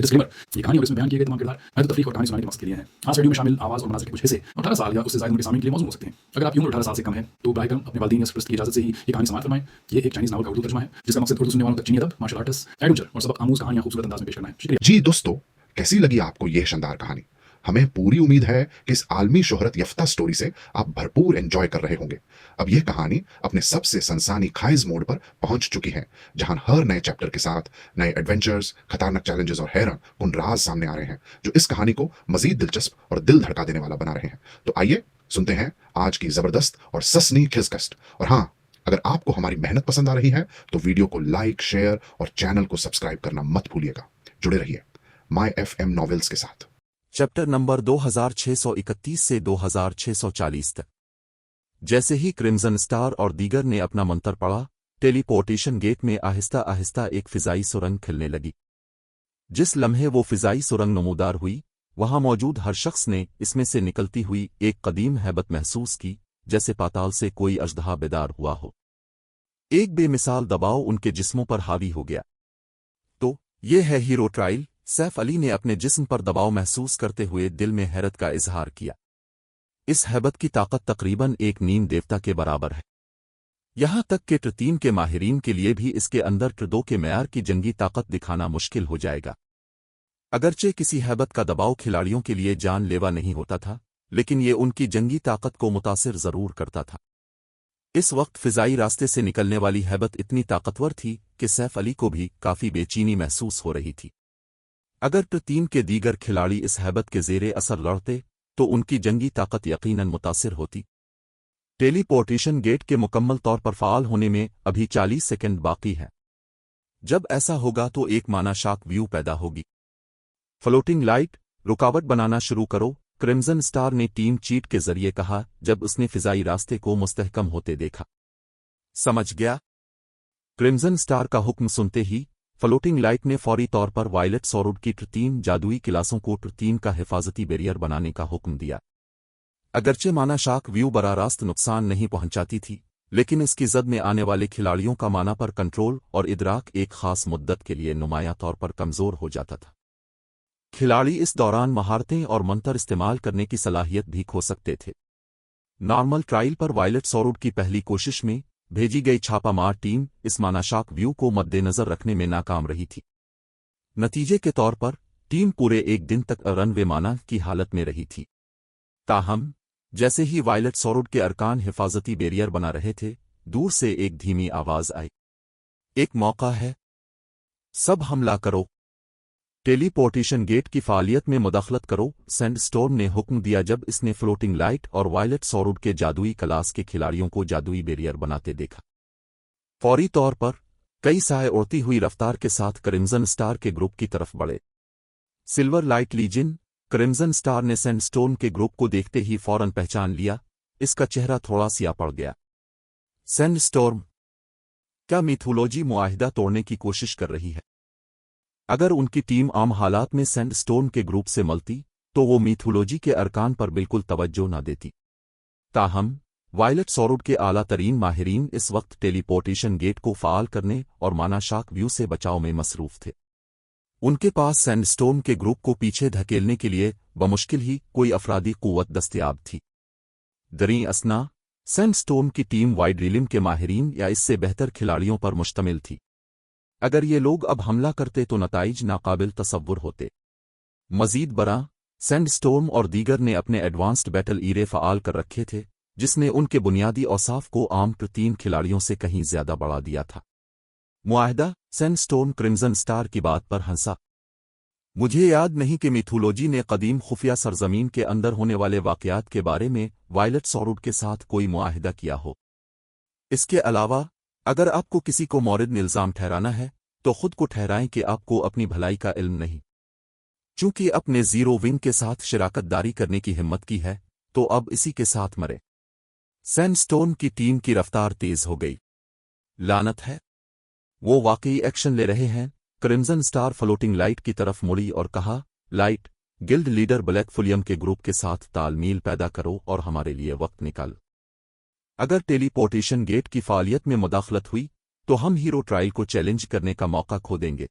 Disclaimer, ये कहानी और इसमें बयान किए गए तमाम किरदार महज तफरीक और कहानी सुनाने के मकसद के लिए हैं। आज वीडियो में शामिल आवाज़ और मनाज़िर के कुछ हिस्से 18 साल या उससे ज़्यादा उम्र के सामने के लिए मौजूद हो सकते हैं। अगर आपकी उम्र 18 साल से कम है तो बराए करम अपने वालिदैन या सरपरस्त की इजाज़त से ही ये कहानी समाअत फरमाएं। ये एक चाइनीज़ नावल का उर्दू तर्जुमा है जिसका मकसद उर्दू सुनने वालों तक चीनी अदब, मार्शल आर्ट्स, एडवेंचर और सबक आमूज़ कहानियाँ खूबसूरत अंदाज में पेश करना है। शुक्रिया जी दोस्तों, कैसी लगी आपको यह शानदार कहानी? हमें पूरी उम्मीद है कि इस आलमी शोहरत यफ्ता स्टोरी से आप भरपूर एंजॉय कर रहे होंगे। अब यह कहानी अपने सबसे सनसानी खाइज मोड पर पहुंच चुकी है, जहां हर नए चैप्टर के साथ नए एडवेंचर्स, खतरनाक चैलेंजेस और हैरान कुन राज सामने आ रहे हैं, जो इस कहानी को मजीद दिलचस्प और दिल धड़का देने वाला बना रहे हैं। तो आइए सुनते हैं आज की जबरदस्त और ससनी खिसकस्ट। और हाँ, अगर आपको हमारी मेहनत पसंद आ रही है तो वीडियो को लाइक, शेयर और चैनल को सब्सक्राइब करना मत भूलिएगा। जुड़े रहिए माय एफएम नॉवेल्स के साथ। चैप्टर नंबर 2631 से 2640 तक। जैसे ही क्रिम्सन स्टार और दीगर ने अपना मंत्र पढ़ा, टेलीपोर्टेशन गेट में आहिस्ता आहिस्ता एक फिजाई सुरंग खिलने लगी। जिस लम्हे वो फिजाई सुरंग नमूदार हुई, वहां मौजूद हर शख्स ने इसमें से निकलती हुई एक कदीम हैबत महसूस की, जैसे पाताल से कोई अजदहा बेदार हुआ हो। एक बेमिसाल दबाव उनके जिस्मों पर हावी हो गया। तो ये है हीरो ट्रायल। सैफ अली ने अपने जिस्म पर दबाव महसूस करते हुए दिल में हैरत का इजहार किया। इस हैबत की ताकत तकरीबन एक नीम देवता के बराबर है। यहां तक कि ट्रतीम के माहिरीन के लिए भी इसके अंदर ट्रदो के मेयार की जंगी ताकत दिखाना मुश्किल हो जाएगा। अगरचे किसी हैबत का दबाव खिलाड़ियों के लिए जानलेवा नहीं होता था, लेकिन ये उनकी जंगी ताकत को मुतासिर जरूर करता था। इस वक्त फिजाई रास्ते से निकलने वाली हैबत इतनी ताकतवर थी कि सैफ अली को भी काफी बेचैनी महसूस हो रही थी। अगर टीम के दीगर खिलाड़ी इस हैबत के ज़ेरे असर लड़ते तो उनकी जंगी ताकत यकीनन मुतासिर होती। टेलीपोर्टेशन गेट के मुकम्मल तौर पर फ़ाल होने में अभी 40 सेकंड बाकी है। जब ऐसा होगा तो एक माना शाक व्यू पैदा होगी। फ्लोटिंग लाइट, रुकावट बनाना शुरू करो, क्रिम्सन स्टार ने टीम चीट के जरिए कहा जब उसने फिजाई रास्ते को मुस्तहकम होते देखा। समझ गया। क्रिम्सन स्टार का हुक्म सुनते ही फ्लोटिंग लाइट ने फौरी तौर पर वायलेट सॉरुड की ट्रतीम जादुई क्लासों को ट्रतीम का हिफाजती बैरियर बनाने का हुक्म दिया। अगरचे माना शाक व्यू बरा रास्त नुकसान नहीं पहुंचाती थी, लेकिन इसकी जद में आने वाले खिलाड़ियों का माना पर कंट्रोल और इदराक एक खास मुद्दत के लिए नुमायां तौर पर कमजोर हो जाता था। खिलाड़ी इस दौरान महारतें और मंत्र इस्तेमाल करने की सलाहियत भी खो सकते थे। नॉर्मल ट्रायल पर वायलेट सॉरुड की पहली कोशिश में भेजी गई छापामार टीम इस मानाशाक व्यू को मद्देनजर रखने में नाकाम रही थी। नतीजे के तौर पर टीम पूरे एक दिन तक रनवे माना की हालत में रही थी। ताहम जैसे ही वायलेट सॉरुड के अरकान हिफाजती बैरियर बना रहे थे, दूर से एक धीमी आवाज आई, एक मौका है, सब हमला करो, टेलीपोर्टेशन गेट की फालियत में मुदाखलत करो। सैंडस्टॉर्म ने हुक्म दिया जब इसने फ्लोटिंग लाइट और वायलेट सॉरुड के जादुई क्लास के खिलाड़ियों को जादुई बैरियर बनाते देखा। फौरी तौर पर कई साए उड़ती हुई रफ्तार के साथ क्रिम्सन स्टार के ग्रुप की तरफ बढ़े। सिल्वर लाइट लीजिन, क्रिम्सन स्टार ने सैंडस्टॉर्म के ग्रुप को देखते ही फौरन पहचान लिया। इसका चेहरा थोड़ा सिया पड़ गया। सैंडस्टॉर्म क्या मिथोलॉजी मुआहिदा तोड़ने की कोशिश कर रही है? अगर उनकी टीम आम हालात में सैंडस्टॉर्म के ग्रुप से मलती तो वो मिथोलॉजी के अरकान पर बिल्कुल तवज्जो न देती। ताहम वायलेट सॉरुड के आला तरीन माहिरीन इस वक्त टेलीपोर्टेशन गेट को फ़ाल करने और माना शाक व्यू से बचाव में मसरूफ थे। उनके पास सैंडस्टॉर्म के ग्रुप को पीछे धकेलने के लिए बमुश्किल ही कोई अफरादी कुव्वत दस्तयाब थी। दरीं असना सैंडस्टॉर्म की टीम वाइड रिलिम के माहिरीन या इससे बेहतर खिलाड़ियों पर मुश्तमिल थी। अगर ये लोग अब हमला करते तो नताइज नाकाबिल तसव्वुर होते। मजीद बरा, सैंडस्टॉर्म और दीगर ने अपने एडवांस्ड बैटल ईरे फ़आल कर रखे थे, जिसने उनके बुनियादी औसाफ को आम तीन खिलाड़ियों से कहीं ज्यादा बढ़ा दिया था। मुआहिदा, सैंडस्टॉर्म क्रिम्सन स्टार की बात पर हंसा। मुझे याद नहीं कि मिथोलॉजी ने कदीम खुफिया सरजमीन के अंदर होने वाले वाक़यात के बारे में वायलेट सॉरुड के साथ कोई मुआहिदा किया हो। इसके अलावा अगर आपको किसी को मौरिद इल्जाम ठहराना है तो खुद को ठहराएं कि आपको अपनी भलाई का इल्म नहीं। चूंकि अपने जीरो विंग के साथ शराकत दारी करने की हिम्मत की है तो अब इसी के साथ मरे। सैंडस्टॉर्म की टीम की रफ्तार तेज हो गई। लानत है, वो वाकई एक्शन ले रहे हैं। क्रिम्सन स्टार फ्लोटिंग लाइट की तरफ मुड़ी और कहा, लाइट, गिल्ड लीडर ब्लैक फुलियम के ग्रुप के साथ तालमील पैदा करो और हमारे लिए वक्त निकाल। अगर टेलीपोर्टेशन गेट की फालियत में मुदाखलत हुई तो हम हीरो ट्रायल को चैलेंज करने का मौका खो देंगे।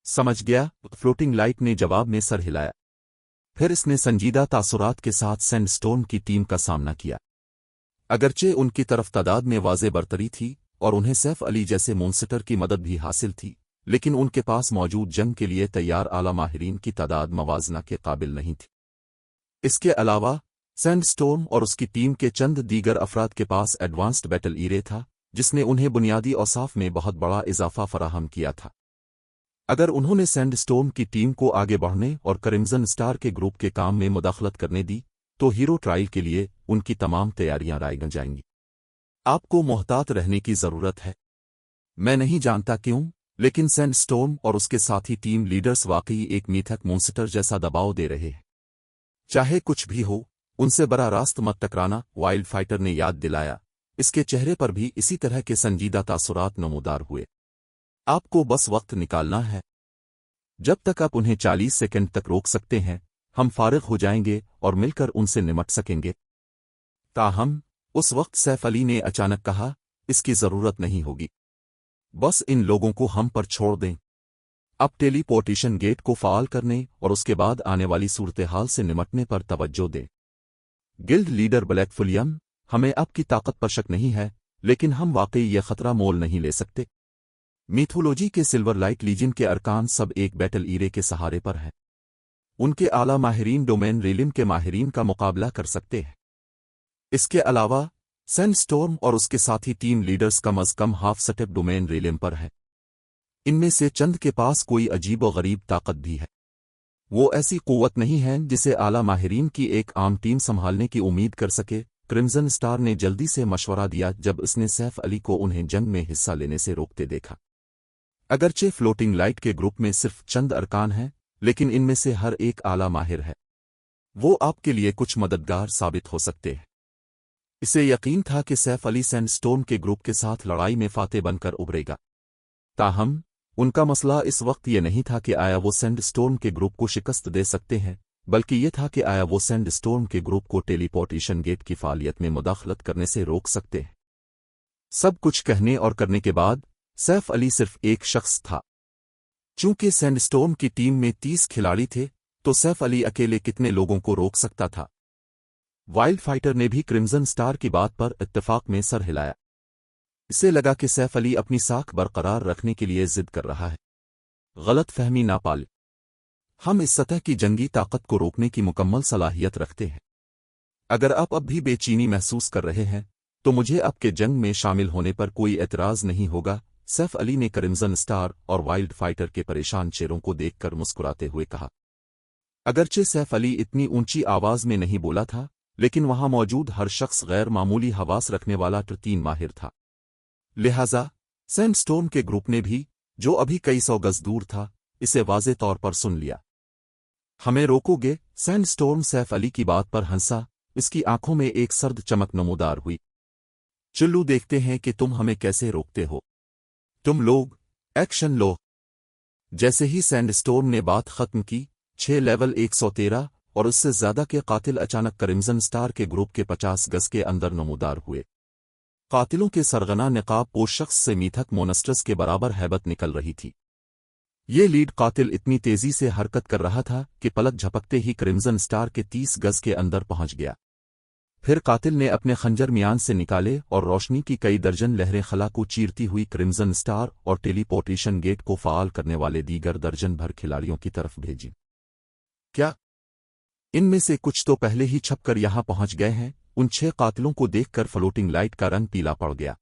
समझ गया, फ्लोटिंग लाइट ने जवाब में सर हिलाया। फिर इसने संजीदा तासुरात के साथ सैंडस्टोन की टीम का सामना किया। अगरचे उनकी तरफ तादाद में वाज़े बरतरी थी और उन्हें सैफ अली जैसे मॉन्स्टर की मदद भी हासिल थी, लेकिन उनके पास मौजूद जंग के लिए तैयार आला माहिरीन की तादाद मवाजना के काबिल नहीं थी। इसके अलावा सैंडस्टोर्म और उसकी टीम के चंद दीगर अफराद के पास एडवांस्ड बैटल ईरे था, जिसने उन्हें बुनियादी औसाफ में बहुत बड़ा इजाफा फराहम किया था। अगर उन्होंने सैंडस्टोर्म की टीम को आगे बढ़ने और क्रिम्सन स्टार के ग्रुप के काम में मुदाखलत करने दी, तो हीरो ट्रायल के लिए उनकी तमाम तैयारियां राय जाएंगी। आपको मोहतात रहने की जरूरत है। मैं नहीं जानता क्यों, लेकिन सैंडस्टोर्म और उसके साथी टीम लीडर्स वाकई एक मीथक मॉन्स्टर जैसा दबाव दे रहे हैं। चाहे कुछ भी हो, उनसे बड़ा रास्त मत टकराना, वाइल्ड फाइटर ने याद दिलाया। इसके चेहरे पर भी इसी तरह के संजीदा तासुरात नमूदार हुए। आपको बस वक्त निकालना है। जब तक आप उन्हें 40 सेकंड तक रोक सकते हैं, हम फारिग हो जाएंगे और मिलकर उनसे निमट सकेंगे। ताहम उस वक्त सैफ अली ने अचानक कहा, इसकी जरूरत नहीं होगी। बस इन लोगों को हम पर छोड़ दें। अब टेलीपोर्टेशन गेट को फाल करने और उसके बाद आने वाली सूरत-ए-हाल से निमटने पर तवज्जो दें। गिल्ड लीडर ब्लैक फुलियम, हमें आपकी ताकत पर शक नहीं है, लेकिन हम वाकई यह खतरा मोल नहीं ले सकते। मिथोलॉजी के सिल्वर लाइट लीजन के अरकान सब एक बैटल ईरे के सहारे पर हैं। उनके आला माहिरीन डोमेन रेलिम के माहिरीन का मुकाबला कर सकते हैं। इसके अलावा सैंडस्टोर्म और उसके साथी टीम लीडर्स कम अज कम हाफ स्टेप डोमेन रेलिम पर है। इनमें से चंद के पास कोई अजीब व गरीब ताकत भी है। वो ऐसी कुव्वत नहीं है जिसे आला माहिरीन की एक आम टीम संभालने की उम्मीद कर सके। क्रिम्सन स्टार ने जल्दी से मशवरा दिया जब उसने सैफ अली को उन्हें जंग में हिस्सा लेने से रोकते देखा। अगरचे फ्लोटिंग लाइट के ग्रुप में सिर्फ चंद अरकान हैं, लेकिन इनमें से हर एक आला माहिर है। वो आपके लिए कुछ मददगार साबित हो सकते हैं। इसे यकीन था कि सैफ अली सैंडस्टोर्म के ग्रुप के साथ लड़ाई में फाते बनकर उभरेगा। ताहम उनका मसला इस वक्त ये नहीं था कि आया वो सैंडस्टोर्म के ग्रुप को शिकस्त दे सकते हैं, बल्कि ये था कि आया वो सैंडस्टोर्म के ग्रुप को टेलीपोर्टेशन गेट की फालियत में मुदाखलत करने से रोक सकते हैं। सब कुछ कहने और करने के बाद सैफ अली सिर्फ एक शख्स था। चूंकि सैंडस्टोर्म की टीम में 30 खिलाड़ी थे, तो सैफ अली अकेले कितने लोगों को रोक सकता था। वाइल्ड फाइटर ने भी क्रिम्सन स्टार की बात पर इत्तेफाक में सर हिलाया। इसे लगा कि सैफ अली अपनी साख बरकरार रखने के लिए जिद कर रहा है। गलत फहमी ना पाले। हम इस सतह की जंगी ताकत को रोकने की मुकम्मल सलाहियत रखते हैं। अगर आप अब भी बेचैनी महसूस कर रहे हैं, तो मुझे आपके जंग में शामिल होने पर कोई एतराज नहीं होगा। सैफ अली ने क्रिम्सन स्टार और वाइल्ड फाइटर के परेशान चेहरों को देखकर मुस्कुराते हुए कहा। अगरचे सैफ अली इतनी ऊंची आवाज में नहीं बोला था, लेकिन वहां मौजूद हर शख्स गैर मामूली हवास रखने वाला ट्रतीन माहिर था। लिहाजा सैंडस्टोर्म के ग्रुप ने भी, जो अभी कई सौ गज दूर था, इसे वाज़े तौर पर सुन लिया। हमें रोकोगे? सैंडस्टोर्म सैफ अली की बात पर हंसा। इसकी आंखों में एक सर्द चमक नमूदार हुई। चलो देखते हैं कि तुम हमें कैसे रोकते हो। तुम लोग एक्शन लो। जैसे ही सैंडस्टोर्म ने बात खत्म की, 6 लेवल 113 और उससे ज्यादा के कातिल अचानक क्रिम्सन स्टार के ग्रुप के 50 गज के अंदर नमूदार हुए। कातिलों के सरगना निकाब पोश शख्स से मीथक मोनस्टर्स के बराबर हैबत निकल रही थी। ये लीड कातिल इतनी तेजी से हरकत कर रहा था कि पलक झपकते ही क्रिम्सन स्टार के 30 गज के अंदर पहुंच गया। फिर कातिल ने अपने खंजर मियान से निकाले और रोशनी की कई दर्जन लहरें खला को चीरती हुई क्रिम्सन स्टार और टेलीपोर्टेशन गेट को फाल करने वाले दीगर दर्जन भर खिलाड़ियों की तरफ भेजी। क्या इनमें से कुछ तो पहले ही छपकर यहां पहुंच गए हैं? उन 6 कातिलों को देखकर फ्लोटिंग लाइट का रंग पीला पड़ गया।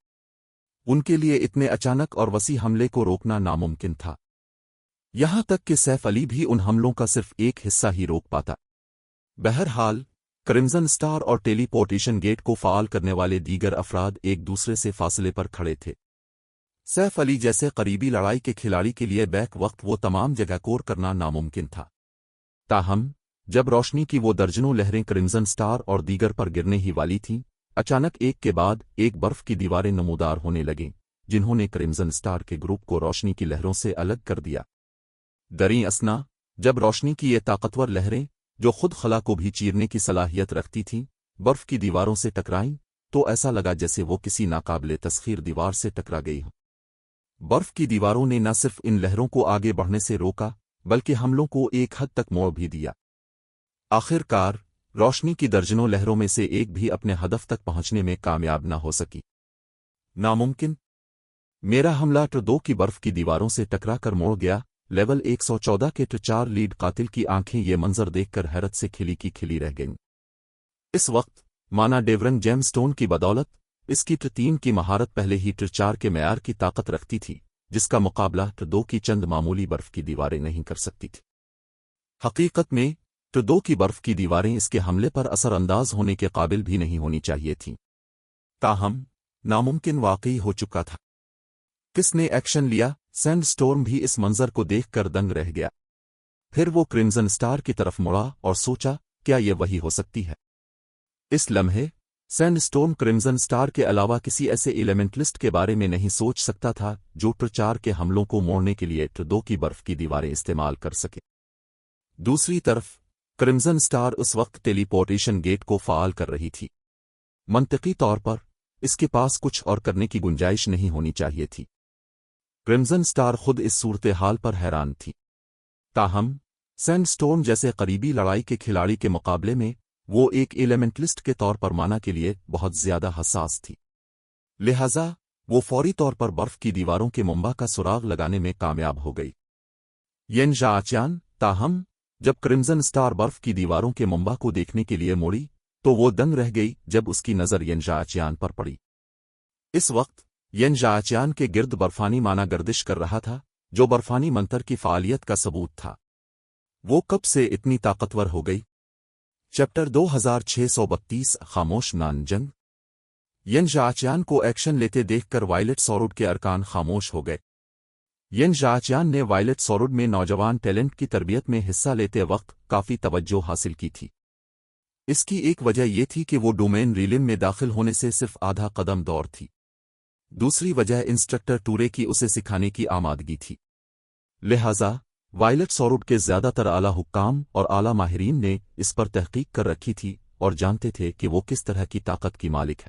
उनके लिए इतने अचानक और वसी हमले को रोकना नामुमकिन था। यहां तक कि सैफ अली भी उन हमलों का सिर्फ एक हिस्सा ही रोक पाता। बहरहाल क्रिम्सन स्टार और टेलीपोर्टेशन गेट को फाल करने वाले दीगर अफराद एक दूसरे से फासले पर खड़े थे। सैफ अली जैसे करीबी लड़ाई के खिलाड़ी के लिए बैक वक्त वो तमाम जगह कोर करना नामुमकिन था। ताहम जब रोशनी की वो दर्जनों लहरें क्रिम्सन स्टार और दीगर पर गिरने ही वाली थीं, अचानक एक के बाद एक बर्फ की दीवारें नमूदार होने लगीं, जिन्होंने क्रिम्सन स्टार के ग्रुप को रोशनी की लहरों से अलग कर दिया। दरी असना जब रोशनी की ये ताकतवर लहरें, जो खुद खला को भी चीरने की सलाहियत रखती थीं, बर्फ की दीवारों से टकराईं, तो ऐसा लगा जैसे वो किसी नाकाबिले तस्खीर दीवार से टकरा गई हो। बर्फ की दीवारों ने न सिर्फ इन लहरों को आगे बढ़ने से रोका बल्कि हमलों को एक हद तक मोड़ भी दिया। आखिरकार रोशनी की दर्जनों लहरों में से एक भी अपने हदफ तक पहुंचने में कामयाब न हो सकी। नामुमकिन। मेरा हमला T2 की बर्फ की दीवारों से टकरा कर मोड़ गया। लेवल 114 के T4 लीड कातिल की आंखें ये मंजर देखकर हैरत से खिली की खिली रह गईं। इस वक्त माना डेवरन जेमस्टोन की बदौलत इसकी T3 की महारत पहले ही T4 के मेयार की ताकत रखती थी, जिसका मुकाबला T2 की चंद मामूली बर्फ की दीवारें नहीं कर सकती थी। हकीकत में T2 की बर्फ की दीवारें इसके हमले पर असरअंदाज होने के काबिल भी नहीं होनी चाहिए थीं। ताहम नामुमकिन वाकई हो चुका था। किसने एक्शन लिया? सैंडस्टॉर्म भी इस मंजर को देखकर दंग रह गया। फिर वो क्रिम्सन स्टार की तरफ मुड़ा और सोचा, क्या ये वही हो सकती है? इस लम्हे सैंडस्टॉर्म क्रिम्सन स्टार के अलावा किसी ऐसे एलिमेंटलिस्ट के बारे में नहीं सोच सकता था जो T4 के हमलों को मोड़ने के लिए T2 की बर्फ की दीवारें इस्तेमाल कर सके। दूसरी तरफ क्रिम्सन स्टार उस वक्त टेलीपोर्टेशन गेट को फ़ाल कर रही थी। मंतकी तौर पर इसके पास कुछ और करने की गुंजाइश नहीं होनी चाहिए थी। क्रिम्सन स्टार खुद इस सूरत हाल पर हैरान थी। ताहम सैंडस्टॉर्म जैसे करीबी लड़ाई के खिलाड़ी के मुकाबले में वो एक एलिमेंटलिस्ट के तौर पर माना के लिए बहुत ज्यादा हसास थी। लिहाजा वो फौरी तौर पर बर्फ की दीवारों के मुंबा का सुराग लगाने में कामयाब हो गई। येन जाचियान ताहम जब क्रिम्सन स्टार बर्फ की दीवारों के मुंबा को देखने के लिए मुड़ी तो वो दंग रह गई जब उसकी नज़र येन जाचियान पर पड़ी। इस वक्त येन जाचियान के गिर्द बर्फानी माना गर्दिश कर रहा था, जो बर्फानी मंतर की फ़ालियत का सबूत था। वो कब से इतनी ताकतवर हो गई? चैप्टर 2632 खामोश नानजंग। येन जाचियान को एक्शन लेते देखकर वायलेट सॉरुड के अरकान खामोश हो गए। येन जाचियान ने वायलेट सॉरुड में नौजवान टैलेंट की तरबियत में हिस्सा लेते वक्त काफ़ी तवज्जो हासिल की थी। इसकी एक वजह यह थी कि वो डोमेन रीलिम में दाखिल होने से सिर्फ आधा कदम दूर थी। दूसरी वजह इंस्ट्रक्टर टूरे की उसे सिखाने की आमादगी थी। लिहाजा वायलेट सॉरुड के ज़्यादातर आला हुक्काम और आला माहिरीन ने इस पर तहकीक कर रखी थी और जानते थे कि वो किस तरह की ताकत की मालिक है।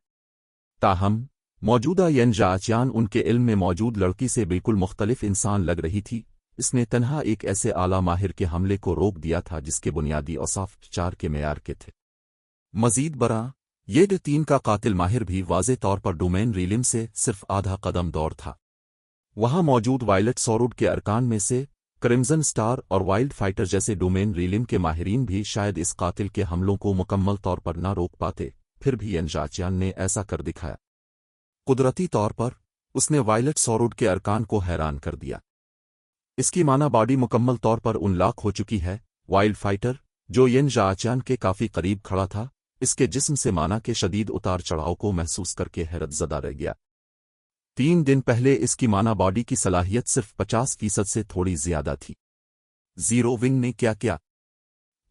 ताहम मौजूदा येन जाचियान उनके इल्म में मौजूद लड़की से बिल्कुल मुख्तलिफ इंसान लग रही थी। इसने तन्हा एक ऐसे आला माहिर के हमले को रोक दिया था जिसके बुनियादी औसाफ T4 के मेयार के थे। मजीद बरा ये T3 का कातिल माहिर भी वाज़े तौर पर डोमेन रीलिम से सिर्फ आधा कदम दूर था। वहां मौजूद वायलेट सॉरुड के अरकान में से क्रिम्सन स्टार और वाइल्ड फाइटर जैसे डोमेन रीलिम के माहिरीन भी शायद इस कातिल के हमलों को मुकम्मल तौर पर न रोक पाते, फिर भी येन जाचियान ने ऐसा कर दिखाया। कुदरती तौर पर उसने वायलेट सॉरुड के अरकान को हैरान कर दिया। इसकी माना बॉडी मुकम्मल तौर पर उनलॉक हो चुकी है। वाइल्ड फाइटर जो येन जाचियान के काफी करीब खड़ा था, इसके जिस्म से माना के शदीद उतार चढ़ाव को महसूस करके हैरत ज़दा रह गया। 3 दिन पहले इसकी माना बॉडी की सलाहियत सिर्फ 50% से थोड़ी ज्यादा थी। जीरो विंग ने क्या किया?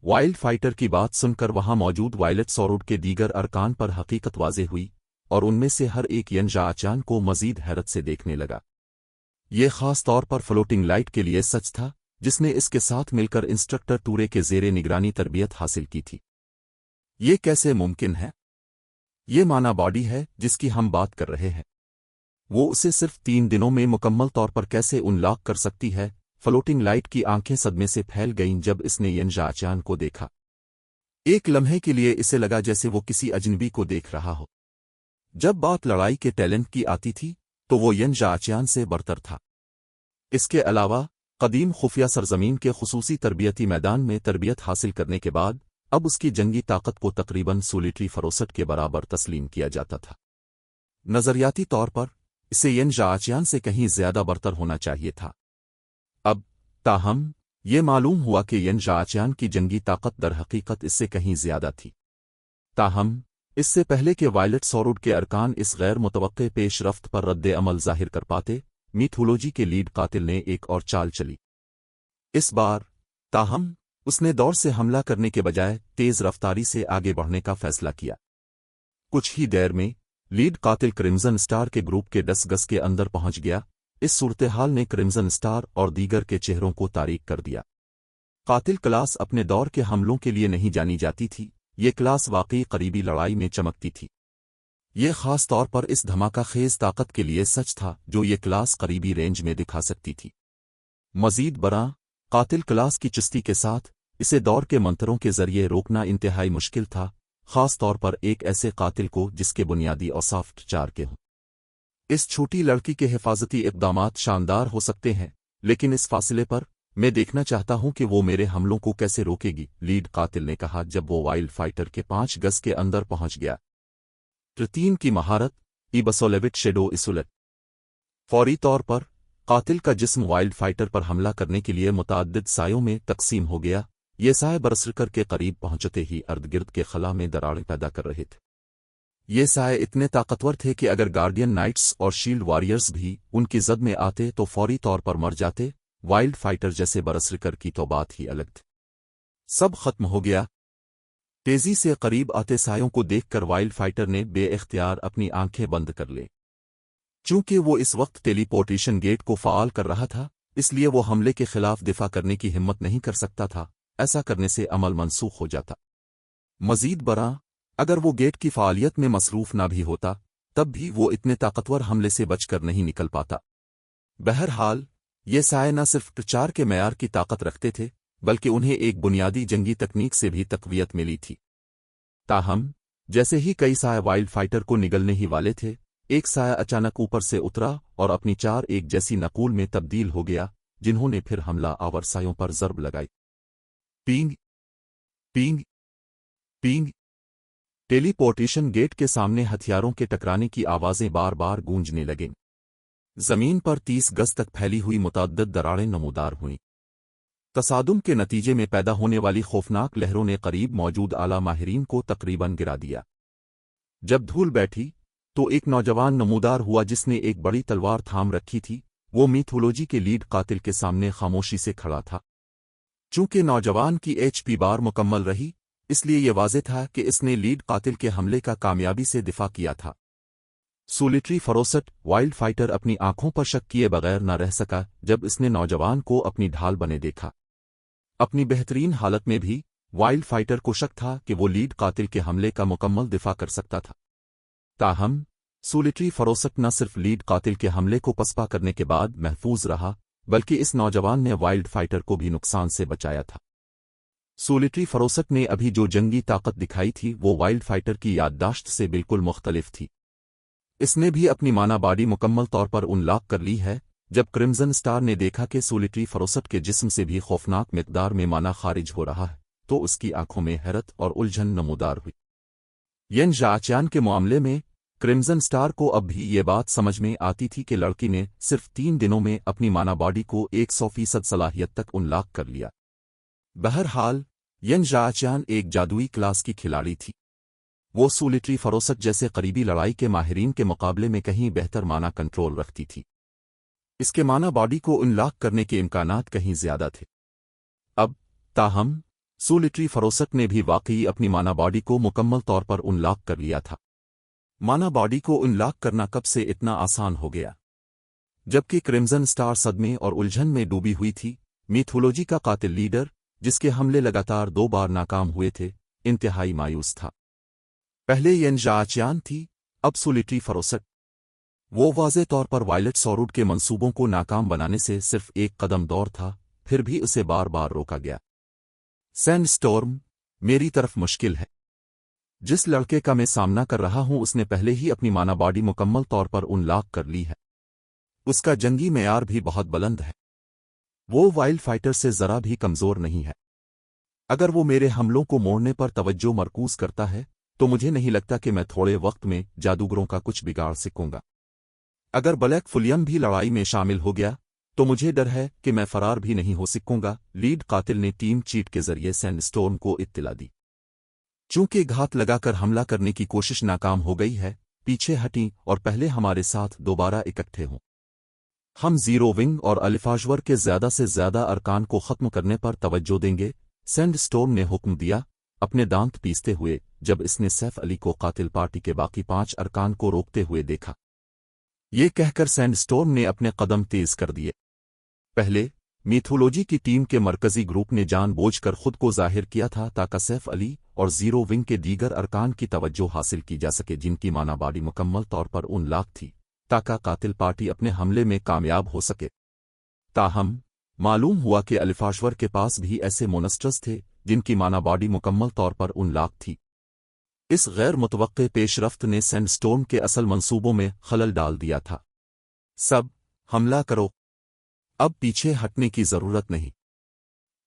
वाइल्ड फाइटर की बात सुनकर वहां मौजूद वायलेट सॉरुड के दीगर अरकान पर हकीकत वाज़े हुई और उनमें से हर एक येन जाचियान को मजीद हैरत से देखने लगा। ये खास तौर पर फ्लोटिंग लाइट के लिए सच था, जिसने इसके साथ मिलकर इंस्ट्रक्टर टूरे के ज़ेरे निगरानी तरबियत हासिल की थी। ये कैसे मुमकिन है? ये माना बॉडी है जिसकी हम बात कर रहे हैं, वो उसे सिर्फ 3 दिनों में मुकम्मल तौर पर कैसे उनलॉक कर सकती है? फ्लोटिंग लाइट की आंखें सदमे से फैल गईं जब इसने येन जाचियान को देखा। एक लम्हे के लिए इसे लगा जैसे वो किसी अजनबी को देख रहा हो। जब बात लड़ाई के टैलेंट की आती थी तो वो येन जाचियान से बरतर था। इसके अलावा कदीम खुफिया सरजमीन के खुसूसी तरबियती मैदान में तरबियत हासिल करने के बाद अब उसकी जंगी ताकत को तकरीबन सोलिटरी फरोसट के बराबर तस्लीम किया जाता था। नज़रियाती तौर पर इसे येन जाचियान से कहीं ज्यादा बरतर होना चाहिए था। अब ताहम ये मालूम हुआ कि येन जाचियान की जंगी ताकत दर हकीकत इससे कहीं ज्यादा थी। ताहम इससे पहले कि वायलेट सॉरुड के अरकान इस गैर मुतवक्के पेशरफ्त पर रद्द अमल जाहिर कर पाते, मीथोलॉजी के लीड कातिल ने एक और चाल चली। इस बार ताहम उसने दौर से हमला करने के बजाय तेज रफ्तारी से आगे बढ़ने का फैसला किया। कुछ ही देर में लीड कातिल क्रिम्सन स्टार के ग्रुप के 10 गज के अंदर पहुंच गया। इस सूरत-ए-हाल ने क्रिम्सन स्टार और दीगर के चेहरों को तारीक कर दिया। कातिल क्लास अपने दौर के हमलों के लिए नहीं जानी जाती थी, ये क्लास वाकई करीबी लड़ाई में चमकती थी। یہ خاص طور پر اس دھماکہ خیز طاقت کے لیے سچ تھا جو یہ کلاس قریبی رینج میں دکھا سکتی تھی۔ مزید برآں، قاتل کلاس کی چستی کے ساتھ اسے دور کے منتروں کے ذریعے روکنا انتہائی مشکل تھا، خاص طور پر ایک ایسے قاتل کو جس کے بنیادی اوصاف چار کے ہوں۔ اس چھوٹی لڑکی کے حفاظتی اقدامات شاندار ہو سکتے ہیں، لیکن اس فاصلے پر میں دیکھنا چاہتا ہوں کہ وہ میرے حملوں کو کیسے روکے گی، لیڈ قاتل نے کہا جب وہ وائلڈ فائٹر کے 5 گز کے اندر پہنچ گیا۔ 3 کی مہارت ایبسولیوٹ شیڈو اسولٹ۔ فوری طور پر قاتل کا جسم وائلڈ فائٹر پر حملہ کرنے کے لیے متعدد سایوں میں تقسیم ہو گیا۔ یہ سائے برسرکر کے قریب پہنچتے ہی ارد گرد کے خلا میں دراڑیں پیدا کر رہے تھے۔ یہ سائے اتنے طاقتور تھے کہ اگر گارڈین نائٹس اور شیلڈ واریئرز بھی ان کی زد میں آتے تو فوری طور پر مر جاتے۔ وائلڈ فائٹر جیسے برسرکر کی تو بات ہی الگ تھی۔ سب ختم ہو گیا۔ تیزی سے قریب آتے سایوں کو دیکھ کر وائلڈ فائٹر نے بے اختیار اپنی آنکھیں بند کر لیں۔ چونکہ وہ اس وقت ٹیلی پورٹیشن گیٹ کو فعال کر رہا تھا، اس لیے وہ حملے کے خلاف دفاع کرنے کی ہمت نہیں کر سکتا تھا، ایسا کرنے سے عمل منسوخ ہو جاتا۔ مزید برآں، اگر وہ گیٹ کی فعالیت میں مصروف نہ بھی ہوتا، تب بھی وہ اتنے طاقتور حملے سے بچ کر نہیں نکل پاتا۔ بہرحال، یہ سائے نہ صرف 4 کے معیار کی طاقت رکھتے تھے، بلکہ انہیں ایک بنیادی جنگی تکنیک سے بھی تقویت ملی تھی۔ تاہم، جیسے ہی کئی سائے وائلڈ فائٹر کو نگلنے ہی والے تھے، ایک سایہ اچانک اوپر سے اترا اور اپنی 4 ایک جیسی نقول میں تبدیل ہو گیا، جنہوں نے پھر حملہ آور سایوں پر ضرب لگائی۔ پینگ پینگ پینگ۔ ٹیلی پورٹیشن گیٹ کے سامنے ہتھیاروں کے ٹکرانے کی آوازیں بار بار گونجنے لگیں۔ زمین پر 30 گز تک پھیلی ہوئی متعدد دراڑیں نمودار ہوئیں۔ تصادم کے نتیجے میں پیدا ہونے والی خوفناک لہروں نے قریب موجود اعلیٰ ماہرین کو تقریباً گرا دیا۔ جب دھول بیٹھی تو ایک نوجوان نمودار ہوا جس نے ایک بڑی تلوار تھام رکھی تھی۔ وہ میتھولوجی کے لیڈ قاتل کے سامنے خاموشی سے کھڑا تھا۔ چونکہ نوجوان کی HP بار مکمل رہی، اس لیے یہ واضح تھا کہ اس نے لیڈ قاتل کے حملے کا کامیابی سے دفاع کیا تھا۔ سولیٹری فروسٹ وائلڈ فائٹر اپنی آنکھوں پر شک کیے بغیر نہ رہ سکا جب اس نے نوجوان کو اپنی ڈھال بنے دیکھا۔ اپنی بہترین حالت میں بھی وائلڈ فائٹر کو شک تھا کہ وہ لیڈ قاتل کے حملے کا مکمل دفاع کر سکتا تھا۔ تاہم، سولیٹری فروسٹ نہ صرف لیڈ قاتل کے حملے کو پسپا کرنے کے بعد محفوظ رہا، بلکہ اس نوجوان نے وائلڈ فائٹر کو بھی نقصان سے بچایا تھا۔ سولیٹری فروسٹ نے ابھی جو جنگی طاقت دکھائی تھی وہ وائلڈ فائٹر کی یادداشت سے بالکل مختلف تھی۔ اس نے بھی اپنی مانا باڈی مکمل طور پر ان لاک کر لی ہے۔ جب کرمزن سٹار نے دیکھا کہ سولیٹری فروسٹ کے جسم سے بھی خوفناک مقدار میں مانا خارج ہو رہا ہے، تو اس کی آنکھوں میں حیرت اور الجھن نمودار ہوئی۔ ین ژاچیان کے معاملے میں کرمزن سٹار کو اب بھی یہ بات سمجھ میں آتی تھی کہ لڑکی نے صرف 3 دنوں میں اپنی مانا باڈی کو 100% صلاحیت تک ان لاک کر لیا۔ بہرحال، ین ژاچیان ایک جادوئی کلاس کی کھلاڑی تھی۔ وہ سولیٹری فروسٹ جیسے قریبی لڑائی کے ماہرین کے مقابلے میں کہیں بہتر مانا کنٹرول رکھتی تھی۔ اس کے مانا باڈی کو ان لاک کرنے کے امکانات کہیں زیادہ تھے۔ اب، تاہم، سولیٹری فروسٹ نے بھی واقعی اپنی مانا باڈی کو مکمل طور پر ان لاک کر لیا تھا۔ مانا باڈی کو ان لاک کرنا کب سے اتنا آسان ہو گیا؟ جبکہ کرمزن سٹار صدمے اور الجھن میں ڈوبی ہوئی تھی، میتھولوجی کا قاتل لیڈر، جس کے حملے لگاتار 2 بار ناکام ہوئے تھے، انتہائی مایوس تھا۔ پہلے ین ژاچیان تھی، اب سولیٹری فروسٹ۔ وہ واضح طور پر وائلٹ سوروڈ کے منصوبوں کو ناکام بنانے سے صرف ایک قدم دور تھا، پھر بھی اسے بار بار روکا گیا۔ سینڈ سٹورم، میری طرف مشکل ہے۔ جس لڑکے کا میں سامنا کر رہا ہوں اس نے پہلے ہی اپنی مانا باڈی مکمل طور پر ان لاک کر لی ہے۔ اس کا جنگی معیار بھی بہت بلند ہے۔ وہ وائلڈ فائٹر سے ذرا بھی کمزور نہیں ہے۔ اگر وہ میرے حملوں کو موڑنے پر توجہ مرکوز کرتا ہے تو مجھے نہیں لگتا کہ میں تھوڑے وقت میں جادوگروں کا کچھ بگاڑ سکوں گا۔ اگر بلیک فلیم بھی لڑائی میں شامل ہو گیا تو مجھے ڈر ہے کہ میں فرار بھی نہیں ہو سکوں گا۔ لیڈ قاتل نے ٹیم چیٹ کے ذریعے سینڈ سٹورم کو اطلاع دی۔ چونکہ گھات لگا کر حملہ کرنے کی کوشش ناکام ہو گئی ہے، پیچھے ہٹیں اور پہلے ہمارے ساتھ دوبارہ اکٹھے ہوں۔ ہم زیرو ونگ اور الفاژور کے زیادہ سے زیادہ ارکان کو ختم کرنے پر توجہ دیں گے، سینڈ سٹورم نے حکم دیا، اپنے دانت پیستے ہوئے جب اس نے سیف علی کو قاتل پارٹی کے باقی 5 ارکان کو روکتے ہوئے دیکھا۔ یہ کہہ کر سینڈ سٹورم نے اپنے قدم تیز کر دیے۔ پہلے، मीथोलॉजी की टीम के मरकजी ग्रुप ने जानबूझकर खुद को जाहिर किया था ताकि सैफ अली और जीरो विंग के दीगर अरकान की तवज्जो हासिल की जा सके जिनकी मानाबाड़ी मुकम्मल तौर पर उन लाख थी ताकि कातिल पार्टी अपने हमले में कामयाब हो सके। ताहम मालूम हुआ कि अलिफाश्वर के पास भी ऐसे मोनस्टर्स थे जिनकी मानाबाड़ी मुकम्मल तौर पर उन लाख थी। इस गैर मुतवक्के पेशरफ्त ने सैंडस्टोर्म के असल मंसूबों में खलल डाल दिया था। सब हमला करो, अब पीछे हटने की जरूरत नहीं,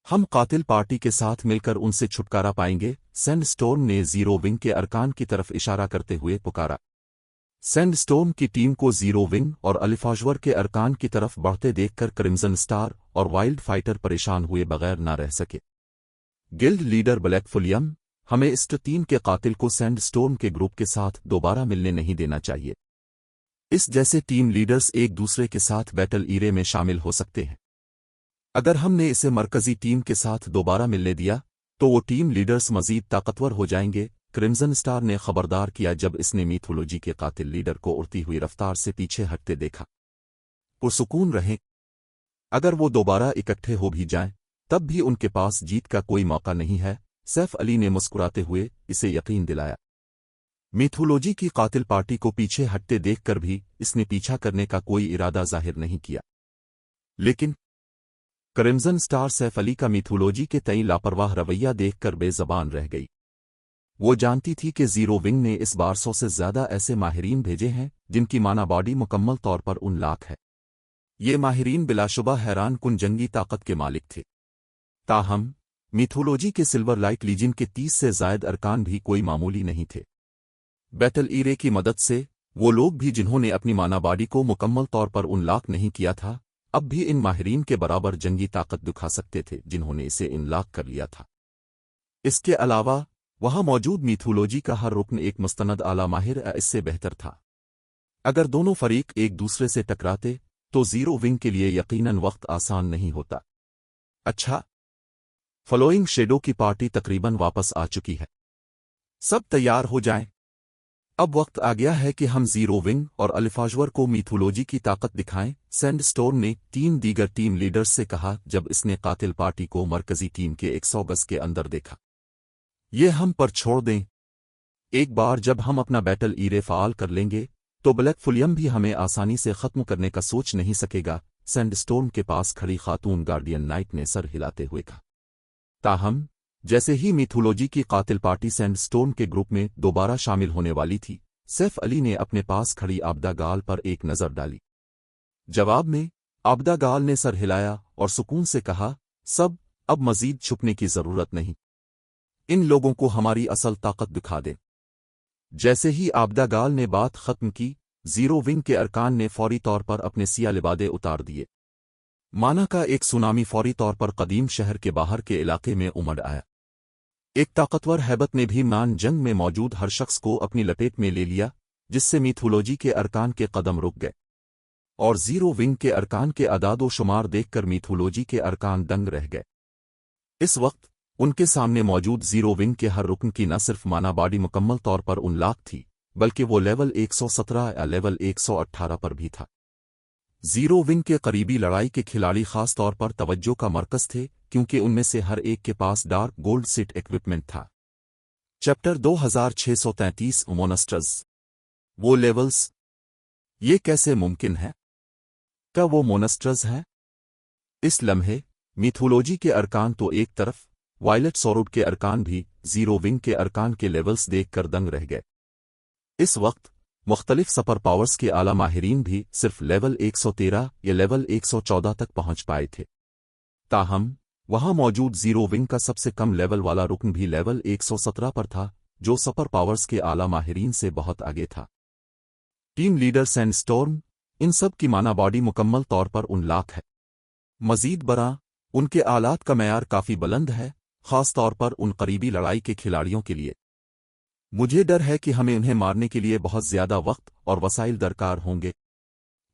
हम कातिल पार्टी के साथ मिलकर उनसे छुटकारा पाएंगे, सैंडस्टोर्म ने जीरो विंग के अरकान की तरफ इशारा करते हुए पुकारा। सैंडस्टोर्म की टीम को जीरो विंग और अलिफाश्वर के अरकान की तरफ बढ़ते देखकर क्रिम्सन स्टार और वाइल्ड फाइटर परेशान हुए बगैर न रह सके। गिल्ड लीडर ब्लैक फुलियम, हमें इस टीम के कातिल को सैंडस्टोर्म के ग्रुप के साथ दोबारा मिलने नहीं देना चाहिए। इस जैसे टीम लीडर्स एक दूसरे के साथ बैटल इरे में शामिल हो सकते हैं। अगर हमने इसे मरकजी टीम के साथ दोबारा मिलने दिया तो वो टीम लीडर्स मजीद ताकतवर हो जाएंगे, क्रिम्सन स्टार ने खबरदार किया जब इसने मीथोलॉजी के कातिल लीडर को उड़ती हुई रफ्तार से पीछे हटते देखा। पुरसुकून रहें, अगर वो दोबारा इकट्ठे हो भी जाएं तब भी उनके पास जीत का कोई मौका नहीं है, सैफ अली ने मुस्कुराते हुए इसे यकीन दिलाया। मीथोलॉजी की कातिल पार्टी को पीछे हटते देखकर भी इसने पीछा करने का कोई इरादा जाहिर नहीं किया। लेकिन क्रिम्सन स्टार सैफ अली का मीथोलॉजी के तई लापरवाह रवैया देखकर बेज़बान रह गई। वो जानती थी कि जीरो विंग ने इस बार 100 से ज्यादा ऐसे माहिरीन भेजे हैं जिनकी मानाबाड़ी मुकम्मल तौर पर उन लाख है। ये माहिरीन बिलाशुबा हैरान कुन जंगी ताकत के मालिक थे। ताहम मीथोलॉजी के सिल्वर लाइट लीजन के 30 से जायद अरकान भी कोई मामूली नहीं थे। बैटल इरे की मदद से वो लोग भी जिन्होंने अपनी मानाबाड़ी को मुकम्मल तौर पर उन लाख नहीं किया था अब भी इन माहिरीन के बराबर जंगी ताकत दिखा सकते थे जिन्होंने इसे इन लाख कर लिया था। इसके अलावा वहां मौजूद मीथोलॉजी का हर रुकन एक मुस्तनद आला माहिर इससे बेहतर था। अगर दोनों फरीक एक दूसरे से टकराते तो जीरो विंग के लिए यकीनन वक्त आसान नहीं होता। अच्छा, फॉलोइंग शेडो की पार्टी तकरीबन वापस आ चुकी है, सब तैयार हो जाएं। अब वक्त आ गया है कि हम जीरो विंग और अलिफाश्वर को मीथोलॉजी की ताकत दिखाएं, सैंडस्टोर्म ने 3 दीगर टीम लीडर्स से कहा जब इसने कातिल पार्टी को मरकजी टीम के 100 गज के अंदर देखा। ये हम पर छोड़ दें, एक बार जब हम अपना बैटल इरे फाल कर लेंगे तो ब्लैक फुलियम भी हमें आसानी से खत्म करने का सोच नहीं सकेगा, सैंडस्टोर्म के पास खड़ी खातून गार्डियन नाइट ने सर हिलाते हुए कहा। ताहम जैसे ही मीथोलॉजी की कातिल पार्टी सैंडस्टोर्म के ग्रुप में दोबारा शामिल होने वाली थी, सैफ अली ने अपने पास खड़ी आबदा गाल पर एक नजर डाली। जवाब में आबदा गाल ने सर हिलाया और सुकून से कहा, सब अब मजीद छुपने की जरूरत नहीं, इन लोगों को हमारी असल ताकत दिखा दे। जैसे ही आबदा गाल ने बात खत्म की, जीरो विंग के अरकान ने फौरी तौर पर अपने सिया लिबादे उतार दिए। माना का एक सुनामी फौरी तौर पर कदीम शहर के बाहर के इलाके में उमड़ आया। एक ताकतवर हैबत ने भी मान जंग में मौजूद हर शख्स को अपनी लपेट में ले लिया, जिससे मीथोलॉजी के अरकान के कदम रुक गए और जीरो विंग के अरकान के अदादो शुमार देखकर मीथोलॉजी के अरकान दंग रह गए। इस वक्त उनके सामने मौजूद जीरो विंग के हर रुकन की न सिर्फ मानाबाड़ी मुकम्मल तौर पर उन लाख थी, बल्कि वो लेवल 117 या लेवल 118 पर भी था। जीरो विंग के करीबी लड़ाई के खिलाड़ी खास तौर पर तवज्जो का मरकज थे क्योंकि उनमें से हर एक के पास डार्क गोल्ड सिट इक्विपमेंट था। चैप्टर 2633 मोनस्टर्स, वो लेवल्स, ये कैसे मुमकिन है? क्या वो मोनस्टर्स हैं? इस लम्हे मीथोलॉजी के अरकान तो एक तरफ, वायलेट सौरुड के अरकान भी जीरो विंग के अरकान के लेवल्स देखकर दंग रह गए। इस वक्त मुख्तलिफ सुपर पावर्स के आला माहिरीन भी सिर्फ लेवल 113 या लेवल 114 तक पहुंच पाए थे। ताहम वहां मौजूद जीरो विंग का सबसे कम लेवल वाला रुकन भी लेवल 117 पर था, जो सुपर पावर्स के आला माहिरीन से बहुत आगे था। टीम लीडर सैंडस्टोर्म, इन सब की मानाबाड़ी मुकम्मल तौर पर उन लाख है। मजीद बरा, उनके आलात का मयार काफी बुलंद है, खास तौर पर उन करीबी लड़ाई के खिलाड़ियों के लिए। मुझे डर है कि हमें उन्हें मारने के लिए बहुत ज्यादा वक्त और वसाइल दरकार होंगे।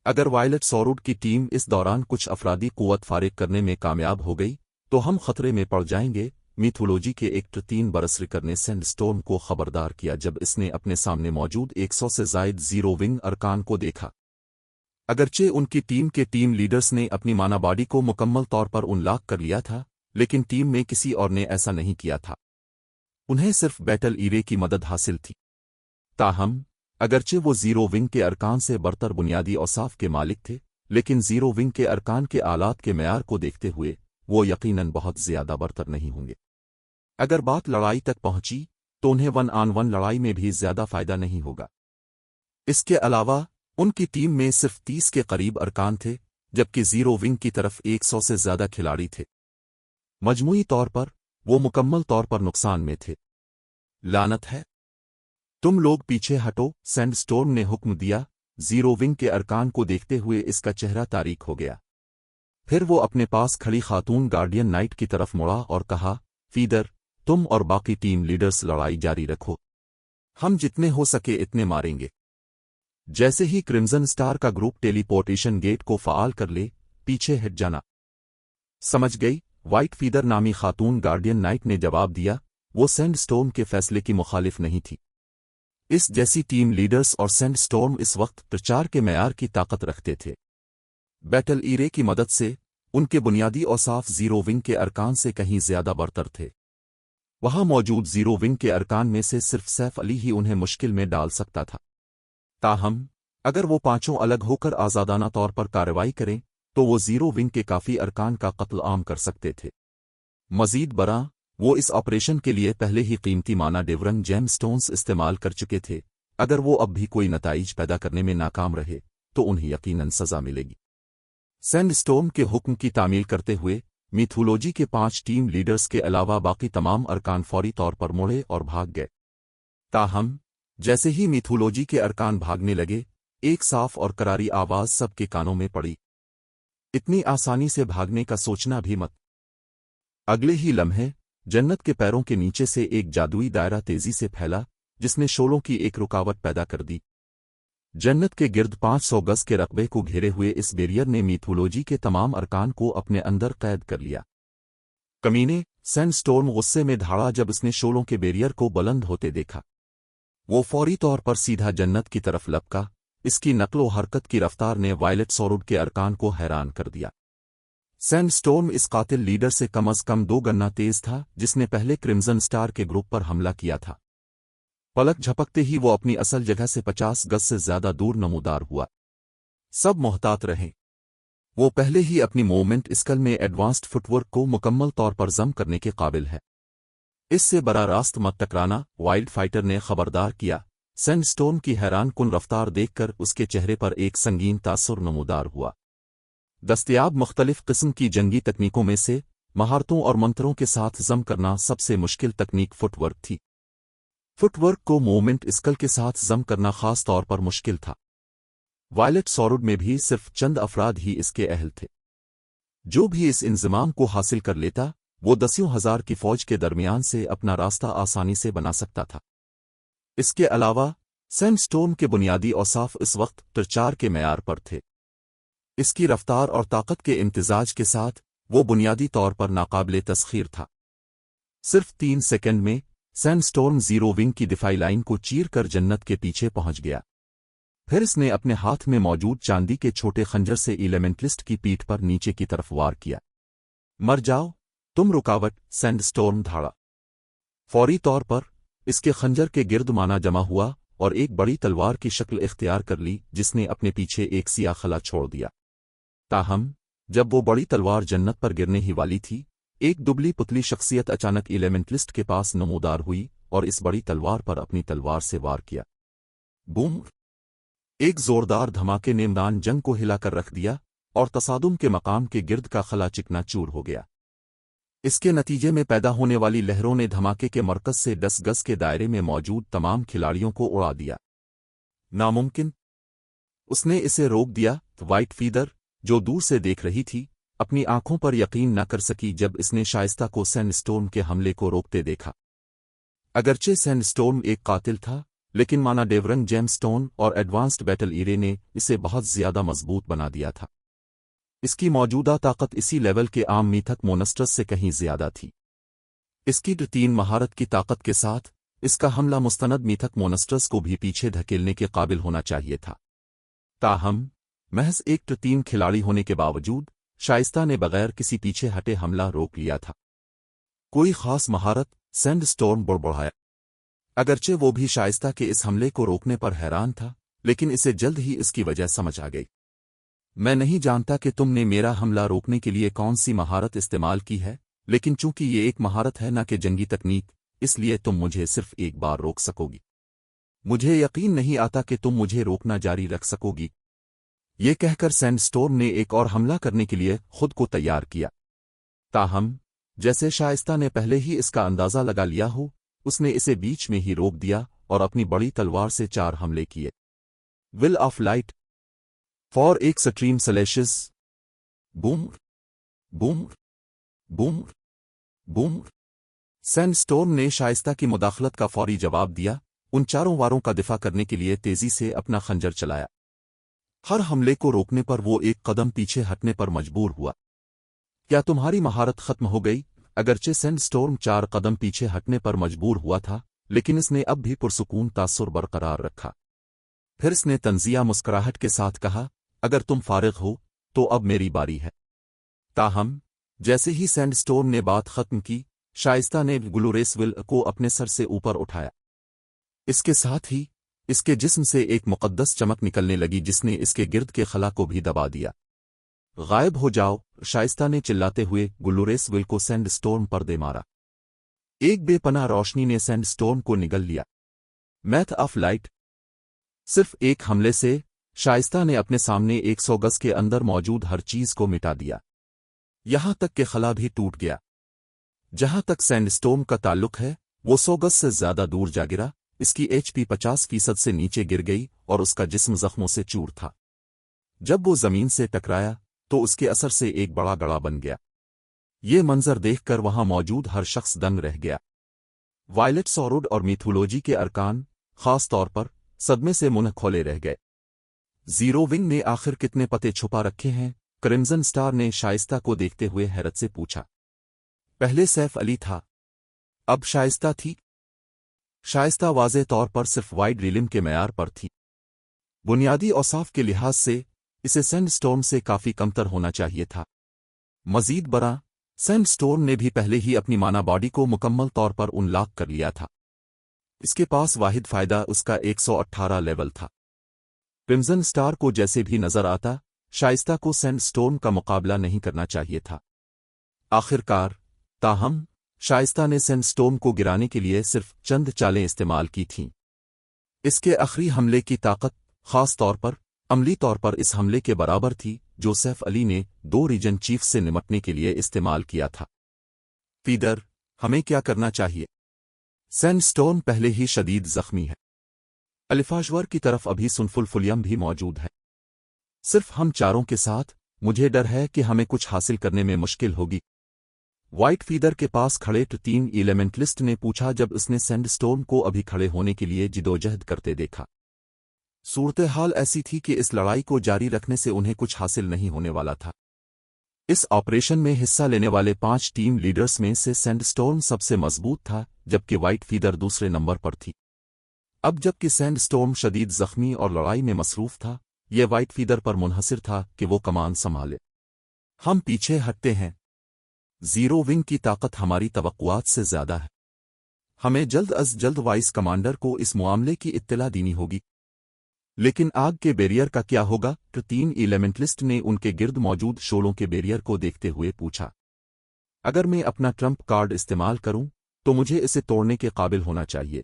अगर वायलेट सौरुड की टीम इस दौरान कुछ अफरादी कुव्वत फारिग करने में कामयाब हो गई तो हम खतरे में पड़ जाएंगे, मीथोलॉजी के एक 3 बरसरिकर ने सैंडस्टोर्म को खबरदार किया जब इसने अपने सामने मौजूद 100 से जायद जीरो विंग अरकान को देखा। अगरचे उनकी टीम के टीम लीडर्स ने अपनी माना बॉडी को मुकम्मल तौर पर अनलॉक कर लिया था, लेकिन टीम में किसी और ने ऐसा नहीं किया था। उन्हें सिर्फ बैटल ईरे की मदद हासिल थी। ताहम अगरचे वो जीरो विंग के अरकान से बरतर बुनियादी औसाफ के मालिक थे, लेकिन जीरो विंग के अरकान के आलात के मेयार को देखते हुए वो यकीनन बहुत ज्यादा बरतर नहीं होंगे। अगर बात लड़ाई तक पहुंची तो उन्हें 1-on-1 लड़ाई में भी ज्यादा फायदा नहीं होगा। इसके अलावा उनकी टीम में सिर्फ 30 के करीब अरकान थे, जबकि जीरो विंग की तरफ 100 से ज्यादा खिलाड़ी थे। मजमूई तौर पर वो मुकम्मल तौर पर नुकसान में थे। लानत है, तुम लोग पीछे हटो, सैंडस्टॉर्म ने हुक्म दिया। जीरो विंग के अरकान को देखते हुए इसका चेहरा तारीक हो गया। फिर वो अपने पास खड़ी खातून गार्डियन नाइट की तरफ मुड़ा और कहा, फीदर, तुम और बाकी टीम लीडर्स लड़ाई जारी रखो, हम जितने हो सके इतने मारेंगे। जैसे ही क्रिम्सन स्टार का ग्रुप टेलीपोर्टेशन गेट को फ़ाल कर ले, पीछे हट जाना। समझ गई, व्हाइट फीदर नामी खातून गार्डियन नाइट ने जवाब दिया। वो सैंडस्टॉर्म के फैसले की मुखालिफ नहीं थी। इस जैसी टीम लीडर्स और सैंडस्टॉर्म इस वक्त प्रचार के मेयार की ताकत रखते थे। बैटल ईरे की मदद से उनके बुनियादी औसाफ जीरो विंग के अरकान से कहीं ज्यादा बरतर थे। वहां मौजूद जीरो विंग के अरकान में से सिर्फ सैफ अली ही उन्हें मुश्किल में डाल सकता था। ताहम अगर वो पांचों अलग होकर आज़ादाना तौर पर कार्रवाई करें तो वो जीरो विंग के काफी अरकान का कत्ल आम कर सकते थे। मजीद बरा, वो इस ऑपरेशन के लिए पहले ही कीमती माना डेवरन जेम स्टोन्स इस्तेमाल कर चुके थे। अगर वो अब भी कोई नताइज पैदा करने में नाकाम रहे तो उन्हें यकीनन सजा मिलेगी। सैंडस्टॉर्म के हुक्म की तामील करते हुए मिथोलॉजी के 5 टीम लीडर्स के अलावा बाकी तमाम अरकान फौरी तौर पर मुड़े और भाग गए। ताहम जैसे ही मिथोलॉजी के अरकान भागने लगे, एक साफ और करारी आवाज सबके कानों में पड़ी, इतनी आसानी से भागने का सोचना भी मत। अगले ही लम्हे जन्नत के पैरों के नीचे से एक जादुई दायरा तेजी से फैला, जिसने शोलों की एक रुकावट पैदा कर दी। जन्नत के गिर्द 500 गज के रकबे को घेरे हुए इस बैरियर ने मिथोलॉजी के तमाम अरकान को अपने अंदर कैद कर लिया। कमीने, सैंडस्टॉर्म गुस्से में धाड़ा जब उसने शोलों के बैरियर को बुलंद होते देखा। वो फौरी तौर पर सीधा जन्नत की तरफ लपका। इसकी नकलो हरकत की रफ्तार ने वायलेट सॉरुड के अरकान को हैरान कर दिया। सैंडस्टॉर्म इस कातिल लीडर से कम अज कम 2 गना तेज था, जिसने पहले क्रिम्सन स्टार के ग्रुप पर हमला किया था। पलक झपकते ही वो अपनी असल जगह से 50 गज से ज्यादा दूर नमूदार हुआ। सब मोहतात रहें। वो पहले ही अपनी मूवमेंट स्किल में एडवांस्ड फुटवर्क को मुकम्मल तौर पर जम करने के काबिल है। इससे बरा रास्त मत टकराना, वाइल्ड फाइटर ने खबरदार किया। सैंडस्टॉर्म की हैरान कुन रफ्तार देखकर उसके चेहरे पर एक संगीन तासुर नमूदार हुआ। दस्तयाब मुख्तलिफ किस्म की जंगी तकनीकों में से महारतों और मंत्रों के साथ जम करना सबसे मुश्किल तकनीक फुटवर्क थी। फुटवर्क को मूवमेंट स्किल के साथ जम करना खास तौर पर मुश्किल था। वायलेट सॉरुड में भी सिर्फ चंद अफराद ही इसके अहल थे। जो भी इस इंजमाम को हासिल कर लेता, वो 10,000 की फौज के दरमियान से अपना रास्ता आसानी से बना सकता था। इसके अलावा सैंडस्टॉर्म के बुनियादी औसाफ इस वक्त प्रचार के मेयार पर थे। इसकी रफ्तार और ताकत के इम्तिजाज के साथ वो बुनियादी तौर पर नाकाबिले तस्खीर था। सिर्फ 3 सेकंड में सैंडस्टॉर्म जीरो विंग की दिफाई लाइन को चीर कर जन्नत के पीछे पहुंच गया। फिर इसने अपने हाथ में मौजूद चांदी के छोटे खंजर से एलिमेंटलिस्ट की पीठ पर नीचे की तरफ वार किया। मर जाओ तुम रुकावट, सैंडस्टॉर्म धाड़ा। फौरी तौर पर इसके खंजर के गिर्द माना जमा हुआ और एक बड़ी तलवार की शक्ल इख्तियार कर ली, जिसने अपने पीछे एक सिया खला छोड़ दिया। ताहम जब वो बड़ी तलवार जन्नत पर गिरने ही वाली थी, एक दुबली पुतली शख्सियत अचानक एलिमेंटलिस्ट के पास नमूदार हुई और इस बड़ी तलवार पर अपनी तलवार से वार किया। बूम! एक जोरदार धमाके ने मैदान जंग को हिलाकर रख दिया और तसादुम के मकाम के गिर्द का खला चिकना चूर हो गया। इसके नतीजे में पैदा होने वाली लहरों ने धमाके के मरकज से 10 गज के दायरे में मौजूद तमाम खिलाड़ियों को उड़ा दिया। नामुमकिन! उसने इसे रोक दिया। व्हाइट फीदर, जो दूर से देख रही थी, अपनी आंखों पर यकीन न कर सकी जब इसने शाइस्ता को सैंडस्टॉर्म के हमले को रोकते देखा। अगरचे सैंडस्टॉर्म एक कातिल था, लेकिन माना डेवरन जेमस्टोन और एडवांस्ड बैटल ईरे ने इसे बहुत ज्यादा मजबूत बना दिया था। इसकी मौजूदा ताकत इसी लेवल के आम मीथक मोनस्टर्स से कहीं ज्यादा थी। इसकी 3 महारत की ताकत के साथ इसका हमला मुस्तनद मीथक मोनस्टर्स को भी पीछे धकेलने के काबिल होना चाहिए था। ताहम महज एक टीम खिलाड़ी होने के बावजूद शाइस्ता ने बगैर किसी पीछे हटे हमला रोक लिया था। कोई खास महारत, सैंड स्टॉर्म बड़बड़ाया। अगरचे वो भी शाइस्ता के इस हमले को रोकने पर हैरान था, लेकिन इसे जल्द ही इसकी वजह समझ आ गई। मैं नहीं जानता कि तुमने मेरा हमला रोकने के लिए कौन सी महारत इस्तेमाल की है, लेकिन चूंकि ये एक महारत है न कि जंगी तकनीक, इसलिए तुम मुझे सिर्फ एक बार रोक सकोगी। मुझे यकीन नहीं आता कि तुम मुझे रोकना जारी रख सकोगी। ये कहकर सैंडस्टॉर्म ने एक और हमला करने के लिए खुद को तैयार किया। ताहम, जैसे शाइस्ता ने पहले ही इसका अंदाजा लगा लिया हो, उसने इसे बीच में ही रोक दिया और अपनी बड़ी तलवार से 4 हमले किए। Will of light for extreme सलेशस। Boom boom boom boom. Sandstorm ने शाइस्ता की मुदाखलत का फौरी जवाब दिया, उन 4 वारों का दिफा करने के लिए तेजी से अपना खंजर चलाया। हर हमले को रोकने पर वो एक कदम पीछे हटने पर मजबूर हुआ। क्या तुम्हारी महारत खत्म हो गई? अगरचे सैंडस्टॉर्म 4 कदम पीछे हटने पर मजबूर हुआ था, लेकिन इसने अब भी पुरसुकून तासुर बरकरार रखा। फिर इसने तंजिया मुस्कुराहट के साथ कहा, अगर तुम फारिग हो तो अब मेरी बारी है। ताहम, जैसे ही सैंडस्टॉर्म ने बात खत्म की, शाइस्ता ने ग्लूरेसविल को अपने सर से ऊपर उठाया। इसके साथ ही इसके जिस्म से एक मुकद्दस चमक निकलने लगी जिसने इसके गिर्द के खला को भी दबा दिया। गायब हो जाओ, शाइस्ता ने चिल्लाते हुए ग्लूरेसविल को सैंडस्टॉर्म पर दे मारा। एक बेपनाह रोशनी ने सैंडस्टॉर्म को निगल लिया। Math of light. सिर्फ एक हमले से शाइस्ता ने अपने सामने 100 गज के अंदर मौजूद हर चीज को मिटा दिया। यहां तक कि खला भी टूट गया। जहां तक सैंडस्टॉर्म का ताल्लुक है, वो 100 गज से ज्यादा दूर जा गिरा। इसकी HP 50% से नीचे गिर गई और उसका जिस्म जख्मों से चूर था। जब वो जमीन से टकराया तो उसके असर से एक बड़ा गड़ा बन गया। ये मंजर देखकर वहां मौजूद हर शख्स दंग रह गया। वायलेट सॉरोड और मिथोलॉजी के अरकान खास तौर पर सदमे से मुंह खोले रह गए। जीरो विंग ने आखिर कितने पते छुपा रखे हैं? क्रिम्सन स्टार ने शाइस्ता को देखते हुए हैरत से पूछा। पहले सैफ अली था, अब शाइस्ता थी। शाइस्ता वाज़े तौर पर सिर्फ वाइड रिलिम के मयार पर थी। बुनियादी औसाफ के लिहाज से इसे सैंडस्टॉर्म से काफी कमतर होना चाहिए था। मजीद बरा, सैंडस्टॉर्म ने भी पहले ही अपनी माना बॉडी को मुकम्मल तौर पर अनलॉक कर लिया था। इसके पास वाहिद फायदा उसका 118 लेवल था। क्रिम्सन स्टार को जैसे भी नजर आता, शाइस्ता को सैंडस्टॉर्म का मुकाबला नहीं करना चाहिए था। आखिरकार, ताहम, शाइस्ता ने सैंडस्टॉर्म को गिराने के लिए सिर्फ चंद चालें इस्तेमाल की थीं। इसके आखिरी हमले की ताकत खास तौर पर अमली तौर पर इस हमले के बराबर थी जो सैफ अली ने 2 रीजन चीफ से निपटने के लिए इस्तेमाल किया था। फीदर, हमें क्या करना चाहिए? सैंडस्टॉर्म पहले ही शदीद जख्मी है। अलिफाशवर की तरफ अभी सुनफुलफुलियम भी मौजूद है। सिर्फ हम 4 के साथ, मुझे डर है कि हमें कुछ हासिल करने में मुश्किल होगी। व्हाइट फीदर के पास खड़े 3 एलिमेंटलिस्ट ने पूछा जब उसने सैंडस्टॉर्म को अभी खड़े होने के लिए जिदोजहद करते देखा। सूरत हाल ऐसी थी कि इस लड़ाई को जारी रखने से उन्हें कुछ हासिल नहीं होने वाला था। इस ऑपरेशन में हिस्सा लेने वाले 5 टीम लीडर्स में से सैंडस्टॉर्म सबसे मजबूत था, जबकि व्हाइट फीदर दूसरे नंबर पर थी। अब जबकि सैंडस्टॉर्म शदीद जख्मी और लड़ाई में मसरूफ था, यह व्हाइट फीदर पर मुनहसिर था कि वो कमान संभाले। हम पीछे हटते हैं। जीरो विंग की ताकत हमारी तवक्कुआत से ज्यादा है। हमें जल्द अज जल्द वाइस कमांडर को इस मामले की इत्तला देनी होगी। लेकिन आग के बैरियर का क्या होगा? 3 एलिमेंटलिस्ट ने उनके गिर्द मौजूद शोलों के बैरियर को देखते हुए पूछा। अगर मैं अपना ट्रम्प कार्ड इस्तेमाल करूं, तो मुझे इसे तोड़ने के काबिल होना चाहिए।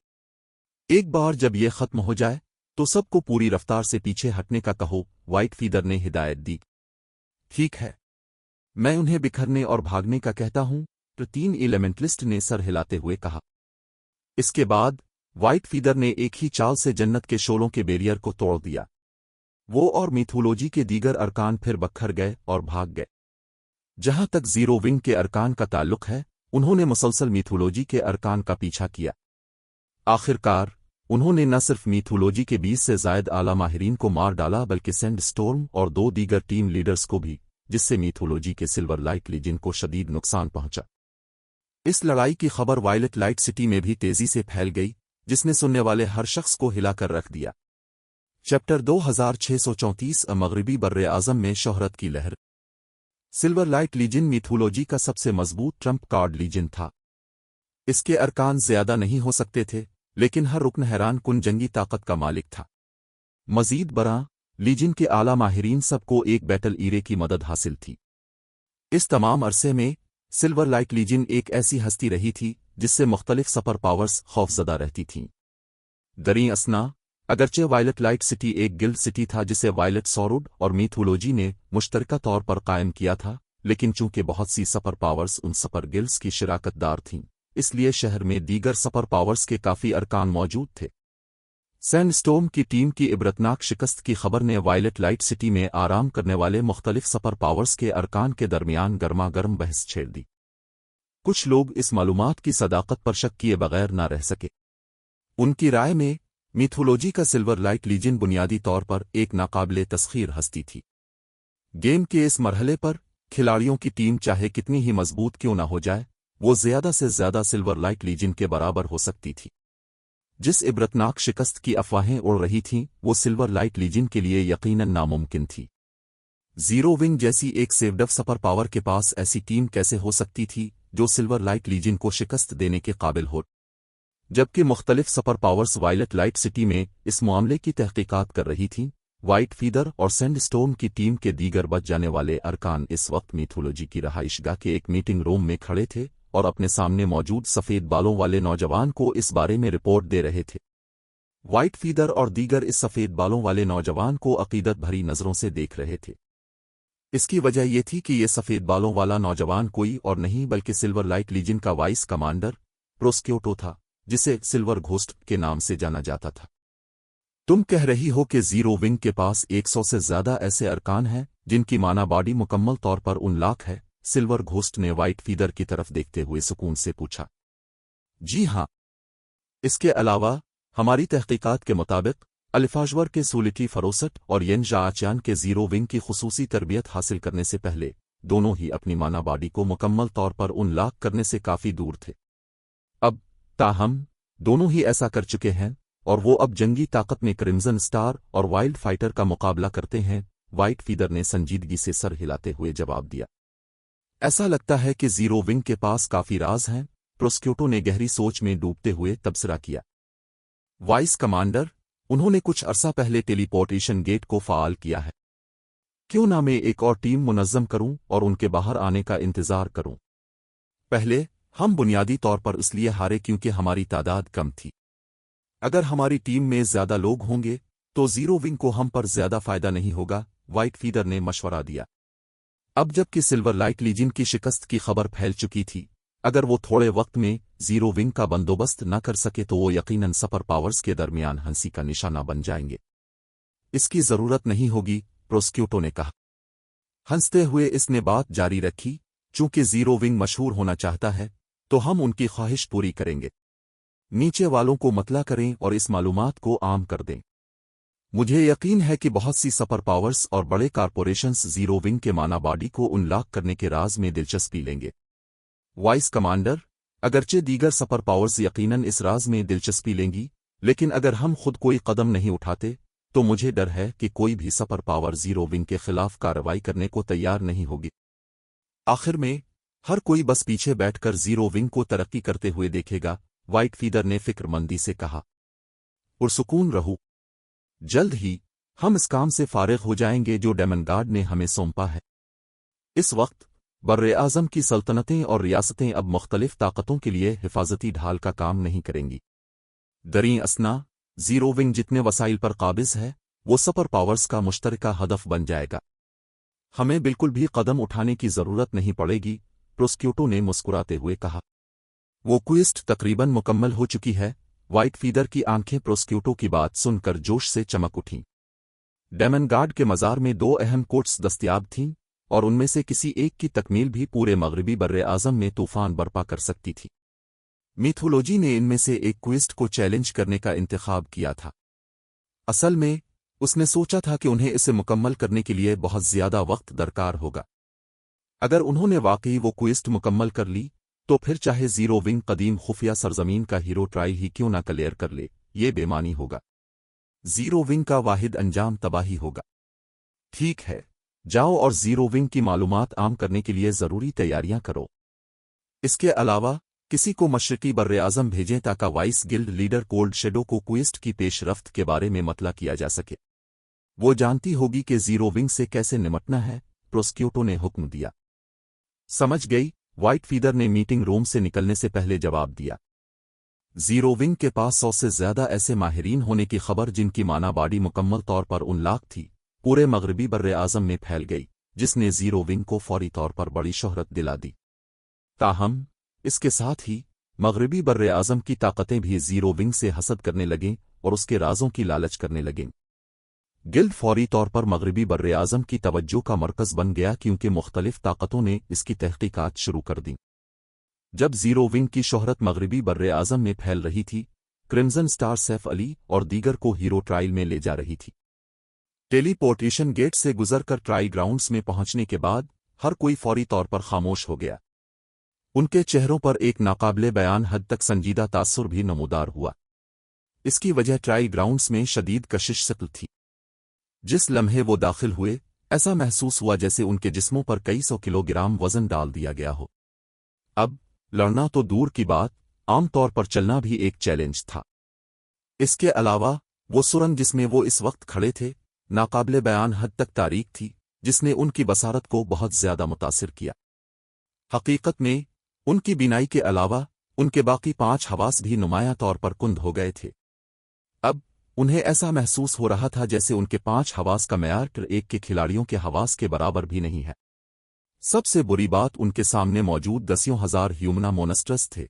एक बार जब यह खत्म हो जाए, तो सबको पूरी रफ्तार से पीछे हटने का कहो, व्हाइट फीदर ने हिदायत दी। ठीक है, मैं उन्हें बिखरने और भागने का कहता हूं, 3 एलिमेंटलिस्ट ने सर हिलाते हुए कहा। इसके बाद व्हाइट फीदर ने एक ही चाल से जन्नत के शोलों के बैरियर को तोड़ दिया। वो और मिथोलॉजी के दीगर अरकान फिर बखर गए और भाग गए। जहां तक जीरो विंग के अरकान का ताल्लुक है, उन्होंने मुसलसल मिथोलॉजी के अरकान का पीछा किया। आखिरकार, उन्होंने न सिर्फ मिथोलॉजी के 20 से जायद आला माहिरीन को मार डाला, बल्कि सैंडस्टॉर्म और 2 दीगर टीम लीडर्स को भी, जिससे मिथोलॉजी के सिल्वर लाइट लीजन को शदीद नुकसान पहुंचा। इस लड़ाई की खबर वायलेट लाइट सिटी में भी तेजी से फैल गई, जिसने सुनने वाले हर शख्स को हिलाकर रख दिया। चैप्टर 2634 मगरबी बर्रे आज़म में शोहरत की लहर। सिल्वर लाइट लीजन मिथोलॉजी का सबसे मजबूत ट्रम्प कार्ड लीजन था। इसके अरकान ज्यादा नहीं हो सकते थे, लेकिन हर रुकन हैरान कुन जंगी ताकत का मालिक था। मजीद बरा लीजन के आला माहिरीन सबको एक बैटल ईरे की मदद हासिल थी। इस तमाम अरसे में सिल्वर लाइट लीजन एक ऐसी हस्ती रही थी जिससे मुख्तलिफ सुपर पावर्स खौफजदा रहती थीं। दरी असना अगरचे वायलेट लाइट सिटी एक गिल्ड सिटी था जिसे वायलेट सॉरुड और मिथोलॉजी ने मुश्तरका तौर पर कायम किया था, लेकिन चूंकि बहुत सी सुपर पावर्स उन सुपर गिल्ड्स की शिराकतदार थीं, इसलिए शहर में दीगर सुपर पावर्स के काफ़ी अरकान मौजूद थे। सैंडस्टॉर्म की टीम की इबरतनाक शिकस्त की खबर ने वायलेट लाइट सिटी में आराम करने वाले मुख्तलिफ सुपर पावर्स के अरकान के दरमियान गर्मा गर्म बहस छेड़ दी। कुछ लोग इस मालूमात की सदाकत पर शक किए बगैर न रह सके। उनकी राय में मिथोलॉजी का सिल्वर लाइट लीजन बुनियादी तौर पर एक नाकाबिले तस्खीर हस्ती थी। गेम के इस मरहले पर खिलाड़ियों की टीम चाहे कितनी ही मजबूत क्यों न हो जाए, वो ज्यादा से ज्यादा सिल्वर लाइट लीजन के बराबर हो सकती थी। जिस इबरतनाक शिकस्त की अफवाहें उड़ रही थीं, वो सिल्वर लाइट लीजन के लिए यकीनन नामुमकिन थी। जीरो विंग जैसी एक सेवडफ सुपर पावर के पास ऐसी टीम कैसे हो सकती थी जो सिल्वर लाइट लीजन को शिकस्त देने के काबिल हो, जबकि मुख्तलिफ super powers violet light city में इस मामले की तहकीकात कर रही थीं। वाइट फीदर और सैंडस्टॉर्म की टीम के दीगर बच जाने वाले अरकान इस वक्त मिथोलॉजी की रहाइशगाह के एक मीटिंग रूम में खड़े थे और अपने सामने मौजूद सफ़ेद बालों वाले नौजवान को इस बारे में रिपोर्ट दे रहे थे। वाइट फीदर और दीगर इस सफ़ेद बालों वाले नौजवान को अकीदत भरी नज़रों से देख रहे थे। इसकी वजह यह थी कि ये सफ़ेद बालों वाला नौजवान कोई और नहीं बल्कि सिल्वर लाइट लीजन का वाइस कमांडर प्रोस्क्यूटो था, जिसे सिल्वर घोस्ट के नाम से जाना जाता था। तुम कह रही हो कि जीरो विंग के पास 100 से ज्यादा ऐसे अरकान हैं जिनकी माना बॉडी मुकम्मल तौर पर उनलाक है? सिल्वर घोस्ट ने वाइट फीदर की तरफ देखते हुए सुकून से पूछा। जी हाँ। इसके अलावा हमारी तहकीकात के मुताबिक अल्फाजवर के सूलिटी फरोसट और येन जाचान के जीरो विंग की खुसूसी तरबियत हासिल करने से पहले दोनों ही अपनी माना बॉडी को मुकम्मल तौर पर उनलाक करने से काफी दूर थे। अब ताहम दोनों ही ऐसा कर चुके हैं और वो अब जंगी ताकत में क्रिम्सन स्टार और वाइल्ड फाइटर का मुकाबला करते हैं। वाइट फीदर ने संजीदगी से सर हिलाते हुए जवाब दिया। ऐसा लगता है कि जीरो विंग के पास काफी राज हैं, प्रोस्क्यूटो ने गहरी सोच में डूबते हुए तबसरा किया। वाइस कमांडर, उन्होंने कुछ अरसा पहले टेलीपोर्टेशन गेट को फाल किया है। क्यों ना मैं एक और टीम मुनज़्ज़म करूं और उनके बाहर आने का इंतजार करूं? पहले हम बुनियादी तौर पर इसलिए हारे क्योंकि हमारी तादाद कम थी। अगर हमारी टीम में ज्यादा लोग होंगे तो जीरो विंग को हम पर ज्यादा फायदा नहीं होगा, वाइट फीदर ने मशवरा दिया। अब जबकि सिल्वर लाइट लीजन की शिकस्त की खबर फैल चुकी थी, अगर वो थोड़े वक्त में जीरो विंग का बंदोबस्त न कर सके तो वो यकीनन सुपर पावर्स के दरमियान हंसी का निशाना बन जाएंगे। इसकी जरूरत नहीं होगी, प्रोस्क्यूटो ने कहा। हंसते हुए इसने बात जारी रखी, चूंकि जीरो विंग मशहूर होना चाहता है तो हम उनकी ख्वाहिश पूरी करेंगे। नीचे वालों को मतला करें और इस मालूमात को आम कर दें। मुझे यकीन है कि बहुत सी सुपर पावर्स और बड़े कारपोरेशंस जीरो विंग के माना बॉडी को उनलॉक करने के राज में दिलचस्पी लेंगे। वाइस कमांडर, अगरचे दीगर सुपर पावर्स यकीनन इस राज में दिलचस्पी लेंगी, लेकिन अगर हम खुद कोई कदम नहीं उठाते तो मुझे डर है कि कोई भी सुपर पावर जीरो विंग के खिलाफ कार्रवाई करने को तैयार नहीं होगी। आखिर में हर कोई बस पीछे बैठकर जीरो विंग को तरक्की करते हुए देखेगा, वाइट फीदर ने फिक्रमंदी से कहा। पुरसुकून रहो, जल्द ही हम इस काम से फारिग हो जाएंगे जो डेमनगार्ड ने हमें सौंपा है। इस वक्त बर्रे आज़म की सल्तनतें और रियासतें अब मुख्तलिफ ताकतों के लिए हिफाजती ढाल का काम नहीं करेंगी। दरी असना, जीरो विंग जितने वसाइल पर काबिज है वो सुपर पावर्स का मुश्तरका हदफ बन जाएगा। हमें बिल्कुल भी कदम उठाने की जरूरत नहीं पड़ेगी, प्रोस्क्यूटो ने मुस्कुराते हुए कहा। वो क्वेस्ट तकरीबन मुकम्मल हो चुकी है। वाइट फीदर की आंखें प्रोस्क्यूटो की बात सुनकर जोश से चमक उठीं। डेमनगार्ड के मज़ार में 2 अहम कोट्स दस्तयाब थीं और उनमें से किसी एक की तकमील भी पूरे मगरबी बर्रे आज़म में तूफान बर्पा कर सकती थी। मिथोलॉजी ने इनमें से एक क्वेस्ट को चैलेंज करने का इंतखाब किया था। असल में उसने सोचा था कि उन्हें इसे मुकम्मल करने के लिए बहुत ज्यादा वक्त दरकार होगा। अगर उन्होंने वाकई वो क्वेस्ट मुकम्मल कर ली तो फिर चाहे जीरो विंग कदीम खुफिया सरजमीन का हीरो ट्रायल ही क्यों ना क्लियर कर ले, ये बेमानी होगा। जीरो विंग का वाहिद अंजाम तबाही होगा। ठीक है, जाओ और जीरो विंग की मालूमात आम करने के लिए ज़रूरी तैयारियां करो। इसके अलावा किसी को मशरकी बर्रे आज़म भेजें ताकि vice guild leader cold shadow को क्वेस्ट की पेशरफ्त के बारे में मतला किया जा सके। वो जानती होगी कि जीरो विंग से कैसे निमटना है, प्रोसिक्यूटो ने हुक्म दिया। समझ गई, व्हाइट फीदर ने मीटिंग रूम से निकलने से पहले जवाब दिया। जीरो विंग के पास 100 से ज्यादा ऐसे माहिरीन होने की खबर जिनकी माना बाडी मुकम्मल तौर पर उन लाख थी, पूरे मगरबी बर्रे आज़म में फैल गई, जिसने जीरो विंग को फौरी तौर पर बड़ी शोहरत दिला दी। ताहम इसके साथ ही मगरबी बर्रे आज़म की ताकतें भी जीरो विंग से हसद करने लगें और उसके राजों की लालच करने लगें। गिल्ड फौरी तौर पर मगरबी बर्रे आज़म की तवज्जो का मरकज़ बन गया क्योंकि मुख्तलिफ ताकतों ने इसकी तहकीकात शुरू कर दी। जब जीरो विंग की शोहरत मगरबी बर्रे आज़म में फैल रही थी, क्रिम्सन स्टार सैफ अली और दीगर को हीरो ट्रायल में ले जा रही थी। टेलीपोर्टेशन गेट से गुजरकर ट्रायल ग्राउंड्स में पहुंचने के बाद हर कोई फौरी तौर पर खामोश हो गया। उनके चेहरों पर एक नाकाबिले बयान हद तक संजीदा तासुर भी नमूदार हुआ। इसकी वजह ट्रायल ग्राउंड्स में शदीद कशिश शक्ल थी। जिस लम्हे वो दाखिल हुए, ऐसा महसूस हुआ जैसे उनके जिस्मों पर कई 100 किलोग्राम वजन डाल दिया गया हो। अब लड़ना तो दूर की बात, आम तौर पर चलना भी एक चैलेंज था। इसके अलावा वो सुरंग जिसमें वो इस वक्त खड़े थे, नाकाबिले बयान हद तक तारीक थी, जिसने उनकी बसारत को बहुत ज्यादा मुतासिर किया। हकीकत में उनकी बीनाई के अलावा उनके बाकी 5 हवास भी नुमायां तौर पर कुंद हो गए थे। अब उन्हें ऐसा महसूस हो रहा था जैसे उनके 5 हवास का मेयार एक के खिलाड़ियों के हवास के बराबर भी नहीं है। सबसे बुरी बात, उनके सामने मौजूद 10,000 ह्यूमना मोनस्टर्स थे।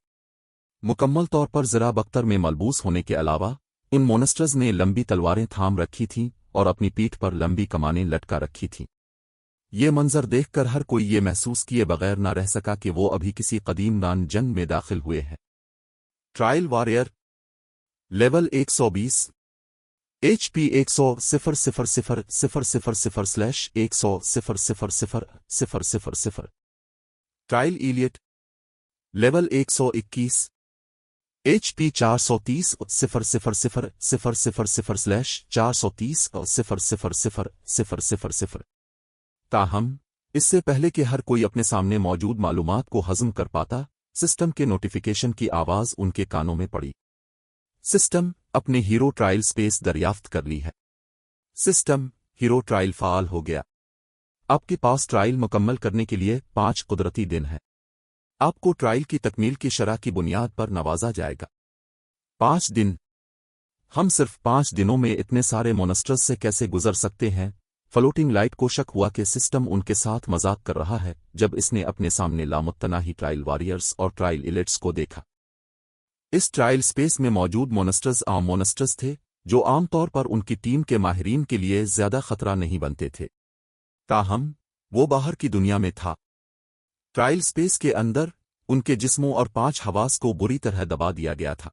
मुकम्मल तौर पर ज़रा बख्तर में मलबूस होने के अलावा उन मोनस्टर्स ने लंबी तलवारें थाम रखी थीं और अपनी पीठ पर लंबी कमानें लटका रखी थीं। ये मंजर देखकर हर कोई ये महसूस किए बगैर न रह सका कि वो अभी किसी कदीम दान जंग में दाखिल हुए हैं। Trial warrior level 120 HP 100-000-100-000-000 trial elite level 121 HP 430-000-430-000-000 ताहम इससे पहले कि हर कोई अपने सामने मौजूद मालूमात को हज़म कर पाता, सिस्टम के नोटिफिकेशन की आवाज़ उनके कानों में पड़ी। सिस्टम अपने हीरो ट्रायल स्पेस दरियाफ्त कर ली है। सिस्टम हीरो ट्रायल फ़ाल हो गया। आपके पास ट्रायल मुकम्मल करने के लिए 5 कुदरती दिन हैं। आपको ट्रायल की तकमील की शरह की बुनियाद पर नवाजा जाएगा। 5 दिन। हम सिर्फ 5 दिनों में इतने सारे मोनस्टर्स से कैसे गुजर सकते हैं? फ्लोटिंग लाइट को शक हुआ कि सिस्टम उनके साथ मजाक कर रहा है जब इसने अपने सामने लामुत्तनाही ट्रायल वॉरियर्स और ट्रायल इलिट्स को देखा। इस ट्रायल स्पेस में मौजूद मोनस्टर्स आम मोनस्टर्स थे जो आमतौर पर उनकी टीम के माहिरीन के लिए ज्यादा खतरा नहीं बनते थे। ताहम वो बाहर की दुनिया में था। ट्रायल स्पेस के अंदर उनके जिस्मों और 5 हवास को बुरी तरह दबा दिया गया था।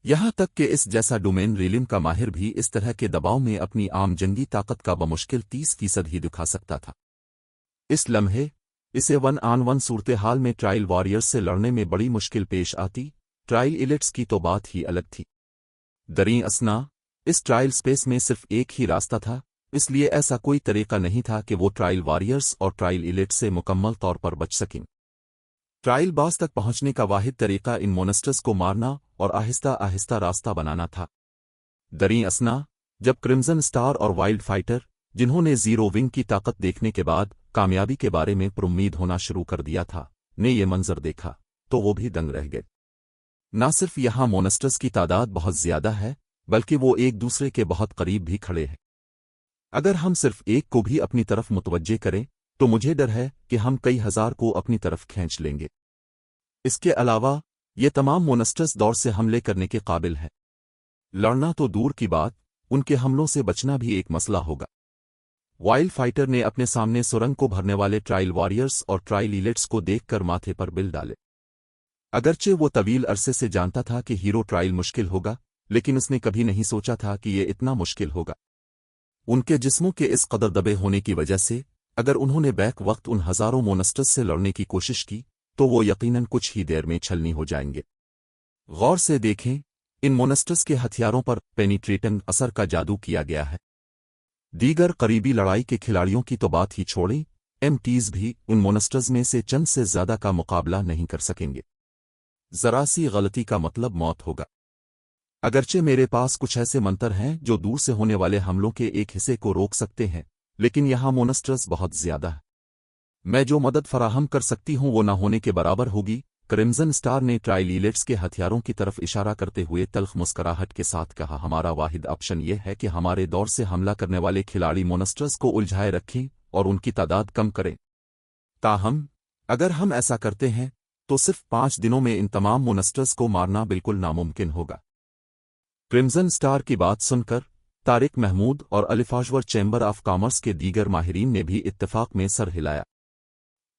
यहां तक कि इस जैसा डोमेन रीलिम का माहिर भी इस तरह के दबाव में अपनी आम जंगी ताकत का बमुश्किल 30% ही दिखा सकता था। इस लम्हे इसे 1-on-1 सूरत हाल में ट्रायल वॉरियर्स से लड़ने में बड़ी मुश्किल पेश आती। ट्रायल इलिट्स की तो बात ही अलग थी। दरीं असना इस ट्रायल स्पेस में सिर्फ एक ही रास्ता था, इसलिए ऐसा कोई तरीका नहीं था कि वो ट्रायल वॉरियर्स और ट्रायल इलिट से मुकम्मल तौर पर बच सकें। ट्रायल बास तक पहुंचने का वाहिद तरीका इन मोनस्टर्स को मारना और आहिस्ता आहिस्ता रास्ता बनाना था। दरीं असना जब क्रिम्सन स्टार और वाइल्ड फाइटर, जिन्होंने जीरो विंग की ताकत देखने के बाद कामयाबी के बारे में पुरुम्मीद होना शुरू कर दिया था, ने ये मंजर देखा तो वो भी दंग रह गए। न सिर्फ यहां मोनस्टर्स की तादाद बहुत ज्यादा है, बल्कि वो एक दूसरे के बहुत करीब भी खड़े हैं। अगर हम सिर्फ एक को भी अपनी तरफ मुतवज्जे करें तो मुझे डर है कि हम कई हजार को अपनी तरफ खींच लेंगे। इसके अलावा ये तमाम मोनस्टर्स दौड़ से हमले करने के काबिल हैं। लड़ना तो दूर की बात, उनके हमलों से बचना भी एक मसला होगा। वाइल्ड फाइटर ने अपने सामने सुरंग को भरने वाले ट्रायल वॉरियर्स और ट्रायल इलिट्स को देखकर माथे पर बिल डाले। अगरचे वो तवील अरसे से जानता था कि हीरो ट्रायल मुश्किल होगा, लेकिन उसने कभी नहीं सोचा था कि ये इतना मुश्किल होगा। उनके जिस्मों के इस कदर दबे होने की वजह से अगर उन्होंने बैक वक्त उन हजारों मोनस्टर्स से लड़ने की कोशिश की तो वो यकीनन कुछ ही देर में छलनी हो जाएंगे। गौर से देखें, इन मोनेस्टर्स के हथियारों पर पेनिट्रेटिंग असर का जादू किया गया है। दीगर करीबी लड़ाई के खिलाड़ियों की तो बात ही छोड़ें, एमटीज भी उन मोनेस्टर्स में से चंद से ज्यादा का मुकाबला नहीं कर सकेंगे। जरा सी गलती का मतलब मौत होगा। अगरचे मेरे पास कुछ ऐसे मंत्र हैं जो दूर से होने वाले हमलों के एक हिस्से को रोक सकते हैं, लेकिन यहां मोनेस्टर्स बहुत ज्यादा है। मैं जो मदद फराहम कर सकती हूं वो ना होने के बराबर होगी। क्रिम्सन स्टार ने ट्राइलीलेट्स के हथियारों की तरफ इशारा करते हुए तल्ख मुस्कराहट के साथ कहा, हमारा वाहिद ऑप्शन ये है कि हमारे दौर से हमला करने वाले खिलाड़ी मोनेस्टर्स को उलझाए रखें और उनकी तादाद कम करें। ताहम अगर हम ऐसा करते हैं तो सिर्फ 5 दिनों में इन तमाम मोनेस्टर्स को मारना बिल्कुल नामुमकिन होगा। क्रिम्सन स्टार की बात सुनकर तारिक महमूद और अलिफाजवर चैम्बर ऑफ कॉमर्स के दीगर माहिरीन ने भी इत्तेफाक में सर हिलाया।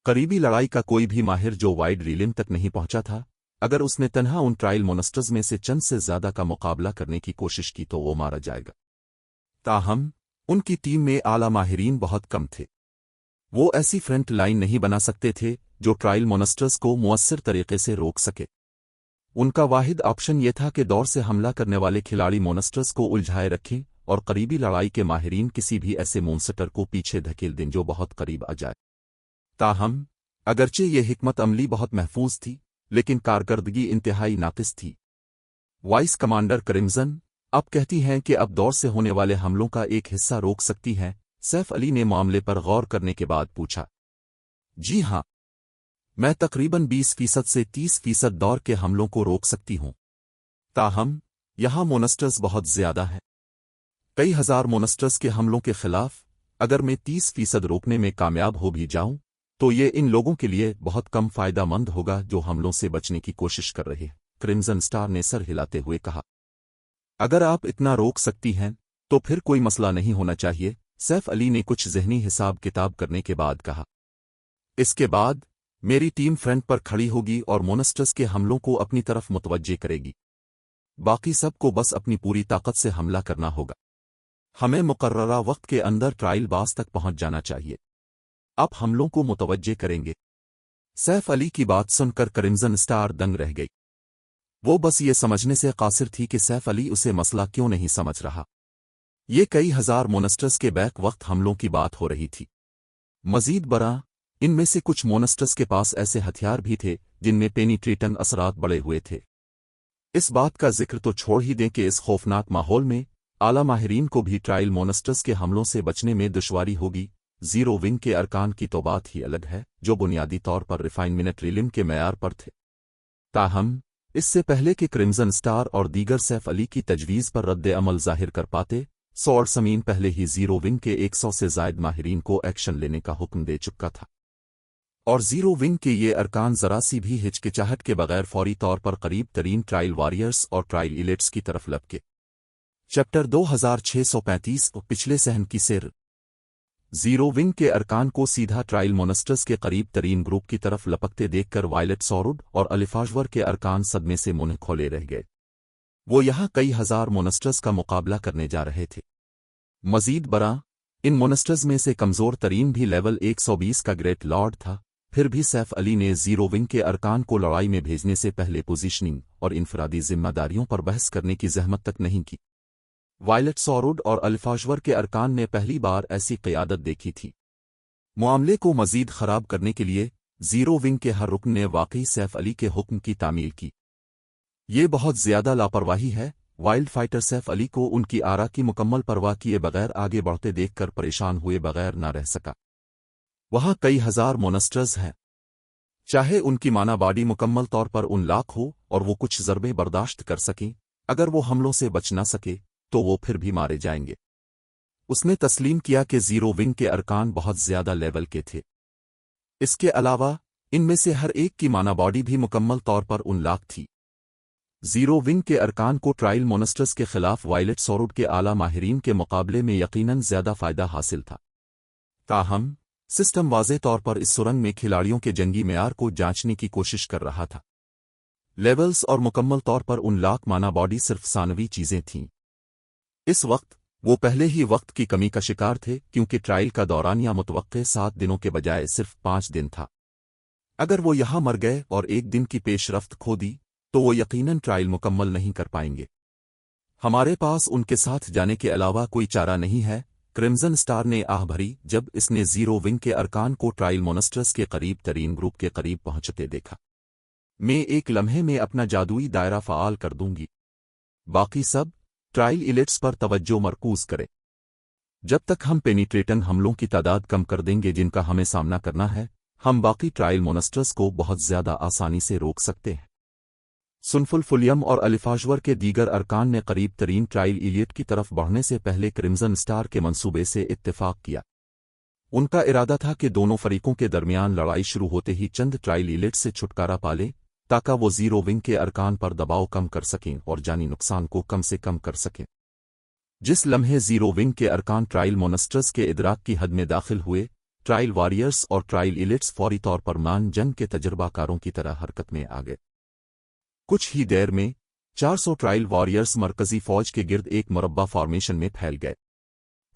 करीबी लड़ाई का कोई भी माहिर जो वाइड रीलिम तक नहीं पहुंचा था, अगर उसने तन्हा उन ट्रायल मोनेस्टर्स में से चंद से ज्यादा का मुकाबला करने की कोशिश की तो वो मारा जाएगा। ताहम उनकी टीम में आला माहिरीन बहुत कम थे। वो ऐसी फ्रंट लाइन नहीं बना सकते थे जो ट्रायल मोनेस्टर्स को मुअस्सिर तरीके से रोक सके। उनका वाहिद ऑप्शन ये था कि दौर से हमला करने वाले खिलाड़ी मोनेस्टर्स को उलझाए रखें और करीबी लड़ाई के माहिरीन किसी भी ऐसे मोन्स्टर को पीछे धकेल दें जो बहुत करीब आ जाए। ताहम अगरचे ये हिकमत अमली बहुत महफूज थी, लेकिन कारकर्दगी इंतहाई नाकिस थी। वाइस कमांडर क्रिम्सन अब कहती हैं कि अब दौर से होने वाले हमलों का एक हिस्सा रोक सकती हैं। सैफ अली ने मामले पर गौर करने के बाद पूछा, जी हां, मैं तकरीबन 20% से 30% दौर के हमलों को रोक सकती हूं। ताहम यहां मोनेस्टर्स बहुत ज्यादा हैं। कई हजार मोनेस्टर्स के हमलों के खिलाफ अगर मैं 30% रोकने में कामयाब हो भी जाऊं तो ये इन लोगों के लिए बहुत कम फायदा मंद होगा जो हमलों से बचने की कोशिश कर रहे हैं। क्रिम्सन स्टार ने सर हिलाते हुए कहा, अगर आप इतना रोक सकती हैं तो फिर कोई मसला नहीं होना चाहिए। सैफ अली ने कुछ ज़हनी हिसाब किताब करने के बाद कहा, इसके बाद मेरी टीम फ्रंट पर खड़ी होगी और मोनेस्टर्स के हमलों को अपनी तरफ मुतवज्जे करेगी। बाकी सबको बस अपनी पूरी ताकत से हमला करना होगा। हमें मुकर्ररा वक्त के अंदर ट्रायल बास तक पहुंच जाना चाहिए। आप हमलों को मुतवज्जे करेंगे। सैफ अली की बात सुनकर क्रिम्सन स्टार दंग रह गई। वो बस ये समझने से कासिर थी कि सैफ अली उसे मसला क्यों नहीं समझ रहा। ये कई हजार मोनेस्टर्स के बैक वक्त हमलों की बात हो रही थी। मजीद बरा इनमें से कुछ मोनेस्टर्स के पास ऐसे हथियार भी थे जिनमें पेनिट्रेटिंग असरात बड़े हुए थे। इस बात का जिक्र तो छोड़ ही दें कि इस खौफनाक माहौल में आला माहिरीन को भी ट्रायल मोनेस्टर्स के हमलों से बचने में दुश्वारी होगी। जीरो विंग के अरकान की तो बात ही अलग है, जो बुनियादी तौर पर रिफाइनमेंट रिलिम के मैार पर थे। ताहम इससे पहले कि क्रिम्सन स्टार और दीगर सैफ अली की तजवीज़ पर रद्द अमल जाहिर कर पाते, सौर समीन पहले ही जीरो विंग के 100 से जायद माहिरीन को एक्शन लेने का हुक्म दे चुका था और जीरो विंग के ये अरकान जरा सी भी हिचकिचाहट के बगैर फौरी तौर पर करीब तरीन ट्रायल वॉरियर्स और ट्रायल इलेट्स की तरफ लपके। चैप्टर 2635 पिछले सहन की सिर। जीरो विंग के अरकान को सीधा ट्रायल मोनेस्टर्स के करीब तरीन ग्रुप की तरफ लपकते देखकर वायलेट सॉरुड और अलिफाजवर के अरकान सदमे से मुंह खोले रह गए। वो यहां कई हजार मोनेस्टर्स का मुकाबला करने जा रहे थे। मजीद बरा इन मोनेस्टर्स में से कमजोर तरीन भी लेवल 120 का ग्रेट लॉर्ड था। फिर भी सैफ अली ने जीरो विंग के अरकान को लड़ाई में भेजने से पहले पोजीशनिंग और इनफरादी जिम्मेदारियों पर बहस करने की जहमत तक नहीं की। वायलेट सॉरुड और अल्फाजवर के अरकान ने पहली बार ऐसी क़यादत देखी थी। मामले को मजीद खराब करने के लिए जीरो विंग के हर रुकन ने वाकई सैफ अली के हुक्म की तामील की। ये बहुत ज्यादा लापरवाही है। वाइल्ड फाइटर सैफ अली को उनकी आरा की मुकम्मल परवाह किए बगैर आगे बढ़ते देखकर परेशान हुए बगैर न रह सका। वहां कई हजार मोनेस्टर्स हैं। चाहे उनकी माना बॉडी मुकम्मल तौर पर उन लाख हो और वो कुछ ज़रबे बर्दाश्त कर सकें, अगर वो हमलों से बच न सके तो वो फिर भी मारे जाएंगे। उसने तस्लीम किया कि जीरो विंग के अरकान बहुत ज्यादा लेवल के थे। इसके अलावा इनमें से हर एक की माना बॉडी भी मुकम्मल तौर पर उन लाख थी। जीरो विंग के अरकान को ट्रायल मोनेस्टर्स के खिलाफ वायलेट सॉरुड के आला माहिरीन के मुकाबले में यकीनन ज्यादा फायदा हासिल था। ताहम सिस्टम वाज़े तौर पर इस सुरंग में खिलाड़ियों के जंगी मेयार को जांचने की कोशिश कर रहा था। लेवल्स और मुकम्मल तौर पर उन लाख माना बॉडी सिर्फ सानवी चीजें थीं। इस वक्त वो पहले ही वक्त की कमी का शिकार थे, क्योंकि ट्रायल का दौरानिया मुतवक्के 7 दिनों के बजाय सिर्फ 5 दिन था। अगर वो यहां मर गए और एक दिन की पेशरफ्त खो दी तो वो यकीनन ट्रायल मुकम्मल नहीं कर पाएंगे। हमारे पास उनके साथ जाने के अलावा कोई चारा नहीं है, क्रिम्सन स्टार ने आह भरी जब इसने जीरो विंग के अरकान को ट्रायल मोनस्टर्स के करीब तरीन ग्रुप के करीब पहुंचते देखा। मैं एक लम्हे में अपना जादुई दायरा फ़ाल कर दूंगी। बाकी सब ट्रायल इलिट्स पर तवज्जो मरकूज करें। जब तक हम पेनिट्रेटन हमलों की तादाद कम कर देंगे जिनका हमें सामना करना है, हम बाकी ट्रायल मोनस्टर्स को बहुत ज्यादा आसानी से रोक सकते हैं। सुनफुलफुलियम और अलिफाजवर के दीगर अरकान ने करीब तरीन ट्रायल इलियट की तरफ बढ़ने से पहले क्रिम्सन स्टार के मंसूबे से इत्तेफाक किया। उनका इरादा था कि दोनों फरीकों के दरमियान लड़ाई शुरू होते ही चंद ट्रायल इलिट से छुटकारा पा लें ताकि वो जीरो विंग के अरकान पर दबाव कम कर सकें और जानी नुकसान को कम से कम कर सकें। जिस लम्हे जीरो विंग के अरकान ट्रायल मोनस्टर्स के इदराक की हद में दाखिल हुए, ट्रायल वॉरियर्स और ट्रायल इलिट्स फौरी तौर पर मान जंग के तजर्बाकारों की तरह हरकत में आ गए। कुछ ही देर में 400 ट्रायल वॉरियर्स मरकजी फौज के गिर्द एक मुरब्बा फॉर्मेशन में फैल गए।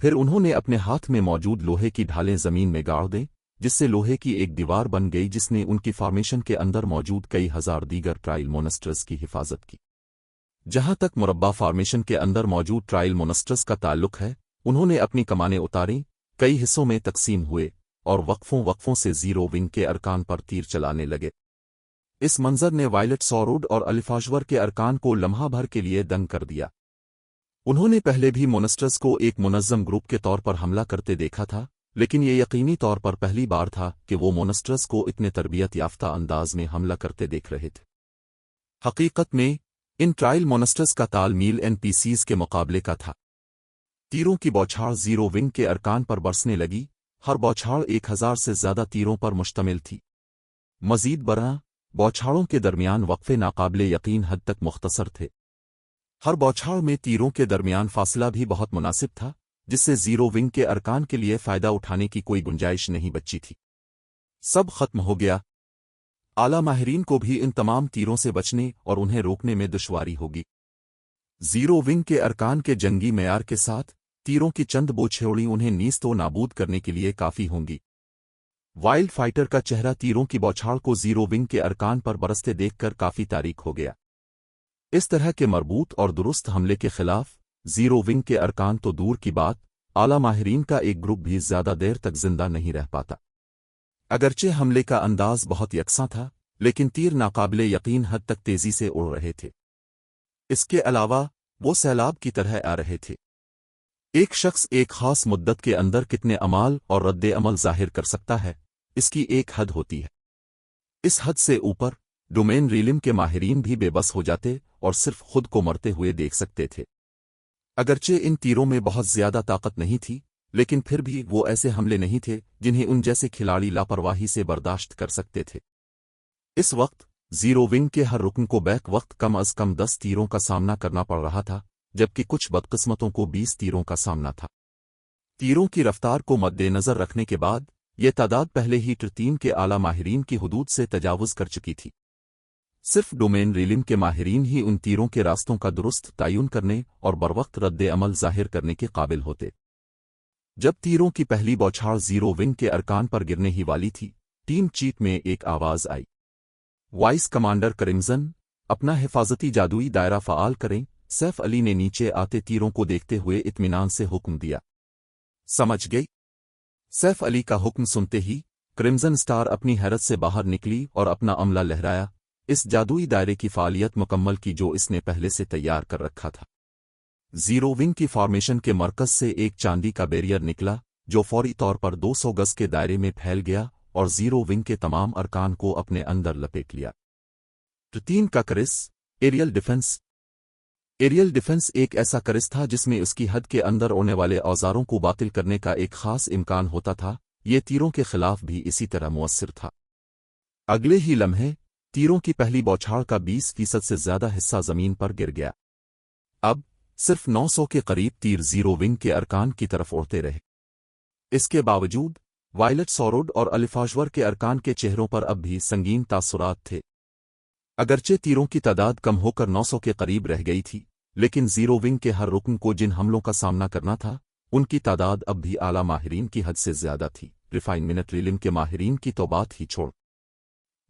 फिर उन्होंने अपने हाथ में मौजूद लोहे की ढालें जमीन में गाड़ दी, जिससे लोहे की एक दीवार बन गई जिसने उनकी फॉर्मेशन के अंदर मौजूद कई हजार दीगर ट्रायल मोनस्टर्स की हिफाजत की। जहां तक मुरब्बा फॉर्मेशन के अंदर मौजूद ट्रायल मोनस्टर्स का ताल्लुक है, उन्होंने अपनी कमानें उतारी, कई हिस्सों में तकसीम हुए और वक्फों से जीरो विंग के अरकान पर तीर चलाने लगे। इस मंजर ने वायलेट सॉरोड और अलिफाजवर के अरकान को लम्हा भर के लिए दंग कर दिया। उन्होंने पहले भी मोनस्टर्स को एक मुनज़्ज़म ग्रुप के तौर पर हमला करते देखा था, लेकिन ये यकीनी तौर पर पहली बार था कि वो मोनस्टर्स को इतने तरबियत याफ्ता अंदाज में हमला करते देख रहे थे। हकीकत में इन ट्रायल मोनस्टर्स का तालमील एनपीसीज के मुकाबले का था। तीरों की बौछार जीरो विंग के अरकान पर बरसने लगी। हर बौछार 1000 से ज्यादा तीरों पर मुश्तमिल थी। मजीद बरआं, बौछारों के दरमियान वक्फे नाकाबिले यकीन हद तक मुख्तसर थे। हर बौछार में तीरों के दरमियान फासला भी बहुत मुनासिब था, जिससे जीरो विंग के अरकान के लिए फायदा उठाने की कोई गुंजाइश नहीं बची थी। सब खत्म हो गया। आला माहिरीन को भी इन तमाम तीरों से बचने और उन्हें रोकने में दुश्वारी होगी। जीरो विंग के अरकान के जंगी मेयार के साथ तीरों की चंद बोछेड़ी उन्हें नीस्तो नाबूद करने के लिए काफी होंगी। वाइल्ड फाइटर का चेहरा तीरों की बौछार को जीरो विंग के अरकान पर बरसते देखकर काफी तारीक हो गया। इस तरह के मरबूत और दुरुस्त हमले के खिलाफ जीरो विंग के अरकान तो दूर की बात, आला माहिरीन का एक ग्रुप भी ज्यादा देर तक जिंदा नहीं रह पाता। अगरचे हमले का अंदाज बहुत यकसा था, लेकिन तीर नाकाबिले यकीन हद तक तेजी से उड़ रहे थे। इसके अलावा वो सैलाब की तरह आ रहे थे। एक शख्स एक खास मुद्दत के अंदर कितने अमाल और रद्द अमल जाहिर कर सकता है, इसकी एक हद होती है। इस हद से ऊपर डोमेन रीलिम के माहिरीन भी बेबस हो जाते और सिर्फ खुद को मरते हुए देख सकते थे। अगरचे इन तीरों में बहुत ज्यादा ताकत नहीं थी, लेकिन फिर भी वो ऐसे हमले नहीं थे जिन्हें उन जैसे खिलाड़ी लापरवाही से बर्दाश्त कर सकते थे। इस वक्त जीरो विंग के हर रुकन को बैक वक्त कम अज कम 10 तीरों का सामना करना पड़ रहा था, जबकि कुछ बदकिस्मतों को 20 तीरों का सामना था। तीरों की रफ्तार को मद्देनजर रखने के बाद यह तादाद पहले ही टीम के आला माहिरीन की हुदूद से तजावुज कर चुकी थी। सिर्फ डोमेन रीलिम के माहिरीन ही उन तीरों के रास्तों का दुरुस्त तयन करने और बरवक्त रद्द अमल जाहिर करने के काबिल होते। जब तीरों की पहली बौछार जीरो विंग के अरकान पर गिरने ही वाली थी, टीम चीफ में एक आवाज आई, वाइस कमांडर क्रिम्सन, अपना हिफाजती जादुई दायरा फ़ाल करें। सैफ अली ने नीचे आते तीरों को देखते हुए इत्मीनान से हुक्म दिया। समझ गई। सैफ अली का हुक्म सुनते ही क्रिम्सन स्टार अपनी हैरत से बाहर निकली और अपना अमला लहराया, इस जादुई दायरे की फालियत मुकम्मल की जो इसने पहले से तैयार कर रखा था। जीरो विंग की फॉर्मेशन के मरकज से एक चांदी का बैरियर निकला, जो फौरी तौर पर 200 गज के दायरे में फैल गया और जीरो विंग के तमाम अरकान को अपने अंदर लपेट लिया। टीम का करिस एरियल डिफेंस। एरियल डिफेंस एक ऐसा करिस था जिसमें उसकी हद के अंदर होने वाले औजारों को बातिल करने का एक खास इम्कान होता था। ये तीरों के खिलाफ भी इसी तरह मुअस्सिर था। अगले ही लम्हे तीरों की पहली बौछार का 20% से ज्यादा हिस्सा जमीन पर गिर गया। अब सिर्फ 900 के करीब तीर जीरो विंग के अरकान की तरफ उड़ते रहे। इसके बावजूद वायलेट सॉरोड और अलिफाजवर के अरकान के चेहरों पर अब भी संगीन तासुरात थे। अगरचे तीरों की तादाद कम होकर 900 के करीब रह गई थी, लेकिन जीरो विंग के हर रुकन को जिन हमलों का सामना करना था, उनकी तादाद अब भी आला माहिरीन की हद से ज्यादा थी। रिफाइन मिनट रीलिम के माहिरीन की तो बात ही छोड़।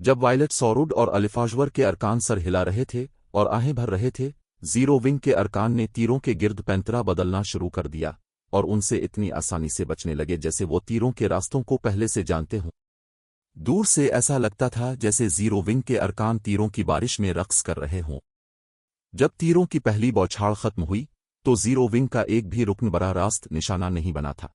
जब वायलेट सॉरूड और अलिफाजवर के अरकान सर हिला रहे थे और आहें भर रहे थे, जीरो विंग के अरकान ने तीरों के गिर्द पैंतरा बदलना शुरू कर दिया और उनसे इतनी आसानी से बचने लगे जैसे वो तीरों के रास्तों को पहले से जानते हों। दूर से ऐसा लगता था जैसे जीरो विंग के अरकान तीरों की बारिश में रक्स कर रहे हों। जब तीरों की पहली बौछार खत्म हुई तो जीरो विंग का एक भी रुकन बराह रास्त निशाना नहीं बना था।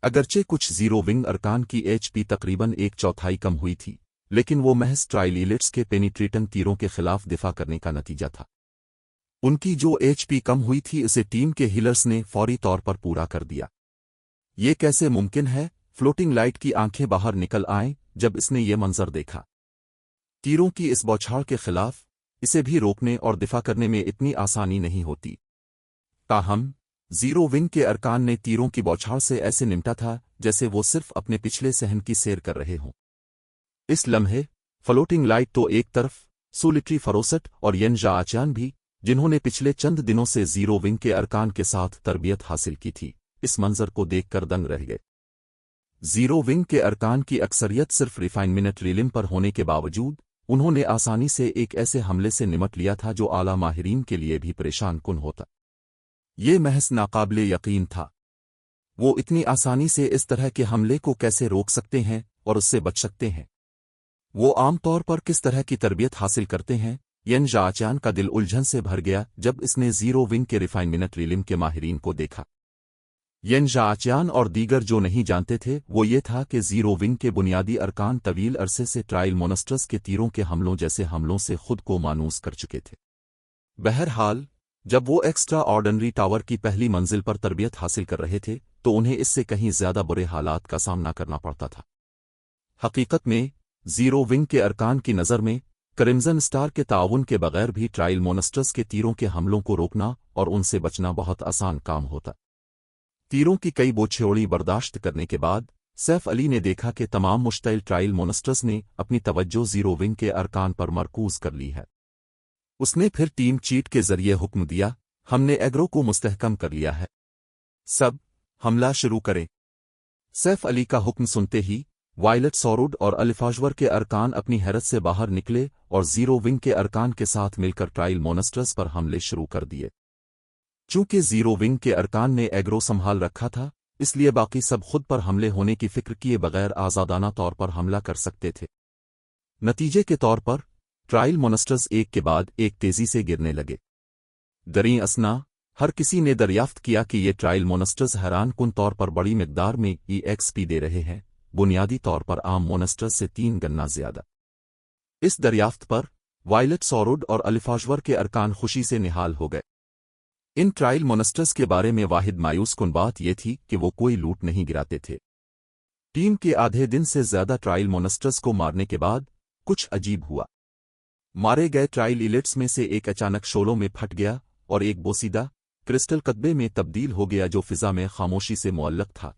अगरचे कुछ जीरो विंग अरकान की HP तकरीबन 1/4 कम हुई थी, लेकिन वो महज ट्राइलिलिट्स के पेनिट्रेटन तीरों के खिलाफ दिफा करने का नतीजा था। उनकी जो HP कम हुई थी उसे टीम के हीलर्स ने फौरी तौर पर पूरा कर दिया। ये कैसे मुमकिन है? फ्लोटिंग लाइट की आंखें बाहर निकल आएं जब इसने ये मंजर देखा। तीरों की इस बौछार के खिलाफ इसे भी रोकने और दिफा करने में इतनी आसानी नहीं होती। ताहम जीरो विंग के अरकान ने तीरों की बौछार से ऐसे निमटा था जैसे वो सिर्फ अपने पिछले सहन की सैर कर रहे हों। इस लम्हे फ्लोटिंग लाइट तो एक तरफ, सोलिटरी फरोसट और येन जाआचान भी, जिन्होंने पिछले चंद दिनों से जीरो विंग के अरकान के साथ तरबियत हासिल की थी, इस मंजर को देखकर दंग रह गए। जीरो विंग के अरकान की अक्सरियत सिर्फ रिफाइनमेंट रिलिम पर होने के बावजूद उन्होंने आसानी से एक ऐसे हमले से निमट लिया था जो आला माहिरीन के लिए भी परेशान कुन होता। ये महज नाकाबिले यकीन था। वो इतनी आसानी से इस तरह के हमले को कैसे रोक सकते हैं और उससे बच सकते हैं? वो आमतौर पर किस तरह की तरबियत हासिल करते हैं? येन जाआचान का दिल उलझन से भर गया जब इसने जीरो विंग के रिफाइनमेंट रिलिम के माहिरीन को देखा। येन जाआचान और दीगर जो नहीं जानते थे वो ये था कि जीरो विंग के बुनियादी अरकान तवील अरसे से ट्रायल मोनस्टर्स के तीरों के हमलों जैसे हमलों से खुद को मानूस कर चुके थे। बहरहाल, जब वो एक्स्ट्रा ऑर्डनरी टावर की पहली मंजिल पर तरबियत हासिल कर रहे थे तो उन्हें इससे कहीं ज्यादा बुरे हालात का सामना करना पड़ता था। हकीकत में जीरो विंग के अरकान की नज़र में क्रिम्सन स्टार के ताउन के बगैर भी ट्रायल मोनस्टर्स के तीरों के हमलों को रोकना और उनसे बचना बहुत आसान काम होता। तीरों की कई बोछेड़ी बर्दाश्त करने के बाद सैफ अली ने देखा कि तमाम मुश्तइल ट्रायल मोनस्टर्स ने अपनी तवज्जो जीरो विंग के अरकान पर मरकूज कर ली है। उसने फिर टीम चीट के जरिए हुक्म दिया, हमने एग्रो को मुस्तहकम कर लिया है, सब हमला शुरू करें। सैफ अली का हुक्म सुनते ही वायलेट सॉरूड और अलिफाजवर के अरकान अपनी हैरत से बाहर निकले और जीरो विंग के अरकान के साथ मिलकर ट्रायल मोनस्टर्स पर हमले शुरू कर दिए। चूंकि जीरो विंग के अरकान ने एग्रो संभाल रखा था, इसलिए बाकी सब खुद पर हमले होने की फिक्र किए बगैर आजादाना तौर पर हमला कर सकते थे। नतीजे के तौर पर ट्रायल मोनस्टर्स एक के बाद एक तेजी से गिरने लगे। दरी असना हर किसी ने दरियाफ्त किया कि ये ट्रायल मोनस्टर्स हैरान कुन तौर पर बड़ी मिकदार में EXP दे रहे हैं, बुनियादी तौर पर आम मोनस्टर्स से 3 गुना ज्यादा। इस दरियाफ्त पर वायलेट सॉरूड और अलिफाजवर के अरकान खुशी से निहाल हो गए। इन ट्रायल मोनस्टर्स के बारे में वाहिद मायूस कुन बात यह थी कि वो कोई लूट नहीं गिराते थे। टीम के आधे दिन से ज्यादा ट्रायल मोनस्टर्स को मारने के बाद कुछ अजीब हुआ। मारे गए ट्रायल इलेट्स में से एक अचानक शोलों में फट गया और एक बोसीदा क्रिस्टल कतबे में तब्दील हो गया जो फिजा में खामोशी से मुअल्लक था।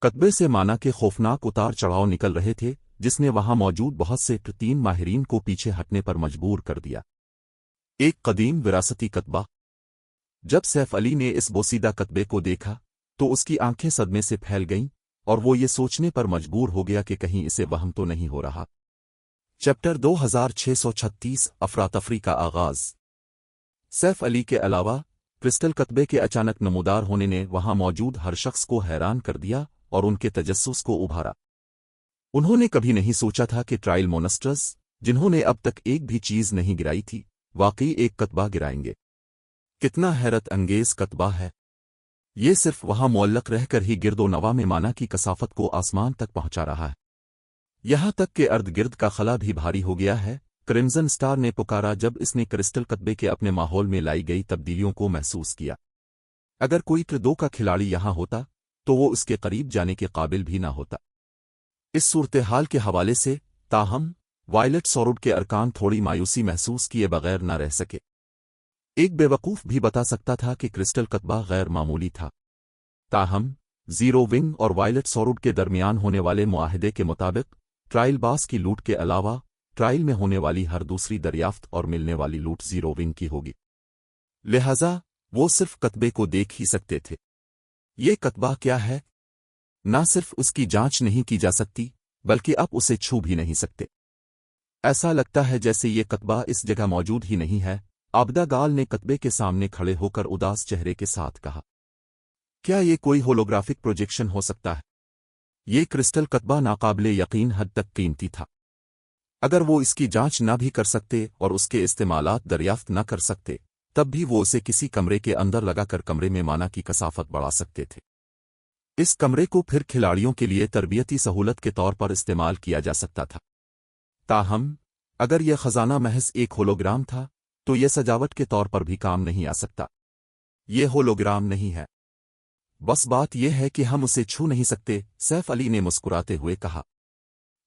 कतबे से माना के खौफनाक उतार चढ़ाव निकल रहे थे जिसने वहां मौजूद बहुत से तीन माहिरीन को पीछे हटने पर मजबूर कर दिया। एक कदीम विरासती कतबा। जब सैफ अली ने इस बोसीदा कतबे को देखा तो उसकी आंखें सदमे से फैल गईं और वो ये सोचने पर मजबूर हो गया कि कहीं इसे वहम तो नहीं हो रहा। चैप्टर 2636 अफरातफरी का आगाज। सैफ अली के अलावा क्रिस्टल कतबे के अचानक नमूदार होने ने वहां मौजूद हर शख्स को हैरान कर दिया और उनके तजस्सुस को उभारा। उन्होंने कभी नहीं सोचा था कि ट्रायल मोनस्टर्स, जिन्होंने अब तक एक भी चीज नहीं गिराई थी, वाकई एक कतबा गिराएंगे। कितना हैरत अंगेज कतबा है। ये सिर्फ वहां मुअल्लक रहकर ही गिरदो नवा में माना की कसाफत को आसमान तक पहुंचा रहा है। यहां तक कि अर्द गिर्द का खला भी भारी हो गया है। क्रिम्सन स्टार ने पुकारा जब इसने क्रिस्टल कतबे के अपने माहौल में लाई गई तब्दीलियों को महसूस किया। अगर कोई ट्र-2 का खिलाड़ी यहां होता तो वो उसके करीब जाने के काबिल भी ना होता। इस सूरत-ए-हाल के हवाले से ताहम वायलेट सॉरूड के अरकान थोड़ी मायूसी महसूस किए बगैर न रह सके। एक बेवकूफ भी बता सकता था कि क्रिस्टल कतबा गैर मामूली था। ताहम जीरो विंग और वायलेट सॉरूड के दरमियान होने वाले मुआहदे के मुताबिक ट्रायल बास की लूट के अलावा ट्रायल में होने वाली हर दूसरी दरियाफ्त और मिलने वाली लूट जीरो विंग की होगी। लिहाजा वो सिर्फ कतबे को देख ही सकते थे। ये कतबा क्या है? ना सिर्फ उसकी जांच नहीं की जा सकती बल्कि अब उसे छू भी नहीं सकते। ایسا لگتا ہے جیسے یہ کتبہ اس جگہ موجود ہی نہیں ہے، عابدہ گال نے کتبے کے سامنے کھڑے ہو کر اداس چہرے کے ساتھ کہا۔ کیا یہ کوئی ہولوگرافک پروجیکشن ہو سکتا ہے؟ یہ کرسٹل کتبہ ناقابل یقین حد تک قیمتی تھا۔ اگر وہ اس کی جانچ نہ بھی کر سکتے اور اس کے استعمالات دریافت نہ کر سکتے، تب بھی وہ اسے کسی کمرے کے اندر لگا کر کمرے میں مانا کی کثافت بڑھا سکتے تھے۔ اس کمرے کو پھر کھلاڑیوں کے لیے تربیتی سہولت کے طور پر استعمال کیا جا سکتا تھا۔ تاہم اگر یہ خزانہ محض ایک ہولوگرام تھا تو یہ سجاوٹ کے طور پر بھی کام نہیں آ سکتا۔ یہ ہولوگرام نہیں ہے، بس بات یہ ہے کہ ہم اسے چھو نہیں سکتے، سیف علی نے مسکراتے ہوئے کہا۔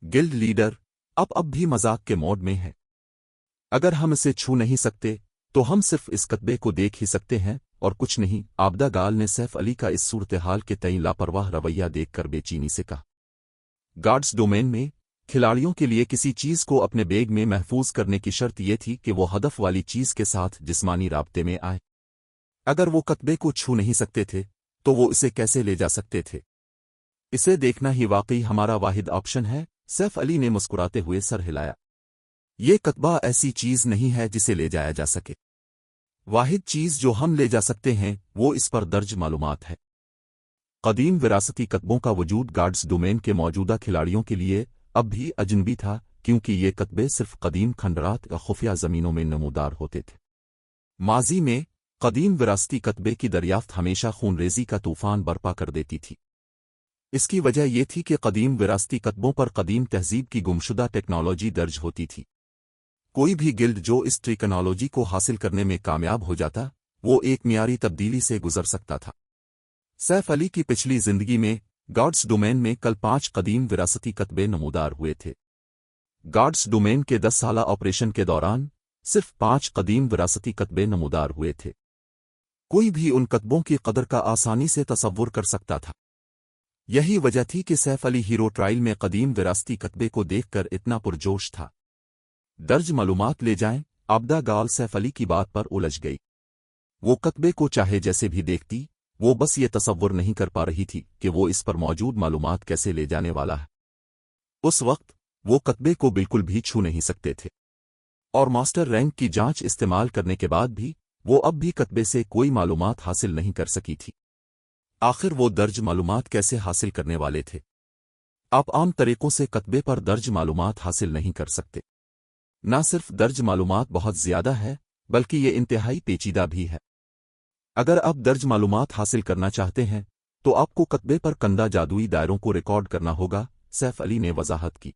گلڈ لیڈر اب بھی مذاق کے موڈ میں ہے۔ اگر ہم اسے چھو نہیں سکتے تو ہم صرف اس کتبے کو دیکھ ہی سکتے ہیں اور کچھ نہیں، عابدہ گال نے سیف علی کا اس صورتحال کے تئیں لاپرواہ رویہ دیکھ کر بے چینی سے کہا۔ گارڈز ڈومین میں کھلاڑیوں کے لیے کسی چیز کو اپنے بیگ میں محفوظ کرنے کی شرط یہ تھی کہ وہ ہدف والی چیز کے ساتھ جسمانی رابطے میں آئے۔ اگر وہ کتبے کو چھو نہیں سکتے تھے تو وہ اسے کیسے لے جا سکتے تھے؟ اسے دیکھنا ہی واقعی ہمارا واحد آپشن ہے، سیف علی نے مسکراتے ہوئے سر ہلایا۔ یہ کتبہ ایسی چیز نہیں ہے جسے لے جایا جا سکے۔ واحد چیز جو ہم لے جا سکتے ہیں وہ اس پر درج معلومات ہے۔ قدیم وراثتی کتبوں کا وجود گارڈز ڈومین کے موجودہ کھلاڑیوں کے لیے اب بھی اجنبی تھا، کیونکہ یہ کتبے صرف قدیم کھنڈرات یا خفیہ زمینوں میں نمودار ہوتے تھے۔ ماضی میں قدیم وراثتی کتبے کی دریافت ہمیشہ خون ریزی کا طوفان برپا کر دیتی تھی۔ اس کی وجہ یہ تھی کہ قدیم وراثتی کتبوں پر قدیم تہذیب کی گمشدہ ٹیکنالوجی درج ہوتی تھی۔ کوئی بھی گلڈ جو اس ٹیکنالوجی کو حاصل کرنے میں کامیاب ہو جاتا، وہ ایک معیاری تبدیلی سے گزر سکتا تھا۔ سیف علی کی پچھلی زندگی میں گارڈز ڈومین میں کل 5 قدیم وراثتی کتبے نمودار ہوئے تھے۔ گارڈز ڈومین کے 10 سالہ آپریشن کے دوران صرف 5 قدیم وراثتی کتبے نمودار ہوئے تھے۔ کوئی بھی ان کتبوں کی قدر کا آسانی سے تصور کر سکتا تھا۔ یہی وجہ تھی کہ سیف علی ہیرو ٹرائل میں قدیم وراثتی کتبے کو دیکھ کر اتنا پرجوش تھا۔ درج معلومات لے جائیں، عابدہ گال سیف علی کی بات پر الجھ گئی۔ وہ کتبے کو چاہے جیسے بھی دیکھتی، وہ بس یہ تصور نہیں کر پا رہی تھی کہ وہ اس پر موجود معلومات کیسے لے جانے والا ہے۔ اس وقت وہ کتبے کو بالکل بھی چھو نہیں سکتے تھے، اور ماسٹر رینک کی جانچ استعمال کرنے کے بعد بھی وہ اب بھی کتبے سے کوئی معلومات حاصل نہیں کر سکی تھی۔ آخر وہ درج معلومات کیسے حاصل کرنے والے تھے؟ آپ عام طریقوں سے کتبے پر درج معلومات حاصل نہیں کر سکتے۔ نہ صرف درج معلومات بہت زیادہ ہے، بلکہ یہ انتہائی پیچیدہ بھی ہے۔ اگر آپ درج معلومات حاصل کرنا چاہتے ہیں تو آپ کو کتبے پر کندہ جادوئی دائروں کو ریکارڈ کرنا ہوگا، سیف علی نے وضاحت کی۔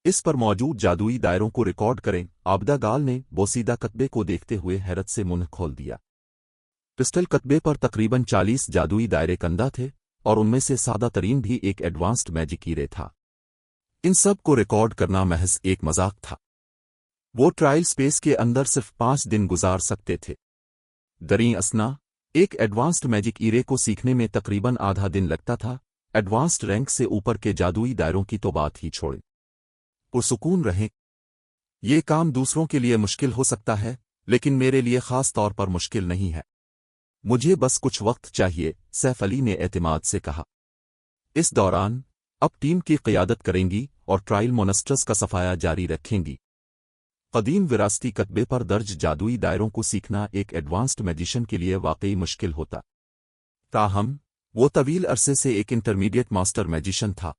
اس پر موجود جادوئی دائروں کو ریکارڈ کریں، عابدہ گال نے بوسیدہ کتبے کو دیکھتے ہوئے حیرت سے منہ کھول دیا۔ کرسٹل کتبے پر تقریباً 40 جادوئی دائرے کندہ تھے، اور ان میں سے سادہ ترین بھی ایک ایڈوانسڈ میجک ایرے تھا۔ ان سب کو ریکارڈ کرنا محض ایک مذاق تھا۔ وہ ٹرائل سپیس کے اندر صرف 5 دن گزار سکتے تھے۔ دریں اسنا ایک ایڈوانسڈ میجک ایرے کو سیکھنے میں تقریباً آدھا دن لگتا تھا۔ ایڈوانسڈ رینک سے اوپر کے جادوئی دائروں کی تو بات ہی چھوڑیں۔ پرسکون رہیں۔ یہ کام دوسروں کے لیے مشکل ہو سکتا ہے، لیکن میرے لیے خاص طور پر مشکل نہیں ہے۔ مجھے بس کچھ وقت چاہیے، سیف علی نے اعتماد سے کہا۔ اس دوران اب ٹیم کی قیادت کریں گی اور ٹرائل مونسٹرز کا صفایا جاری رکھیں گی۔ قدیم وراثتی کتبے پر درج جادوئی دائروں کو سیکھنا ایک ایڈوانسڈ میجیشن کے لیے واقعی مشکل ہوتا۔ تاہم وہ طویل عرصے سے ایک انٹرمیڈیٹ ماسٹر میجیشن تھا۔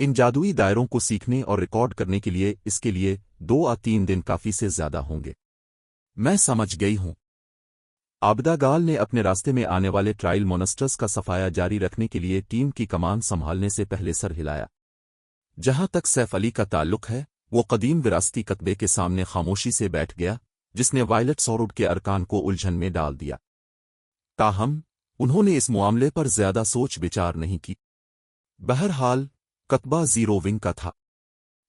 ان جادوئی دائروں کو سیکھنے اور ریکارڈ کرنے کے لیے اس کے لیے 2 یا 3 دن کافی سے زیادہ ہوں گے۔ میں سمجھ گئی ہوں۔ عابدہ گال نے اپنے راستے میں آنے والے ٹرائل مونسٹرز کا صفایا جاری رکھنے کے لیے ٹیم کی کمان سنبھالنے سے پہلے سر ہلایا۔ جہاں تک سیف علی کا تعلق ہے، وہ قدیم وراثتی کتبے کے سامنے خاموشی سے بیٹھ گیا، جس نے وائلٹ سوروڈ کے ارکان کو الجھن میں ڈال دیا۔ تاہم انہوں نے اس معاملے پر زیادہ سوچ بچار نہیں کی۔ بہرحال کتبہ زیرو ونگ کا تھا۔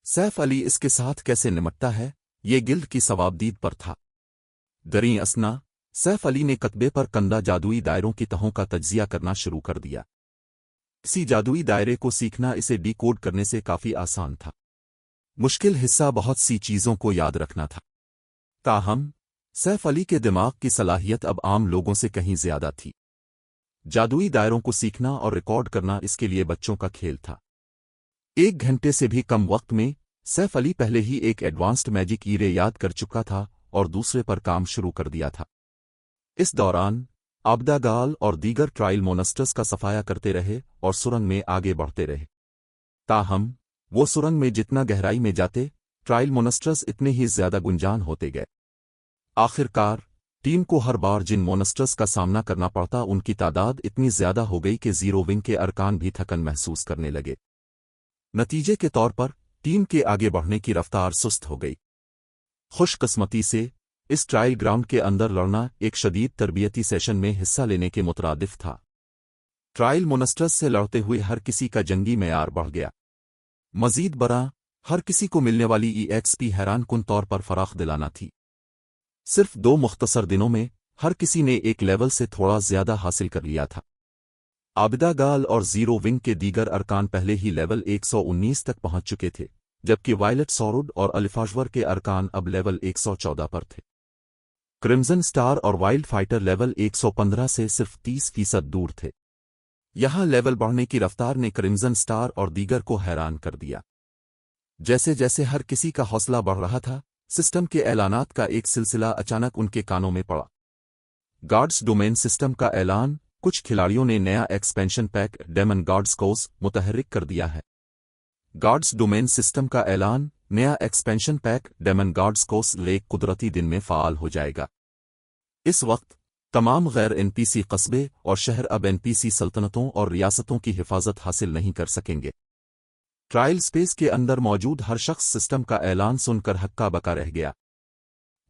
سیف علی اس کے ساتھ کیسے نمٹتا ہے، یہ گلڈ کی ثوابدید پر تھا۔ دریں اسنا سیف علی نے کتبے پر کندہ جادوئی دائروں کی تہوں کا تجزیہ کرنا شروع کر دیا۔ کسی جادوئی دائرے کو سیکھنا اسے ڈی کوڈ کرنے سے کافی آسان تھا۔ مشکل حصہ بہت سی چیزوں کو یاد رکھنا تھا۔ تاہم سیف علی کے دماغ کی صلاحیت اب عام لوگوں سے کہیں زیادہ تھی۔ جادوئی دائروں کو سیکھنا اور ریکارڈ کرنا اس کے لیے بچوں کا کھیل تھا۔ 1 گھنٹے سے بھی کم وقت میں सैफ अली पहले ही एक एडवांस्ड मैजिक ईरे याद कर चुका था और दूसरे पर काम शुरू कर दिया था। इस दौरान आबदागाल और दीगर ट्रायल मोनस्टर्स का सफाया करते रहे और सुरंग में आगे बढ़ते रहे। ताहम वो सुरंग में जितना गहराई में जाते, ट्रायल मोनस्टर्स इतने ही ज्यादा गुंजान होते गए। आखिरकार टीम को हर बार जिन मोनस्टर्स का सामना करना पड़ता उनकी तादाद इतनी ज्यादा हो गई कि जीरो विंग के अरकान भी थकन महसूस करने लगे। नतीजे के तौर पर टीम के आगे बढ़ने की रफ्तार सुस्त हो गई। खुशकिस्मती से इस ट्रायल ग्राउंड के अंदर लड़ना एक शदीद तरबियती सेशन में हिस्सा लेने के मुतरादिफ था। ट्रायल मोनस्टर्स से लड़ते हुए हर किसी का जंगी मेयार बढ़ गया। मजीद बरा हर किसी को मिलने वाली EXP हैरान कुन तौर पर फराख दिलाना थी। सिर्फ 2 मुख्तसर दिनों में हर किसी ने एक लेवल से थोड़ा ज्यादा हासिल कर लिया था। आबिदागाल और जीरो विंग के दीगर अरकान पहले ही लेवल 119 तक पहुंच चुके थे, जबकि वायलेट सौरुड और अलिफाजवर के अरकान अब लेवल 114 पर थे। क्रिम्सन स्टार और वाइल्ड फाइटर लेवल 115 से सिर्फ 30% दूर थे। यहां लेवल बढ़ने की रफ्तार ने क्रिम्सन स्टार और दीगर को हैरान कर दिया। जैसे जैसे हर किसी का हौसला बढ़ रहा था, सिस्टम के ऐलानात का एक सिलसिला अचानक उनके कानों में पड़ा। गार्ड्स डोमेन सिस्टम का ऐलान, कुछ खिलाड़ियों ने नया expansion pack demon guards course मुतहर्रिक कर दिया है। गार्ड्स डोमेन सिस्टम का ऐलान, नया expansion pack demon guards course लेक कुदरती दिन में फ़ाल हो जाएगा। इस वक्त तमाम गैर NPC कस्बे और शहर अब NPC सल्तनतों और रियासतों की हिफाजत हासिल नहीं कर सकेंगे। ट्रायल स्पेस के अंदर मौजूद हर शख्स सिस्टम का ऐलान सुनकर हक्का बका रह गया।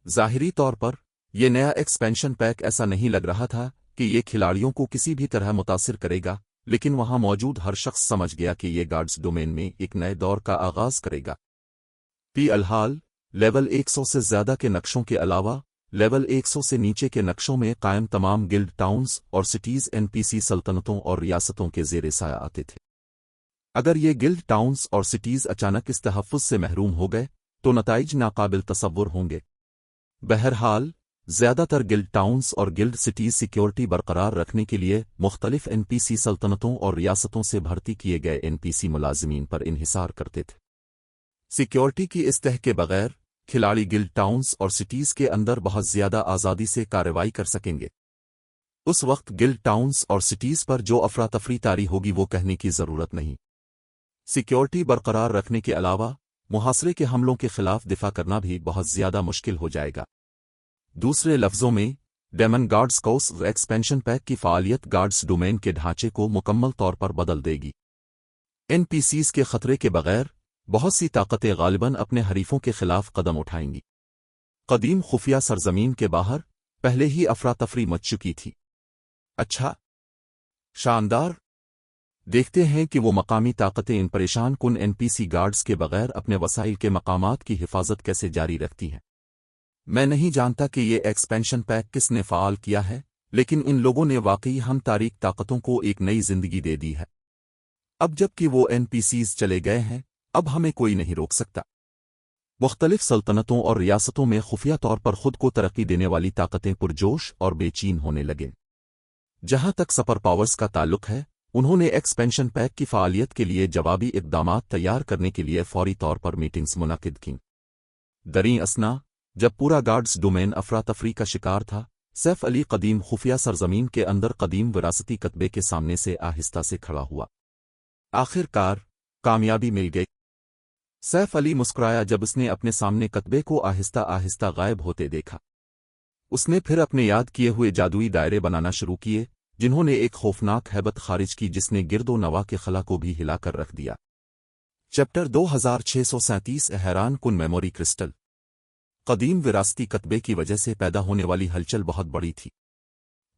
ज़ाहिरी तौर पर यह नया एक्सपेंशन पैक ऐसा नहीं लग रहा था कि ये खिलाड़ियों को किसी भी तरह मुतासिर करेगा, लेकिन वहां मौजूद हर शख्स समझ गया कि ये गार्ड्स डोमेन में एक नए दौर का आगाज करेगा। अलहाल लेवल 100 से ज्यादा के नक्शों के अलावा लेवल 100 से नीचे के नक्शों में कायम तमाम गिल्ड टाउन्स और सिटीज NPC सल्तनतों और रियासतों के ज़ेरे साया आते थे। अगर ये गिल्ड टाउन्स और सिटीज अचानक इस तहफ़्फ़ुज़ से महरूम हो गए तो नताइज नाकाबिल तसव्वुर होंगे। बहरहाल ज़्यादातर गिल्ड टाउन्स और गिल्ड सिटीज सिक्योरिटी बरकरार रखने के लिए मुख्तलिफ NPC सल्तनतों और रियासतों से भर्ती किए गए NPC मुलाजिमीन पर इन्हिसार करते थे। सिक्योरिटी की इस तह के बगैर खिलाड़ी गिल्ड टाउन्स और सिटीज के अंदर बहुत ज्यादा आज़ादी से कार्रवाई कर सकेंगे। उस वक्त गिल्ड टाउन्स और सिटीज पर जो अफरा तफरी तारी होगी वो कहने की ज़रूरत नहीं। सिक्योरिटी बरकरार रखने के अलावा मुहासरे के हमलों के खिलाफ दिफा करना भी बहुत ज्यादा मुश्किल हो जाएगा। दूसरे लफ्जों में demon guards course expansion pack की फ़ालियत गार्ड्स डोमेन के ढांचे को मुकम्मल तौर पर बदल देगी। NPCs के खतरे के बगैर बहुत सी ताकतें गालिबन अपने हरीफों के खिलाफ कदम उठाएंगी। कदीम खुफिया सरजमीन के बाहर पहले ही अफरा तफरी मच चुकी थी। अच्छा, शानदार। देखते हैं कि वो मकामी ताकतें इन परेशान कुन NPC गार्ड्स के बगैर अपने वसाइल के मकामात की हिफाजत कैसे जारी रखती हैं। मैं नहीं जानता कि ये एक्सपेंशन पैक किसने फ़ाल किया है, लेकिन इन लोगों ने वाकई हम तारीख ताकतों को एक नई जिंदगी दे दी है। अब जबकि वो NPCs चले गए हैं, अब हमें कोई नहीं रोक सकता। मुख्तलिफ सल्तनतों और रियासतों में खुफिया तौर पर खुद को तरक्की देने वाली ताकतें पुरजोश और बेचैन होने लगे। जहां तक सुपर पावर्स का ताल्लुक है, उन्होंने एक्सपेंशन पैक की फ़ालियत के लिए जवाबी इक़दामात तैयार करने के लिए फौरी तौर पर मीटिंग्स मुनाकिद कीं। दरीं असना जब पूरा गार्ड्स डोमेन अफरा तफरी का शिकार था, सैफ अली कदीम खुफिया सरजमीन के अंदर कदीम विरासती कतबे के सामने से आहिस्ता से खड़ा हुआ। आखिरकार कामयाबी मिल गई। सैफ अली मुस्कुराया जब उसने अपने सामने कतबे को आहिस्ता आहिस्ता गायब होते देखा। उसने फिर अपने याद किए हुए जादुई दायरे बनाना शुरू किए, जिन्होंने एक खौफनाक हैबत खारिज की जिसने गिरदो नवा के खला को भी हिलाकर रख दिया। चैप्टर 2637 हैरान कुन मेमोरी क्रिस्टल। कदीम विरासती कतबे की वजह से पैदा होने वाली हलचल बहुत बड़ी थी।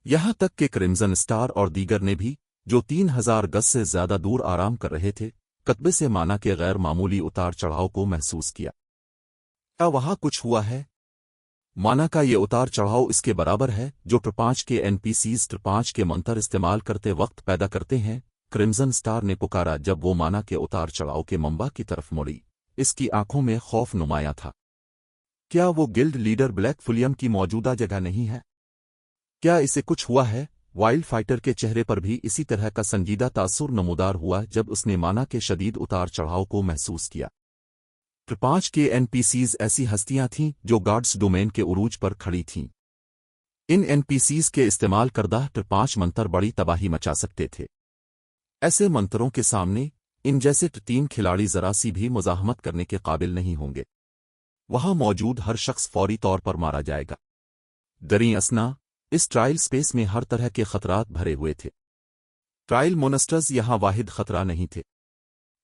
यहां तक कि क्रिम्सन स्टार और दीगर ने भी, जो 3000 गज से ज्यादा दूर आराम कर रहे थे, कतबे से माना के गैर मामूली उतार चढ़ाव को महसूस किया। क्या वहां कुछ हुआ है? माना का ये उतार चढ़ाव इसके बराबर है जो T5 के NPCs T5 के मंत्र इस्तेमाल करते वक्त पैदा करते हैं, क्रिम्सन स्टार ने पुकारा जब वो माना के उतार चढ़ाव के मंबा की तरफ मुड़ी। इसकी आंखों में खौफ नुमाया था। क्या वो गिल्ड लीडर ब्लैक फुलियम की मौजूदा जगह नहीं है? क्या इसे कुछ हुआ है? वाइल्ड फाइटर के चेहरे पर भी इसी तरह का संजीदा तासुर नमूदार हुआ जब उसने माना के शदीद उतार चढ़ाव को महसूस किया। 5 के NPCs ऐसी हस्तियां थीं जो गॉड्स डोमेन के उरूज पर खड़ी थीं। इन NPCs के इस्तेमाल करदा 5 मंत्र बड़ी तबाही मचा सकते थे। ऐसे मंत्रों के सामने इन जैसे 3 खिलाड़ी जरा सी भी मुजाहमत करने के काबिल नहीं होंगे। वहां मौजूद हर शख्स फौरी तौर पर मारा जाएगा। दरी असना, इस ट्रायल स्पेस में हर तरह के खतरात भरे हुए थे। ट्रायल मोनस्टर्स यहां वाहिद खतरा नहीं थे।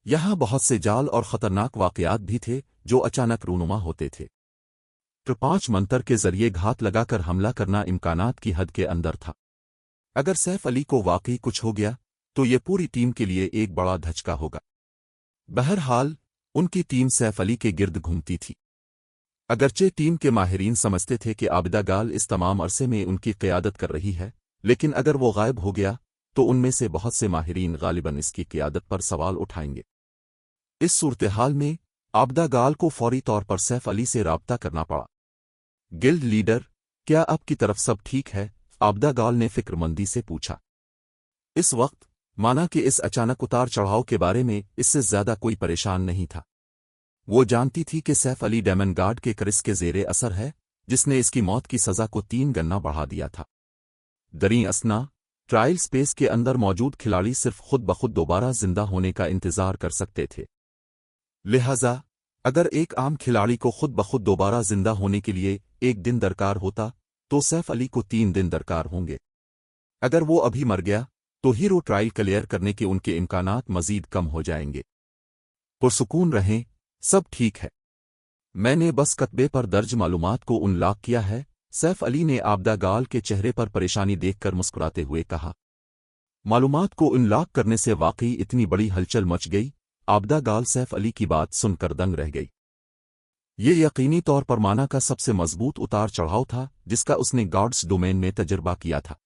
यहां बहुत से जाल और खतरनाक वाकयात भी थे जो अचानक रूनुमा होते थे। 5 मंत्र के जरिए घात लगाकर हमला करना इम्कानात की हद के अंदर था। अगर सैफ अली को वाकई कुछ हो गया तो ये पूरी टीम के लिए एक बड़ा धचका होगा। बहरहाल उनकी टीम सैफ अली के गिर्द घूमती थी। अगरचे टीम के माहिरीन समझते थे कि आबिदा गाल इस तमाम अरसे में उनकी क़यादत कर रही है, लेकिन अगर वो गायब हो गया तो उनमें से बहुत से माहिरीन गालिबन इसकी क़यादत पर सवाल उठाएंगे। इस सूरत-ए-हाल में आबिदा गाल को फौरी तौर पर सैफ अली से राब्ता करना पड़ा। गिल्ड लीडर, क्या आपकी तरफ सब ठीक है? आबिदा गाल ने फिक्रमंदी से पूछा। इस वक्त माना कि इस अचानक उतार चढ़ाव के बारे में इससे ज्यादा कोई परेशान नहीं था। वो जानती थी कि सैफ अली डेमन गार्ड के करिस के ज़ेरे असर है, जिसने इसकी मौत की सजा को 3 गना बढ़ा दिया था। दरी असना, ट्रायल स्पेस के अंदर मौजूद खिलाड़ी सिर्फ खुद ब खुद दोबारा जिंदा होने का इंतजार कर सकते थे। लिहाजा अगर एक आम खिलाड़ी को खुद ब खुद दोबारा जिंदा होने के लिए 1 दिन दरकार होता तो सैफ अली को 3 दिन दरकार होंगे। अगर वो अभी मर गया तो हीरो ट्रायल क्लियर करने के उनके इम्कानात मजीद कम हो जाएंगे। पुरसुकून रहें, सब ठीक है। मैंने बस कतबे पर दर्ज मालूमात को अनलॉक किया है, सैफ अली ने आबिदा गाल के चेहरे पर परेशानी देखकर मुस्कुराते हुए कहा। मालूमात को अनलॉक करने से वाकई इतनी बड़ी हलचल मच गई। आबिदा गाल सैफ अली की बात सुनकर दंग रह गई। ये यकीनी तौर पर माना का सबसे मजबूत उतार चढ़ाव था जिसका उसने गॉड्स डोमेन में तजुर्बा किया था।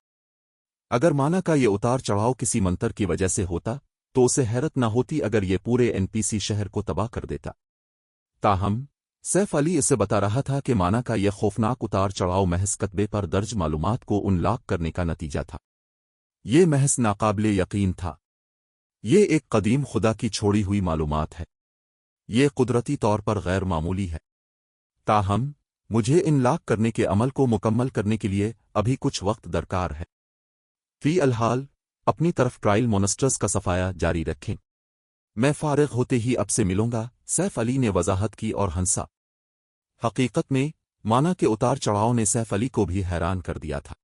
अगर माना का ये उतार चढ़ाव किसी मंत्र की वजह से होता तो उसे हैरत न होती अगर ये पूरे NPC शहर को तबाह कर देता। ताहम सैफ अली इसे बता रहा था कि माना का यह खौफनाक उतार चढ़ाव महज कतबे पर दर्ज मालूमात को अनलॉक करने का नतीजा था। ये महज नाकाबिले यकीन था। ये एक कदीम खुदा की छोड़ी हुई मालूमात है। ये कुदरती तौर पर गैर मामूली है। ताहम मुझे अनलॉक करने के अमल को मुकम्मल करने के लिए अभी कुछ वक्त दरकार है। फी अलहाल अपनी तरफ ट्रायल मोनस्टर्स का सफाया जारी रखें। मैं फारिग होते ही अब से मिलूंगा, सैफ अली ने वजाहत की और हंसा। हकीकत में माना के उतार चढ़ाव ने सैफ अली को भी हैरान कर दिया था।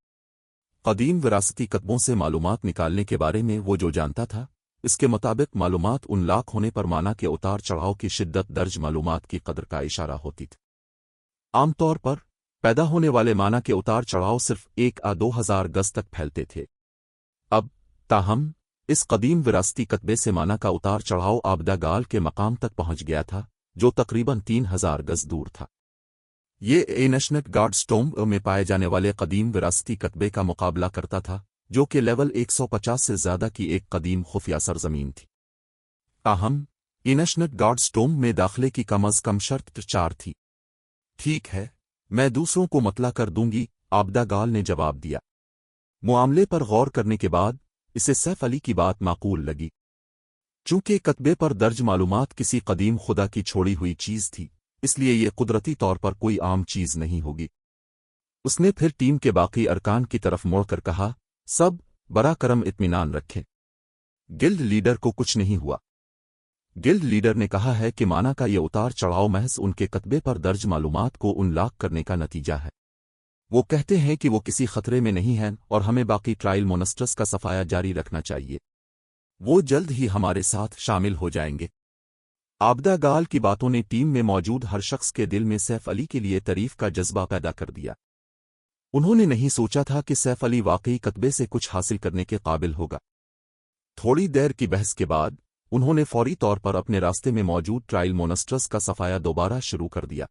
कदीम विरासती कतबों से मालूमात निकालने के बारे में वो जो जानता था, इसके मुताबिक मालूमात अनलॉक होने पर माना के उतार चढ़ाव की शिद्दत दर्ज मालूमात की कदर का इशारा होती थी। आमतौर पर पैदा होने वाले माना के उतार चढ़ाव सिर्फ 1 या 2 हज़ार गज तक फैलते थे। अब ताहम इस कदीम विरासती कतबे से माना का उतार चढ़ाव आबिदा गाल के मकाम तक पहुंच गया था, जो तकरीबन 3000 गज दूर था। ये एनशनेट गार्ड्स टोम्ब में पाए जाने वाले कदीम विरासती कतबे का मुकाबला करता था, जो कि लेवल 150 से ज्यादा की एक कदीम खुफिया सरजमीन थी। ताहम एनशनेट गार्ड्स टोम्ब में दाखिले की कम अज कम शर्त 4 थी। ठीक है, मैं दूसरों को मतला कर दूंगी, आबिदा गाल ने जवाब दिया। मामले पर गौर करने के बाद इसे सैफ अली की बात माकूल लगी। चूंकि कतबे पर दर्ज मालूमात किसी कदीम खुदा की छोड़ी हुई चीज थी, इसलिए ये कुदरती तौर पर कोई आम चीज नहीं होगी। उसने फिर टीम के बाकी अरकान की तरफ मुड़कर कहा, सब बरा करम इत्मीनान रखें। गिल्ड लीडर को कुछ नहीं हुआ। गिल्ड लीडर ने कहा है कि माना का ये उतार चढ़ाव महज उनके कतबे पर दर्ज मालूमात को अनलॉक करने का नतीजा है। वो कहते हैं कि वो किसी खतरे में नहीं हैं और हमें बाकी ट्रायल मोनस्टर्स का सफाया जारी रखना चाहिए। वो जल्द ही हमारे साथ शामिल हो जाएंगे। आबिदा गाल की बातों ने टीम में मौजूद हर शख्स के दिल में सैफ अली के लिए तारीफ का जज्बा पैदा कर दिया। उन्होंने नहीं सोचा था कि सैफ अली वाकई कतबे से कुछ हासिल करने के काबिल होगा। थोड़ी देर की बहस के बाद उन्होंने फौरी तौर पर अपने रास्ते में मौजूद ट्रायल मोनस्टर्स का सफाया दोबारा शुरू कर दिया।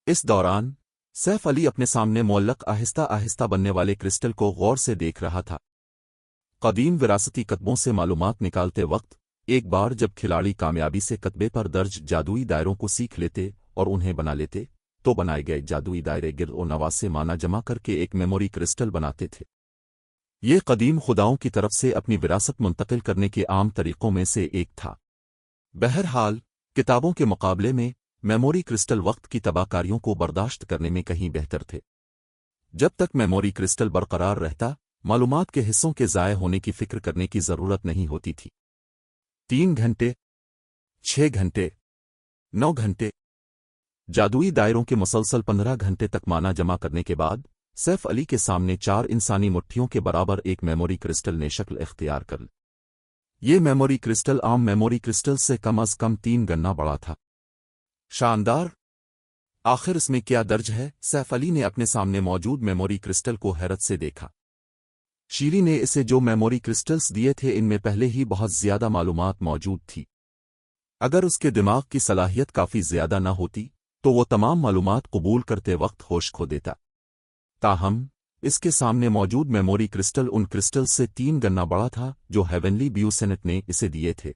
इस दौरान सैफ अली अपने सामने मुअल्लक आहिस्ता आहिस्ता बनने वाले क्रिस्टल को गौर से देख रहा था। कदीम विरासती कतबों से मालूमात निकालते वक्त एक बार जब खिलाड़ी कामयाबी से कतबे पर दर्ज जादुई दायरों को सीख लेते और उन्हें बना लेते, तो बनाए गए जादुई दायरे गिर्द और नवाज से माना जमा करके एक मेमोरी क्रिस्टल बनाते थे। ये कदीम खुदाओं की तरफ से अपनी विरासत मुंतकिल करने के आम तरीकों में से एक था। बहरहाल किताबों के मुकाबले में मेमोरी क्रिस्टल वक्त की तबाहकारियों को बर्दाश्त करने में कहीं बेहतर थे। जब तक मेमोरी क्रिस्टल बरकरार रहता, मालूमात के हिस्सों के ज़ाय होने की फिक्र करने की ज़रूरत नहीं होती थी। 3 घंटे, 6 घंटे, 9 घंटे, जादुई दायरों के मुसलसल 15 घंटे तक माना जमा करने के बाद सैफ अली के सामने 4 इंसानी मुट्ठियों के बराबर एक मेमोरी क्रिस्टल ने शक्ल इख्तियार कर ली। ये मेमोरी क्रिस्टल आम मेमोरी क्रिस्टल से कम अज कम 3 गुना बड़ा था। शानदार! आखिर इसमें क्या दर्ज है? सैफ अली ने अपने सामने मौजूद मेमोरी क्रिस्टल को हैरत से देखा। शीरी ने इसे जो मेमोरी क्रिस्टल्स दिए थे इनमें पहले ही बहुत ज्यादा मालूमात मौजूद थी। अगर उसके दिमाग की सलाहियत काफी ज्यादा न होती तो वो तमाम मालूमात कबूल करते वक्त होश खो देता। ताहम इसके सामने मौजूद मेमोरी क्रिस्टल उन क्रिस्टल से 3 गुना बड़ा था जो हेवनली ब्यूसेनेट ने इसे दिए थे।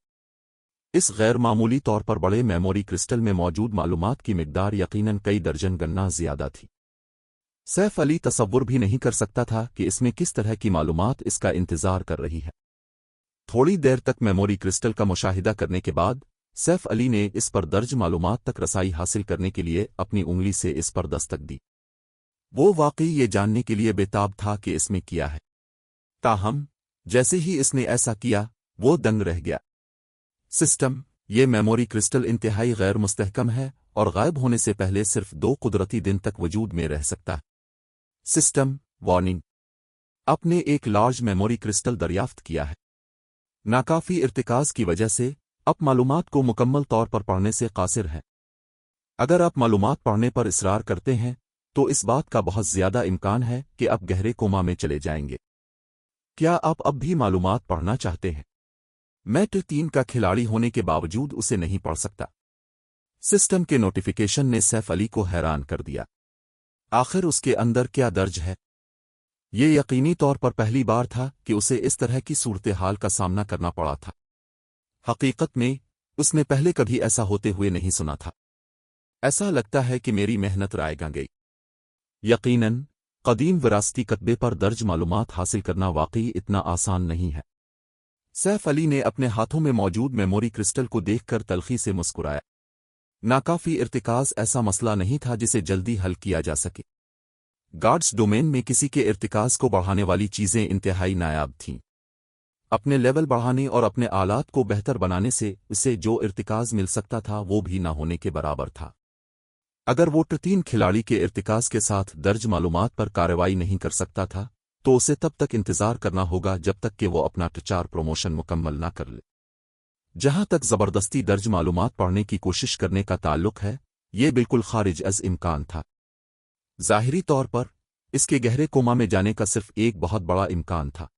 इस गैर मामूली तौर पर बड़े मेमोरी क्रिस्टल में मौजूद मालूमात की मिकदार यकीनन कई दर्जन गुना ज्यादा थी। सैफ अली तसव्वुर भी नहीं कर सकता था कि इसमें किस तरह की मालूमात इसका इंतजार कर रही है। थोड़ी देर तक मेमोरी क्रिस्टल का मुशाहिदा करने के बाद सैफ अली ने इस पर दर्ज मालूमात तक रसाई हासिल करने के लिए अपनी उंगली से इस पर दस्तक दी। वो वाकई ये जानने के लिए बेताब था कि इसमें क्या है। ताहम जैसे ही इसने ऐसा किया वो दंग रह गया। सिस्टम, ये मेमोरी क्रिस्टल इंतहाई गैर मुस्तहकम है और गायब होने से पहले सिर्फ 2 कुदरती दिन तक वजूद में रह सकता है। सिस्टम, वार्निंग, आपने एक लार्ज मेमोरी क्रिस्टल दरियाफ्त किया है। नाकाफी इर्तिकाज की वजह से आप मालूमात को मुकम्मल तौर पर पढ़ने से कासिर हैं। अगर आप मालूमात पढ़ने पर इसरार करते हैं तो इस बात का बहुत ज्यादा इम्कान है कि आप गहरे कोमा में चले जाएंगे। क्या आप अब भी मालूमात पढ़ना चाहते हैं? मैं T3 का खिलाड़ी होने के बावजूद उसे नहीं पढ़ सकता। सिस्टम के नोटिफिकेशन ने सैफ अली को हैरान कर दिया। आखिर उसके अंदर क्या दर्ज है? ये यकीनी तौर पर पहली बार था कि उसे इस तरह की सूरत हाल का सामना करना पड़ा था। हकीकत में उसने पहले कभी ऐसा होते हुए नहीं सुना था। ऐसा लगता है कि मेरी मेहनत रायगा गई। यकीनन कदीम विरासती कतबे पर दर्ज मालूमात हासिल करना वाकई इतना आसान नहीं है। सैफ अली ने अपने हाथों में मौजूद मेमोरी क्रिस्टल को देखकर तलखी से मुस्कुराया। नाकाफी इर्तिकाज ऐसा मसला नहीं था जिसे जल्दी हल किया जा सके। गार्ड्स डोमेन में किसी के इर्तिकाज को बढ़ाने वाली चीजें इंतहाई नायाब थीं। अपने लेवल बढ़ाने और अपने आलात को बेहतर बनाने से उसे जो इर्तिकाज मिल सकता था वो भी न होने के बराबर था। अगर वो T3 खिलाड़ी के इर्तिकाज के साथ दर्ज मालूमात पर कार्रवाई नहीं कर सकता था तो उसे तब तक इंतजार करना होगा जब तक कि वो अपना T4 प्रमोशन मुकम्मल ना कर ले। जहां तक जबरदस्ती दर्ज मालूमात पढ़ने की कोशिश करने का ताल्लुक है, ये बिल्कुल खारिज अज इम्कान था। ज़ाहिरी तौर पर इसके गहरे कोमा में जाने का सिर्फ एक बहुत बड़ा इम्कान था।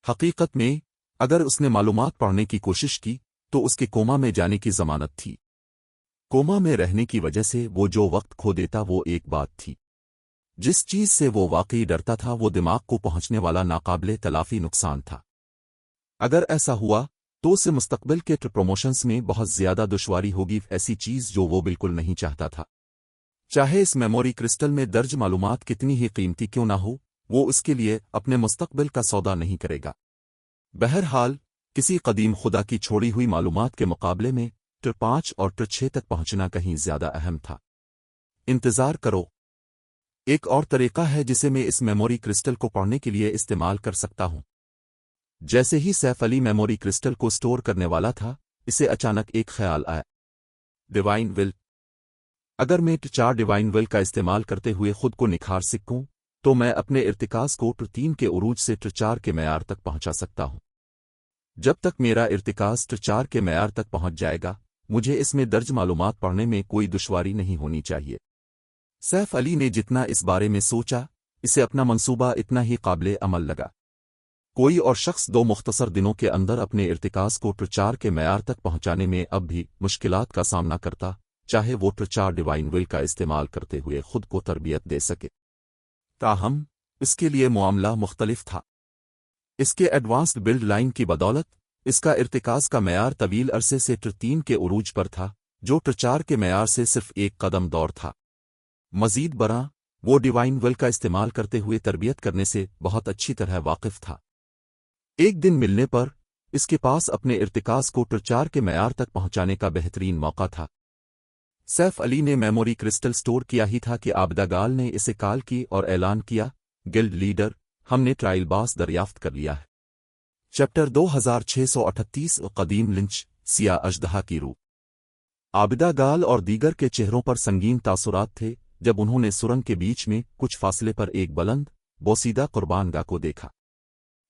हकीकत में अगर उसने मालूमात पढ़ने की कोशिश की तो उसके कोमा में जाने की जमानत थी। कोमा में रहने की वजह से वो जो वक्त खो देता वो एक बात थी। जिस चीज से वो वाकई डरता था वो दिमाग को पहुंचने वाला नाकाबिले तलाफी नुकसान था। अगर ऐसा हुआ तो उसे मुस्तकबिल के प्रमोशंस में बहुत ज्यादा दुश्वारी होगी, ऐसी चीज जो वो बिल्कुल नहीं चाहता था। चाहे इस मेमोरी क्रिस्टल में दर्ज मालूमात कितनी ही कीमती क्यों ना हो, वो उसके लिए अपने मुस्तकबिल का सौदा नहीं करेगा। बहरहाल किसी कदीम खुदा की छोड़ी हुई मालूमात के मुकाबले में T5 और T6 तक पहुंचना कहीं ज्यादा अहम था। इंतजार करो, एक और तरीका है जिसे मैं इस मेमोरी क्रिस्टल को पढ़ने के लिए इस्तेमाल कर सकता हूं। जैसे ही सैफ अली मेमोरी क्रिस्टल को स्टोर करने वाला था, इसे अचानक एक ख्याल आया। Divine will. अगर मैं T4 डिवाइन विल का इस्तेमाल करते हुए खुद को निखार सकूं तो मैं अपने इर्तिकाज को T3 के उरूज से T4 के मेयार तक पहुंचा सकता हूं। जब तक मेरा इर्तिकाज T4 के मेयार तक पहुंच जाएगा, मुझे इसमें दर्ज मालूमात पढ़ने में कोई दुश्वारी नहीं होनी चाहिए। सैफ अली ने जितना इस बारे में सोचा, इसे अपना मंसूबा इतना ही काबिले अमल लगा। कोई और शख्स 2 मुख्तसर दिनों के अंदर अपने इर्तिकाज को T4 के मेयार तक पहुंचाने में अब भी मुश्किलात का सामना करता, चाहे वो T4 डिवाइन विल का इस्तेमाल करते हुए खुद को तरबियत दे सके। ताहम इसके लिए मामला मुख्तलिफ था। इसके एडवांस्ड बिल्ड लाइन की बदौलत इसका इर्तिकाज का मेयार तवील अरसे से T3 के उरूज पर था, जो T4 के मेयार से सिर्फ एक कदम दौर था। मजीद बरा, वो डिवाइन विल का इस्तेमाल करते हुए तरबियत करने से बहुत अच्छी तरह वाकिफ था। एक दिन मिलने पर इसके पास अपने इर्तिकाज को T4 के मेयार तक पहुंचाने का बेहतरीन मौका था। सैफ अली ने मेमोरी क्रिस्टल स्टोर किया ही था कि आबिदा गाल ने इसे कॉल की और ऐलान किया, गिल्ड लीडर, हमने ट्रायल बास दरियाफ्त कर लिया है। चैप्टर 2638 कदीम लिंच, सिया अजदहा की रूह। आबिदा गाल और दीगर के चेहरों पर संगीन तासुरात थे जब उन्होंने सुरंग के बीच में कुछ फासले पर एक बुलंद, बोसीदा कुर्बानगाह को देखा।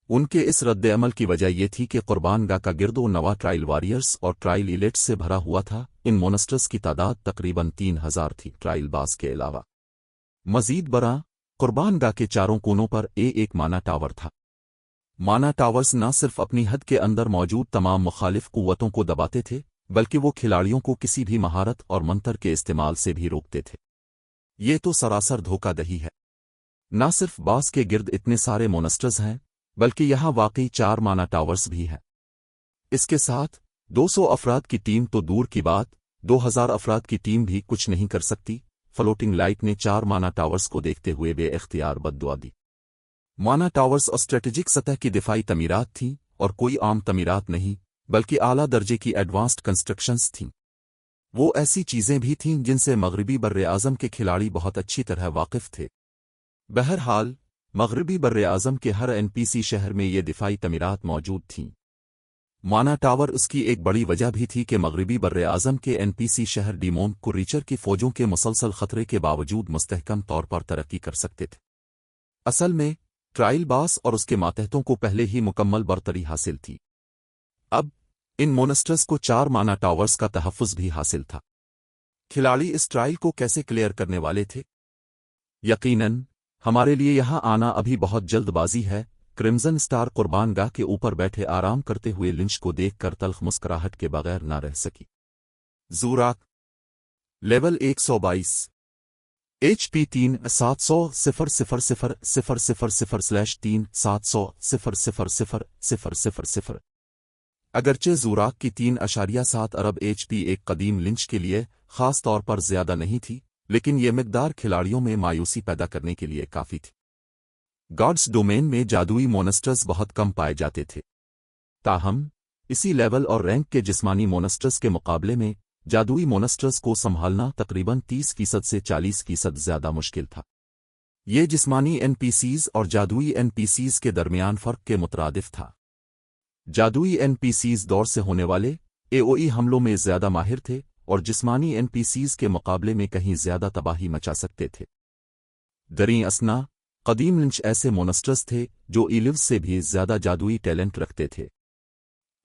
उनके इस रद्द-ए-अमल की वजह यह थी कि कुर्बानगाह का गिरदो नवा ट्रायल वॉरियर्स और ट्रायल इलेट्स से भरा हुआ था। इन मोनस्टर्स की तादाद तकरीबन 3000 थी, ट्रायल बास के अलावा। मजीद बरा, कुर्बानगाह के चारों कोनों पर एक माना टावर था। माना टावर्स न सिर्फ अपनी हद के अंदर मौजूद तमाम मुखालिफ कुव्वतों को दबाते थे, बल्कि वो खिलाड़ियों को किसी भी महारत और मंतर के इस्तेमाल से भी रोकते थे। ये तो सरासर धोखाधड़ी है। न सिर्फ बास के गिर्द इतने सारे मोनस्टर्स हैं, बल्कि यहाँ वाकई 4 माना टावर्स भी हैं। इसके साथ 200 अफराद की टीम तो दूर की बात, 2000 अफराद की टीम भी कुछ नहीं कर सकती। फ्लोटिंग लाइट ने 4 माना टावर्स को देखते हुए बेइख्तियार बद्दुआ दी। माना टावर्स और स्ट्रेटेजिक सतह की दिफाई तमीरात थीं और कोई आम तमीरात नहीं, बल्कि आला दर्जे की एडवांस्ड कंस्ट्रक्शंस थीं। वो ऐसी चीज़ें भी थीं जिनसे मगरबी बर्र-ए-आज़म के खिलाड़ी बहुत अच्छी तरह वाकिफ थे। बहरहाल, मगरबी बर्र-ए-आज़म के हर एनपीसी शहर में ये दिफाई तमीरात मौजूद थीं। माना टावर उसकी एक बड़ी वजह भी थी कि मगरबी बर्र-ए-आज़म के एनपीसी शहर डीमोन कुर्रीचर की फ़ौजों के मुसलसल खतरे के बावजूद मुस्तहकम तौर पर तरक्की कर सकते थे। असल में, ट्रायल बास और उसके मातहतों को पहले ही मुकम्मल बरतरी हासिल थी। अब इन मोनस्टर्स को 4 माना टावर्स का तहफ़्फ़ुज़ भी हासिल था। खिलाड़ी इस ट्रायल को कैसे क्लियर करने वाले थे? यकीनन, हमारे लिए यहाँ आना अभी बहुत जल्दबाजी है। क्रिम्सन स्टार कुर्बानगाह के ऊपर बैठे आराम करते हुए लिंच को देखकर तल्ख मुस्कुराहट के बगैर न रह सकी। ज़ूराक लेवल 122 HP 3/700,000/3/700,000/00000। अगरचे ज़ूराक की 3.7 अरब HP एक कदीम लिंच के लिए ख़ास तौर पर ज़्यादा नहीं थी, लेकिन ये मिकदार खिलाड़ियों में मायूसी पैदा करने के लिए काफ़ी थी। गॉड्स डोमेन में जादुई मोनस्टर्स बहुत कम पाए जाते थे। ताहम, इसी लेवल और रैंक के जिस्मानी मोनस्टर्स के मुकाबले में जादुई मोनस्टर्स को संभालना तकरीबन 30% से 40% ज़्यादा मुश्किल था। ये जिस्मानी एनपीसीज और जादुई एनपीसीज के दरमियान फ़र्क के मुतरादिफ था। जादुई एनपीसीज दौर से होने वाले एओई हमलों में ज़्यादा माहिर थे और जिस्मानी एनपीसीज के मुकाबले में कहीं ज़्यादा तबाही मचा सकते थे। दरीं असना, कदीम लिंच ऐसे मोनस्टर्स थे जो इलिव्स से भी ज़्यादा जादुई टैलेंट रखते थे।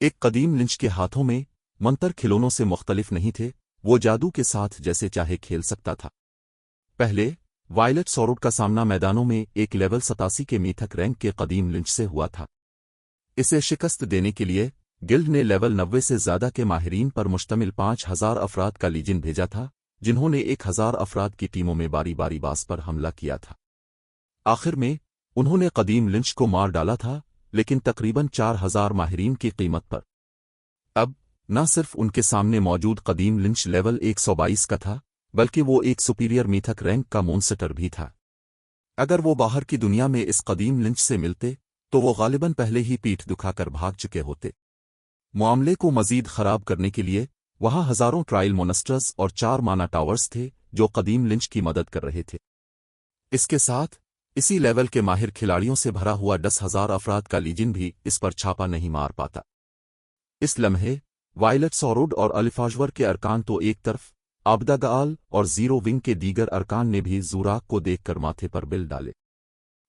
एक कदीम लिंच के हाथों में मंतर खिलौनों से मुख्तलिफ नहीं थे, वो जादू के साथ जैसे चाहे खेल सकता था। पहले वायलेट सॉरोड का सामना मैदानों में एक लेवल 87 के मीथक रैंक के कदीम लिंच से हुआ था। इसे शिकस्त देने के लिए गिल्ड ने लेवल 90 से ज़्यादा के माहिरीन पर मुश्तमिल 5000 अफराद का लीजन भेजा था, जिन्होंने 1000 अफराद की टीमों में बारी बारी बास पर हमला किया था। आखिर में उन्होंने कदीम लिंच को मार डाला था, लेकिन तकरीबन 4000 माहिरीन की कीमत पर। अब न सिर्फ उनके सामने मौजूद कदीम लिंच लेवल 122 का था, बल्कि वो एक सुपीरियर मीथक रैंक का मोनस्टर भी था। अगर वो बाहर की दुनिया में इस कदीम लिंच से मिलते तो वो गालिबन पहले ही पीठ दुखाकर भाग चुके होते। मामले को मजीद खराब करने के लिए वहां हजारों ट्रायल मोनस्टर्स और 4 माना टावर्स थे जो कदीम लिंच की मदद कर रहे थे। इसके साथ इसी लेवल के माहिर खिलाड़ियों से भरा हुआ 10,000 अफराद का लीजन भी इस पर छापा नहीं मार पाता। इस लम्हे वायलेट सॉरोड और अलिफाजवर के अरकान तो एक तरफ, आबिदा गाल और ज़ीरो विंग के दीगर अरकान ने भी ज़ूराक को देखकर माथे पर बिल डाले।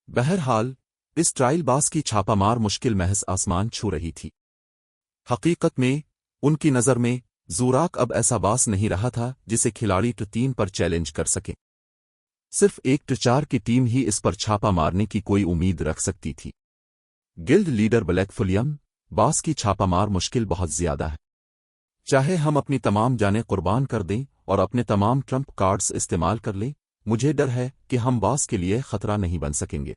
बहरहाल, इस ट्रायल बास की छापामार मुश्किल महज आसमान छू रही थी। हकीकत में उनकी नज़र में ज़ूराक अब ऐसा बास नहीं रहा था जिसे खिलाड़ी टीम पर चैलेंज कर सके। सिर्फ एक टीचार की टीम ही इस पर छापा मारने की कोई उम्मीद रख सकती थी। गिल्ड लीडर ब्लैक फुलियम, बास की छापामार मुश्किल बहुत ज्यादा है। चाहे हम अपनी तमाम जानें कुर्बान कर दें और अपने तमाम ट्रम्प कार्ड्स इस्तेमाल कर लें, मुझे डर है कि हम बास के लिए खतरा नहीं बन सकेंगे।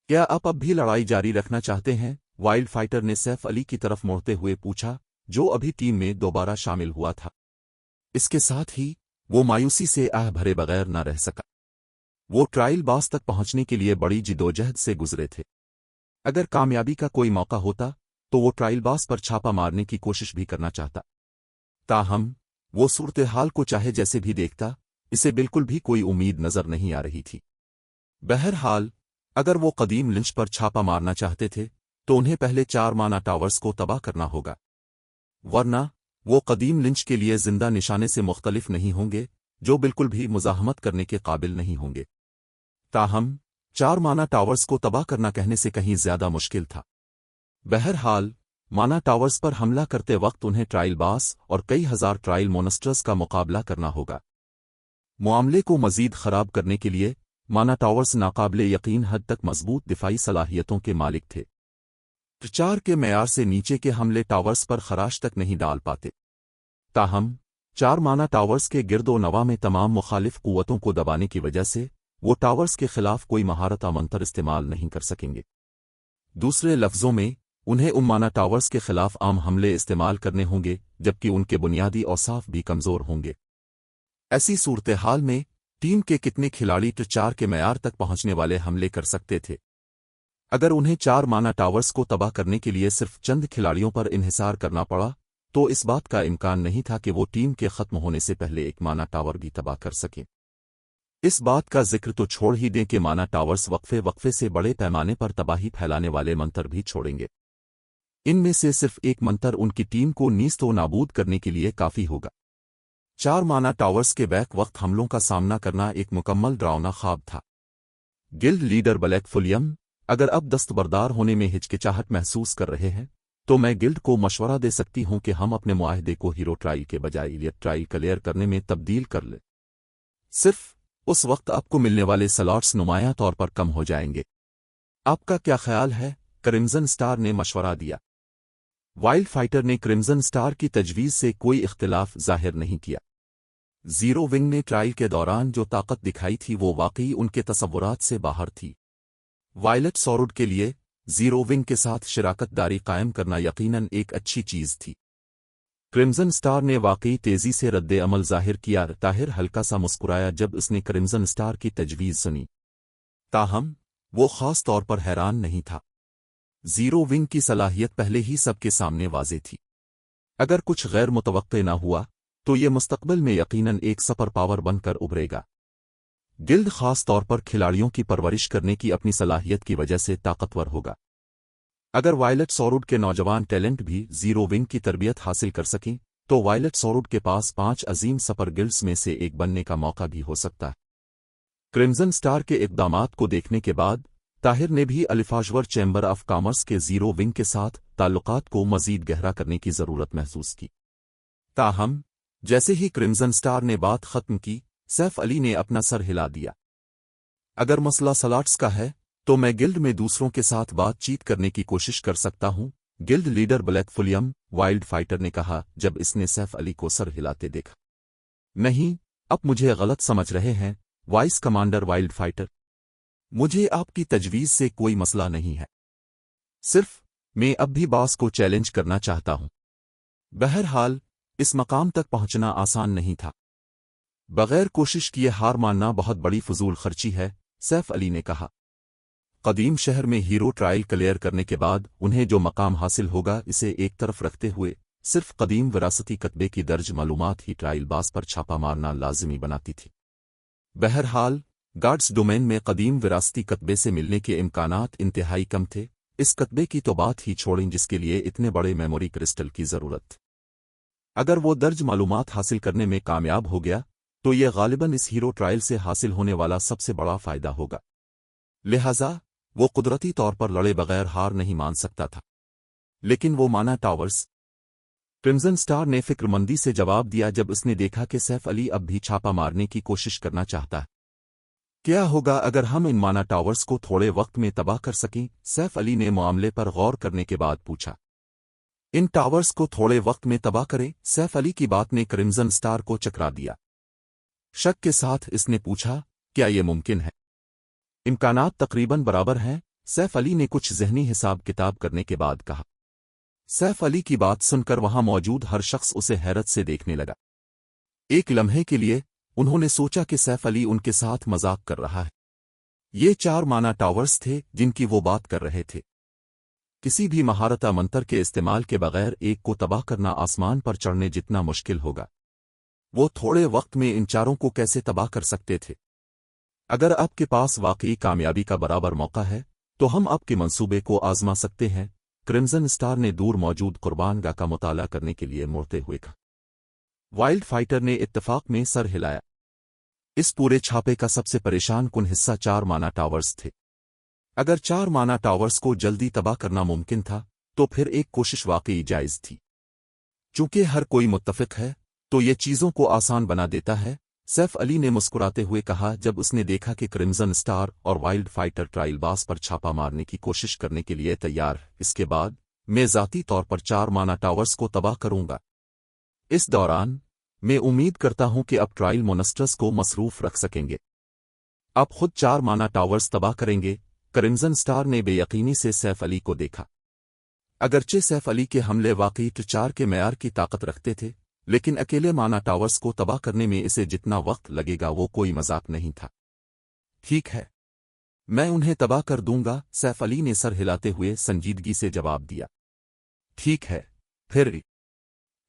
क्या आप अब भी लड़ाई जारी रखना चाहते हैं? वाइल्ड फाइटर ने सैफ अली की तरफ मुड़ते हुए पूछा, जो अभी टीम में दोबारा शामिल हुआ था। इसके साथ ही वो मायूसी से आह भरे बगैर न रह सका। वो ट्रायल बास तक पहुंचने के लिए बड़ी जिदोजहद से गुजरे थे। अगर कामयाबी का कोई मौका होता तो वो ट्रायल बास पर छापा मारने की कोशिश भी करना चाहता। ताहम वो सूरत-ए-हाल को चाहे जैसे भी देखता, इसे बिल्कुल भी कोई उम्मीद नजर नहीं आ रही थी। बहरहाल, अगर वो कदीम लिंच पर छापा मारना चाहते थे, तो उन्हें पहले 4 माना टावर्स को तबाह करना होगा। वरना, वो कदीम लिंच के लिए जिंदा निशाने से मुख्तलिफ नहीं होंगे, जो बिल्कुल भी मुजाहमत करने के काबिल नहीं होंगे। ताहम, 4 माना टावर्स को तबाह करना कहने से कहीं ज्यादा मुश्किल था। बहरहाल, माना टावर्स पर हमला करते वक्त उन्हें ट्रायल बास और कई हजार ट्रायल मोनस्टर्स का मुकाबला करना होगा। मामले को मजीद खराब करने के लिए, माना टावर्स नाकाबिले यकीन हद तक मजबूत दिफाई सलाहियतों के मालिक थे। 4 के मेयार से नीचे के हमले टावर्स पर खराश तक नहीं डाल पाते। ताहम, 4 माना टावर्स के गिरदो नवा में तमाम मुखालिफ कुव्वतों को दबाने की वजह से वो टावर्स के खिलाफ कोई महारत मंतर इस्तेमाल नहीं कर सकेंगे। दूसरे लफ्जों में, उन्हें माना टावर्स के खिलाफ आम हमले इस्तेमाल करने होंगे, जबकि उनके बुनियादी औसाफ भी कमजोर होंगे। ऐसी सूरत हाल में, टीम के कितने खिलाड़ी 4 के मेयार तक पहुंचने वाले हमले कर सकते थे? अगर उन्हें 4 माना टावर्स को तबाह करने के लिए सिर्फ चंद खिलाड़ियों पर इन्हिसार करना पड़ा, तो इस बात का इम्कान नहीं था कि वो टीम के खत्म होने से पहले एक माना टावर भी तबाह कर सकें। इस बात का जिक्र तो छोड़ ही दें कि माना टावर्स वक्फे वक्फे से बड़े पैमाने पर तबाही फैलाने वाले मंतर भी छोड़ेंगे। इनमें से सिर्फ एक मंतर उनकी टीम को नीस्तो नाबूद करने के लिए काफी होगा। 4 माना टावर्स के बैक वक्त हमलों का सामना करना एक मुकम्मल डरावना ख्वाब था। गिल्ड लीडर ब्लैक फुलियम, अगर अब दस्तबरदार होने में हिचकिचाहट महसूस कर रहे हैं, तो मैं गिल्ड को मशवरा दे सकती हूं कि हम अपने मुआहदे को हीरो ट्रायल के बजाय इलियट ट्रायल क्लियर करने में तब्दील कर लें। सिर्फ उस वक्त आपको मिलने वाले स्लॉट्स नुमायां तौर पर कम हो जाएंगे। आपका क्या ख्याल है? क्रिम्सन स्टार ने मशवरा दिया। वाइल्ड फाइटर ने क्रिम्सन स्टार की तजवीज से कोई इख्तिलाफ जाहिर नहीं किया। जीरो विंग ने ट्रायल के दौरान जो ताकत दिखाई थी वो वाकई उनके तसव्वुरात से बाहर थी। वायलेट सॉरुड के लिए जीरो विंग के साथ शराकत दारी कायम करना यकीनन एक अच्छी चीज थी। क्रिम्सन स्टार ने वाकई तेजी से रद्द अमल जाहिर किया। ताहिर हल्का सा मुस्कुराया जब उसने क्रिम्सन स्टार की तजवीज सुनी। ताहम, वो खास तौर पर हैरान नहीं था। जीरो विंग की सलाहियत पहले ही सबके सामने वाज़े थी। अगर कुछ गैर मुतवक्के ना हुआ, तो ये मुस्तकबिल में यकीनन एक सुपर पावर बनकर उभरेगा। गिल्ड खास तौर पर खिलाड़ियों की परवरिश करने की अपनी सलाहियत की वजह से ताकतवर होगा। अगर वायलेट सॉरुड के नौजवान टैलेंट भी जीरो विंग की तरबियत हासिल कर सकें, तो वायलेट सॉरुड के पास 5 अजीम सुपर गिल्ड्स में से एक बनने का मौका भी हो सकता है। क्रिम्सन स्टार के इक़दामात को देखने के बाद ताहिर ने भी अलिफाजवर चैम्बर ऑफ कॉमर्स के जीरो विंग के साथ ताल्लुकात को मजीद गहरा करने की जरूरत महसूस की। ताहम, जैसे ही क्रिम्सन स्टार ने बात खत्म की, सैफ अली ने अपना सर हिला दिया। अगर मसला स्लॉट्स का है, तो मैं गिल्ड में दूसरों के साथ बातचीत करने की कोशिश कर सकता हूं, गिल्ड लीडर ब्लैक फुलियम वाइल्ड फाइटर ने कहा जब इसने सैफ अली को सर हिलाते देखा। नहीं, आप मुझे गलत समझ रहे हैं, वाइस कमांडर वाइल्ड फाइटर। मुझे आपकी तजवीज से कोई मसला नहीं है। सिर्फ मैं अब भी बॉस को चैलेंज करना चाहता हूं। बहरहाल, इस मकाम तक पहुंचना आसान नहीं था। बगैर कोशिश किए हार मानना बहुत बड़ी फजूल खर्ची है, सैफ अली ने कहा। कदीम शहर में हीरो ट्रायल क्लियर करने के बाद उन्हें जो मकाम हासिल होगा, इसे एक तरफ रखते हुए सिर्फ कदीम विरासती कतबे की दर्ज मालूमात ही ट्रायल बास पर छापा मारना लाजिमी बनाती थी। बहरहाल, गार्ड्स डोमेन में कदीम विरासती कतबे से मिलने के इम्कानात इंतहाई कम थे। इस कतबे की तो बात ही छोड़ें जिसके लिए इतने बड़े मेमोरी क्रिस्टल की जरूरत। अगर वो दर्ज मालूमात हासिल करने में कामयाब हो गया, तो ये गालिबन इस हीरो ट्रायल से हासिल होने वाला सबसे बड़ा फायदा होगा। लिहाजा वो कुदरती तौर पर लड़े बगैर हार नहीं मान सकता था। लेकिन वो माना टावर्स। क्रिम्सन स्टार ने फिक्रमंदी से जवाब दिया जब उसने देखा कि सैफ अली अब भी छापा मारने की कोशिश करना चाहता है। क्या होगा अगर हम इन माना टावर्स को थोड़े वक्त में तबाह कर सकें? सैफ अली ने मामले पर गौर करने के बाद पूछा। इन टावर्स को थोड़े वक्त में तबाह करें? सैफ अली की बात ने क्रिम्सन स्टार को चकरा दिया। शक के साथ इसने पूछा, क्या यह मुमकिन है? इम्कानात तकरीबन बराबर हैं, सैफ अली ने कुछ ज़हनी हिसाब किताब करने के बाद कहा। सैफ अली की बात सुनकर वहां मौजूद हर शख्स उसे हैरत से देखने लगा। एक लम्हे के लिए उन्होंने सोचा कि सैफ अली उनके साथ मजाक कर रहा है। ये 4 माना टावर्स थे जिनकी वो बात कर रहे थे। किसी भी महारता मंतर के इस्तेमाल के बगैर एक को तबाह करना आसमान पर चढ़ने जितना मुश्किल होगा। वो थोड़े वक्त में इन चारों को कैसे तबाह कर सकते थे। अगर आपके पास वाकई कामयाबी का बराबर मौका है तो हम आपके मंसूबे को आजमा सकते हैं, क्रिम्सन स्टार ने दूर मौजूद कुर्बान गाह का मुताला करने के लिए मुड़ते हुए कहा। वाइल्ड फाइटर ने इत्तेफाक में सर हिलाया। इस पूरे छापे का सबसे परेशान कुन हिस्सा 4 माना टावर्स थे। अगर 4 माना टावर्स को जल्दी तबाह करना मुमकिन था तो फिर एक कोशिश वाकई जायज थी। चूंकि हर कोई मुत्तफिक है तो ये चीज़ों को आसान बना देता है, सैफ अली ने मुस्कुराते हुए कहा जब उसने देखा कि क्रिम्सन स्टार और वाइल्ड फाइटर ट्रायल बास पर छापा मारने की कोशिश करने के लिए तैयार है। इसके बाद मैं ज़ाती तौर पर 4 माना टावर्स को तबाह करूंगा। इस दौरान मैं उम्मीद करता हूं कि अब ट्रायल मोनस्टर्स को मसरूफ रख सकेंगे। अब खुद 4 माना टावर्स तबाह करेंगे। क्रिम्सन स्टार ने बेयकीनी से सैफ अली को देखा। अगरचे सैफ अली के हमले वाकई 4 के मेयार की ताकत रखते थे, लेकिन अकेले माना टावर्स को तबाह करने में इसे जितना वक्त लगेगा वो कोई मजाक नहीं था। ठीक है, मैं उन्हें तबाह कर दूंगा, सैफ अली ने सर हिलाते हुए संजीदगी से जवाब दिया। ठीक है, फिर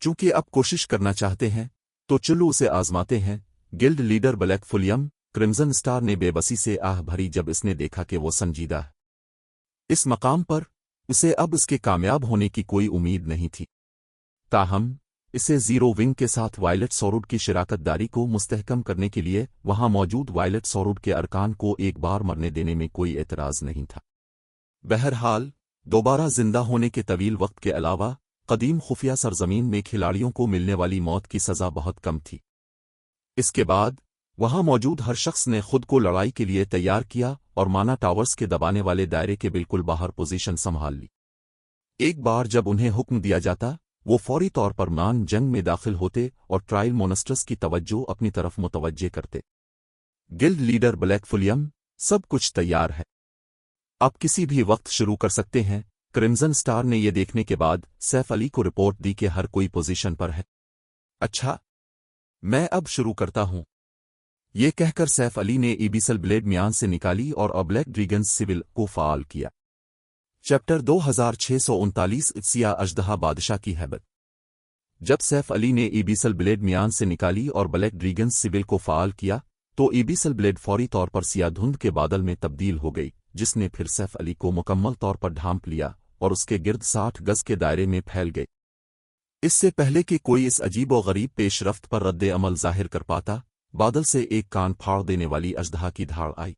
चूंकि अब कोशिश करना चाहते हैं तो चलो उसे आजमाते हैं। गिल्ड लीडर ब्लैक फुलियम, क्रिम्सन स्टार ने बेबसी से आह भरी जब इसने देखा कि वो संजीदा है। इस मकाम पर उसे अब इसके कामयाब होने की कोई उम्मीद नहीं थी। ताहम इसे ज़ीरो विंग के साथ वायलेट सॉरूड की शराकतदारी को मुस्तहकम करने के लिए वहां मौजूद वायलेट सॉरूड के अरकान को एक बार मरने देने में कोई एतराज़ नहीं था। बहरहाल दोबारा जिंदा होने के तवील वक्त के अलावा कदीम खुफिया सरजमीन में खिलाड़ियों को मिलने वाली मौत की सज़ा बहुत कम थी। इसके बाद वहां मौजूद हर शख्स ने खुद को लड़ाई के लिए तैयार किया और माना टावर्स के दबाने वाले दायरे के बिल्कुल बाहर पोजीशन संभाल ली। एक बार जब उन्हें हुक्म दिया जाता वो फौरी तौर पर मान जंग में दाखिल होते और ट्रायल मोनस्टर्स की तवज्जो अपनी तरफ मुतवज्जे करते। गिल्ड लीडर ब्लैक फुलियम, सब कुछ तैयार है, आप किसी भी वक्त शुरू कर सकते हैं। क्रिम्सन स्टार ने यह देखने के बाद सैफ अली को रिपोर्ट दी कि हर कोई पोजीशन पर है। अच्छा, मैं अब शुरू करता हूं, ये कहकर सैफ अली ने ईबीसल ब्लेड म्यान से निकाली और ब्लैक ड्रैगन सिविल को फाल किया। चैप्टर 2639 सिया अजदहा बादशाह की हैबत। जब सैफ अली ने ईबीसल ब्लेड म्यान से निकाली और ब्लैक ड्रैगन सिविल को फाल किया तो ईबीसल ब्लेड फौरी तौर पर सिया धुंध के बादल में तब्दील हो गई, जिसने फिर सैफ अली को मुकम्मल तौर पर ढांप लिया और उसके गिर्द 60 गज के दायरे में फैल गए। इससे पहले कि कोई इस अजीब व गरीब पेशरफ्त पर रद्द अमल जाहिर कर पाता, बादल से एक कान फाड़ देने वाली अजदहा की धाड़ आई।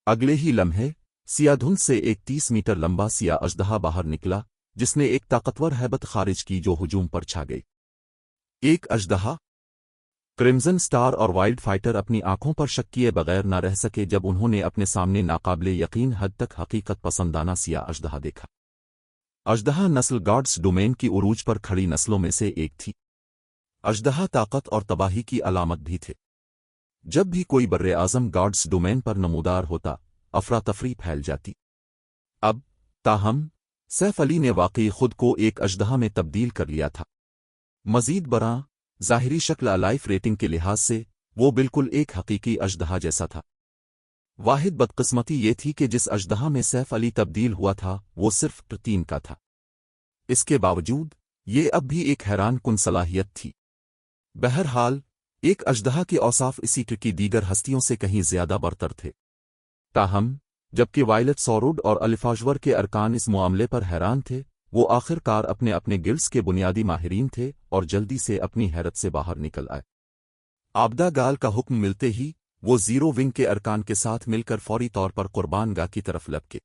अगले ही लम्हे सिया धुंध से एक 30 मीटर लंबा सिया अजदहा बाहर निकला, जिसने एक ताकतवर हैबत खारिज की जो हुजूम पर छा गई। एक अजदहा। क्रिम्सन स्टार और वाइल्ड फाइटर अपनी आंखों पर शक किए बगैर न रह सके जब उन्होंने अपने सामने नाकाबिले यकीन हद तक हकीकत पसंदाना सिया अजदहा देखा। अजदहा नस्ल गार्ड्स डोमेन की उरूज पर खड़ी नस्लों में से एक थी। अजदहा ताकत और तबाही की अलामत भी थे। जब भी कोई बर्रे आज़म गार्ड्स डोमेन पर नमूदार होता, अफरा तफरी फैल जाती। अब ताहम सैफ अली ने वाकई खुद को एक अजदहा में तब्दील कर लिया था। मजीद बरा ज़ाहिरी शक्ल लाइफ रेटिंग के लिहाज से वो बिल्कुल एक हकीकी अजदहा जैसा था। वाहिद बदकिस्मती ये थी कि जिस अजदहा में सैफ अली तब्दील हुआ था वो सिर्फ 3 का था। इसके बावजूद ये अब भी एक हैरान कुन सलाहियत थी। बहरहाल एक अजदहा के औसाफ इसी की दीगर हस्तियों से कहीं ज्यादा बरतर थे। ताहम जबकि वायलेट सॉरूड और अलिफाजवर के अरकान इस मामले पर हैरान थे, वो आखिरकार अपने अपने गिल्ड्स के बुनियादी माहिरीन थे और जल्दी से अपनी हैरत से बाहर निकल आए। आबदा गाल का हुक्म मिलते ही वो ज़ीरो विंग के अरकान के साथ मिलकर फौरी तौर पर कुर्बान गाह की तरफ लपके।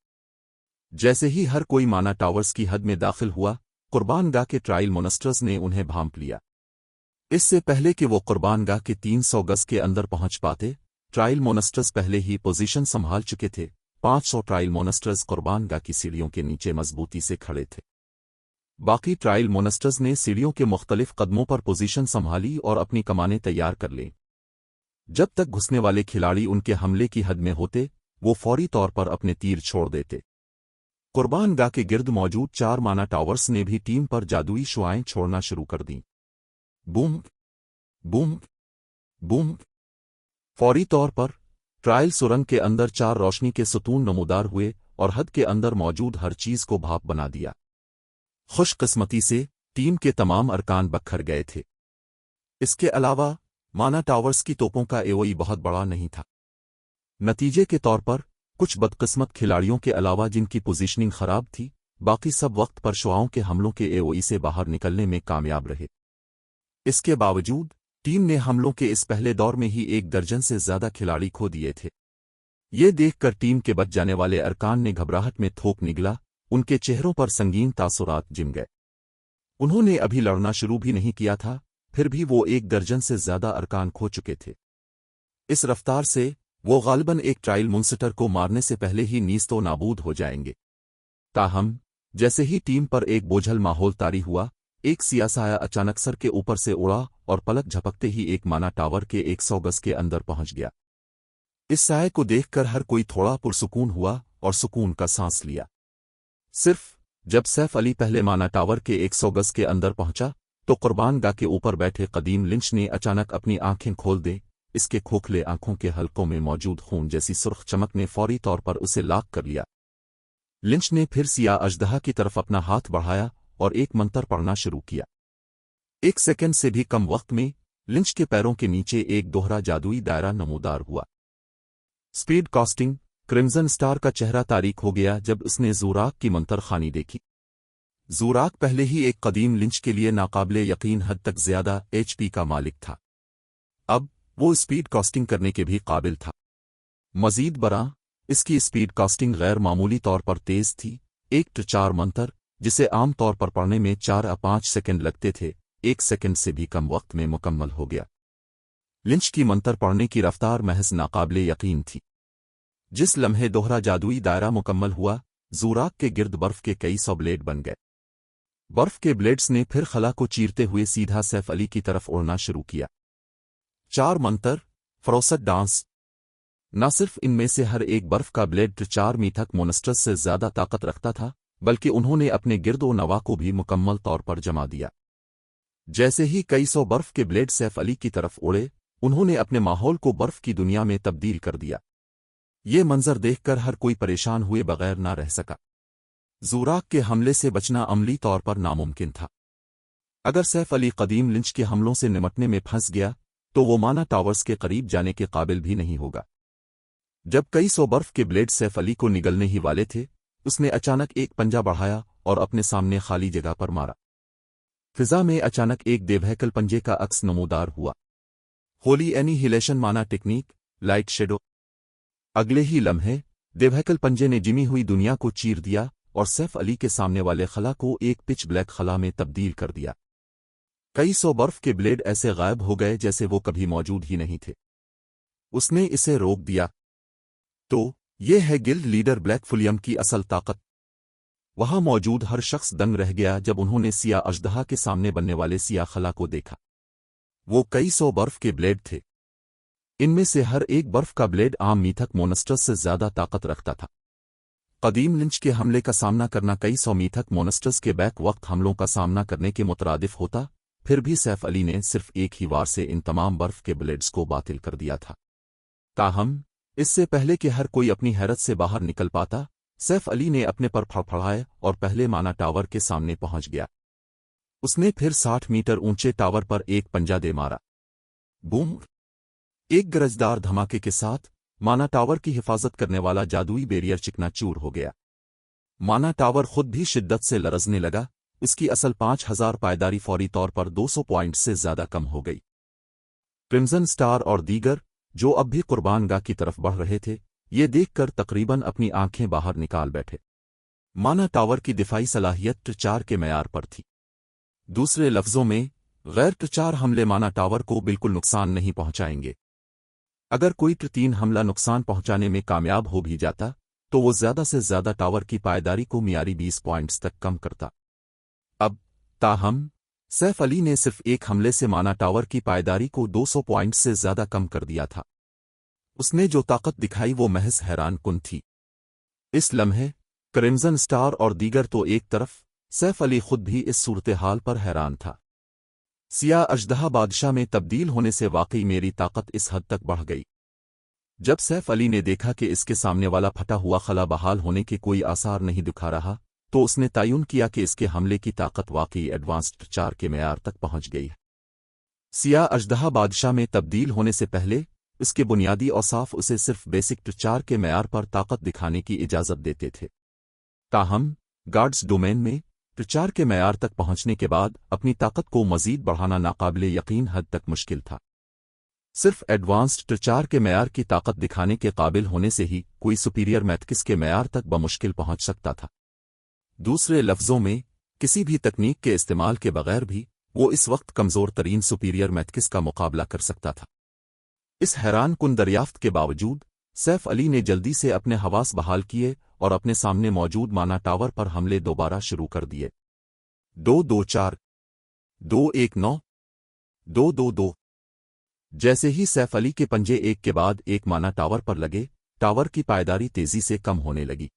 जैसे ही हर कोई माना टावर्स की हद में दाखिल हुआ, कुर्बान गाह के ट्रायल मोनस्टर्स ने उन्हें भांप लिया। इससे पहले कि वो कुर्बान गाह के 300 गज के अंदर पहुंच पाते, ट्रायल मोनस्टर्स पहले ही पोजीशन संभाल चुके थे। 500 ट्रायल मोनस्टर्स कुर्बान गाह की सीढ़ियों के नीचे मजबूती से खड़े थे। बाकी ट्रायल मोनस्टर्स ने सीढ़ियों के मुख्तलिफ कदमों पर पोजीशन संभाली और अपनी कमानें तैयार कर लीं। जब तक घुसने वाले खिलाड़ी उनके हमले की हद में होते, वो फौरी तौर पर अपने तीर छोड़ देते। कुर्बान गाह के गिर्द मौजूद 4 माना टावर्स ने भी टीम पर जादुई शुआएं छोड़ना शुरू कर दीं। Boom boom boom. फौरी तौर पर ट्रायल सुरंग के अंदर 4 रोशनी के सतून नमूदार हुए और हद के अंदर मौजूद हर चीज को भाप बना दिया। खुशकिस्मती से टीम के तमाम अरकान बखर गए थे। इसके अलावा माना टावर्स की तोपों का एओई बहुत बड़ा नहीं था। नतीजे के तौर पर कुछ बदकिस्मत खिलाड़ियों के अलावा जिनकी पोजीशनिंग खराब थी, बाकी सब वक्त पर शुआओं के हमलों के एओई से बाहर निकलने में कामयाब रहे। इसके बावजूद टीम ने हमलों के इस पहले दौर में ही 1 दर्जन से ज्यादा खिलाड़ी खो दिए थे। ये देखकर टीम के बच जाने वाले अरकान ने घबराहट में थोक निगला, उनके चेहरों पर संगीन तासुरात जिम गए। उन्होंने अभी लड़ना शुरू भी नहीं किया था, फिर भी वो 1 दर्जन से ज्यादा अरकान खो चुके थे। इस रफ्तार से वो गालिबन एक ट्रायल मुंसटर को मारने से पहले ही नीस्तो नाबूद हो जाएंगे। ताहम जैसे ही टीम पर एक बोझल माहौल तारी हुआ, एक सियासाया अचानक सर के ऊपर से उड़ा और पलक झपकते ही एक माना टावर के 100 गज के अंदर पहुंच गया। इस साये को देखकर हर कोई थोड़ा पुरसुकून हुआ और सुकून का सांस लिया। सिर्फ जब सैफ अली पहले माना टावर के 100 गज के अंदर पहुंचा तो कुर्बान गाह के ऊपर बैठे कदीम लिंच ने अचानक अपनी आंखें खोल दे। इसके खोखले आंखों के हलकों में मौजूद खून जैसी सुर्ख चमक ने फौरी तौर पर उसे लाक कर लिया। लिंच ने फिर सिया अजदहा की तरफ अपना हाथ बढ़ाया और एक मंत्र पढ़ना शुरू किया। 1 सेकंड से भी कम वक्त में लिंच के पैरों के नीचे एक दोहरा जादुई दायरा नमूदार हुआ। स्पीड कास्टिंग क्रिम्सन स्टार का चेहरा तारीक हो गया जब उसने ज़ूराक की मंतर खानी देखी। ज़ूराक पहले ही एक कदीम लिंच के लिए नाकाबिले यकीन हद तक ज्यादा एचपी का मालिक था। अब वो स्पीड कास्टिंग करने के भी काबिल था। मजीद बरा, इसकी स्पीड कास्टिंग गैर मामूली तौर पर तेज थी। 1-4 मंत्र जिसे आम तौर पर पढ़ने में 4 या 5 सेकंड लगते थे, 1 सेकंड से भी कम वक्त में मुकम्मल हो गया। लिंच की मंत्र पढ़ने की रफ्तार महज नाकाबिले यकीन थी। जिस लम्हे दोहरा जादुई दायरा मुकम्मल हुआ, ज़ूराक के गिर्द बर्फ के कई 100 ब्लेड बन गए। बर्फ के ब्लेड्स ने फिर खला को चीरते हुए सीधा सैफ अली की तरफ उड़ना शुरू किया। 4 मंत्र फरोसत डांस। न सिर्फ इनमें से हर एक बर्फ का ब्लेड 4 मीथक मोनस्टर्स से ज्यादा ताकत रखता था, बल्कि उन्होंने अपने गिर्दो नवा को भी मुकम्मल तौर पर जमा दिया। जैसे ही कई 100 बर्फ के ब्लेड सैफ अली की तरफ उड़े, उन्होंने अपने माहौल को बर्फ की दुनिया में तब्दील कर दिया। ये मंजर देखकर हर कोई परेशान हुए बगैर ना रह सका। ज़ूराक के हमले से बचना अमली तौर पर नामुमकिन था। अगर सैफ अली कदीम लिंच के हमलों से निमटने में फंस गया तो वो माना टावर्स के करीब जाने के काबिल भी नहीं होगा। जब कई 100 बर्फ के ब्लेड सैफ अली को निगलने ही वाले थे, उसने अचानक एक पंजा बढ़ाया और अपने सामने खाली जगह पर मारा। फिजा में अचानक एक देवहैकल पंजे का अक्स नमूदार हुआ। होली एनिहिलेशन माना टेक्निक, लाइट शेडो। अगले ही लम्हे देवहैकल पंजे ने जिमी हुई दुनिया को चीर दिया और सैफ अली के सामने वाले खला को एक पिच ब्लैक खला में तब्दील कर दिया। कई 100 बर्फ के ब्लेड ऐसे गायब हो गए जैसे वो कभी मौजूद ही नहीं थे। उसने इसे रोक दिया। तो ये है गिल्ड लीडर ब्लैक फुलियम की असल ताकत। वहां मौजूद हर शख्स दंग रह गया जब उन्होंने सिया अजदहा के सामने बनने वाले सिया खला को देखा। वो कई 100 बर्फ के ब्लेड थे। इनमें से हर एक बर्फ का ब्लेड आम मीथक मोनस्टर्स से ज्यादा ताकत रखता था। कदीम लिंच के हमले का सामना करना कई 100 मीथक मोनस्टर्स के बैक वक्त हमलों का सामना करने के मुतरादिफ होता, फिर भी सैफ अली ने सिर्फ एक ही वार से इन तमाम बर्फ के ब्लेड्स को बातिल कर दिया था। ताहम इससे पहले कि हर कोई अपनी हैरत से बाहर निकल पाता, सैफ अली ने अपने पर फड़फड़ाए और पहले माना टावर के सामने पहुंच गया। उसने फिर 60 मीटर ऊंचे टावर पर एक पंजा दे मारा। बूम! एक गरजदार धमाके के साथ माना टावर की हिफाजत करने वाला जादुई बैरियर चिकनाचूर हो गया। माना टावर खुद भी शिद्दत से लरजने लगा। इसकी असल 5000 पायदारी फौरी तौर पर 200 पॉइंट से ज्यादा कम हो गई। क्रिम्सन स्टार और दीगर जो अब भी कुर्बानगाह की तरफ बढ़ रहे थे, ये देखकर तकरीबन अपनी आंखें बाहर निकाल बैठे। माना टावर की दिफाई सलाहियत T4 के मयार पर थी। दूसरे लफ्जों में, गैर T4 हमले माना टावर को बिल्कुल नुकसान नहीं पहुंचाएंगे। अगर कोई T3 हमला नुकसान पहुंचाने में कामयाब हो भी जाता, तो वो ज्यादा से ज्यादा टावर की पायदारी को मियारी 20 पॉइंट्स तक कम करता। अब ताहम सैफ अली ने सिर्फ एक हमले से माना टावर की पायदारी को 200 पॉइंट से ज्यादा कम कर दिया था। उसने जो ताकत दिखाई वो महज हैरान कुन थी। इस लम्हे क्रिम्सन स्टार और दीगर तो एक तरफ, सैफ अली खुद भी इस सूरत हाल पर हैरान था। सिया अजदहा बादशाह में तब्दील होने से वाकई मेरी ताकत इस हद तक बढ़ गई। जब सैफ अली ने देखा कि इसके सामने वाला फटा हुआ खला बहाल होने के कोई आसार नहीं दिखा रहा, तो उसने तयन किया कि इसके हमले की ताकत वाकई एडवांस्ड T4 के मयार तक पहुंच गई है। सिया अजदहा बादशाह में तब्दील होने से पहले इसके बुनियादी औसाफ उसे सिर्फ बेसिक ट्रिचार के मैार पर ताकत दिखाने की इजाज़त देते थे। ताहम गार्ड्स डोमेन में ट्रिचार के मैार तक पहुंचने के बाद अपनी ताकत को मजीद बढ़ाना नाकाबिले यकीन हद तक मुश्किल था। सिर्फ एडवांस्ड ट्रिचार के मैार की ताकत दिखाने के काबिल होने से ही कोई सुपीरियर मैथकिस के मैार तक बमुश्किल पहुंच सकता था। दूसरे लफ्ज़ों में, किसी भी तकनीक के इस्तेमाल के बगैर भी वो इस वक्त कमज़ोर तरीन सुपीरियर मैथकिस का मुकाबला कर सकता था। इस हैरान कुन दरियाफ्त के बावजूद सैफ अली ने जल्दी से अपने हवास बहाल किए और अपने सामने मौजूद माना टावर पर हमले दोबारा शुरू कर दिए। 2-2-4 2-1-9 2-2-2। जैसे ही सैफ अली के पंजे एक के बाद एक माना टावर पर लगे, टावर की पायदारी तेजी से कम होने लगी।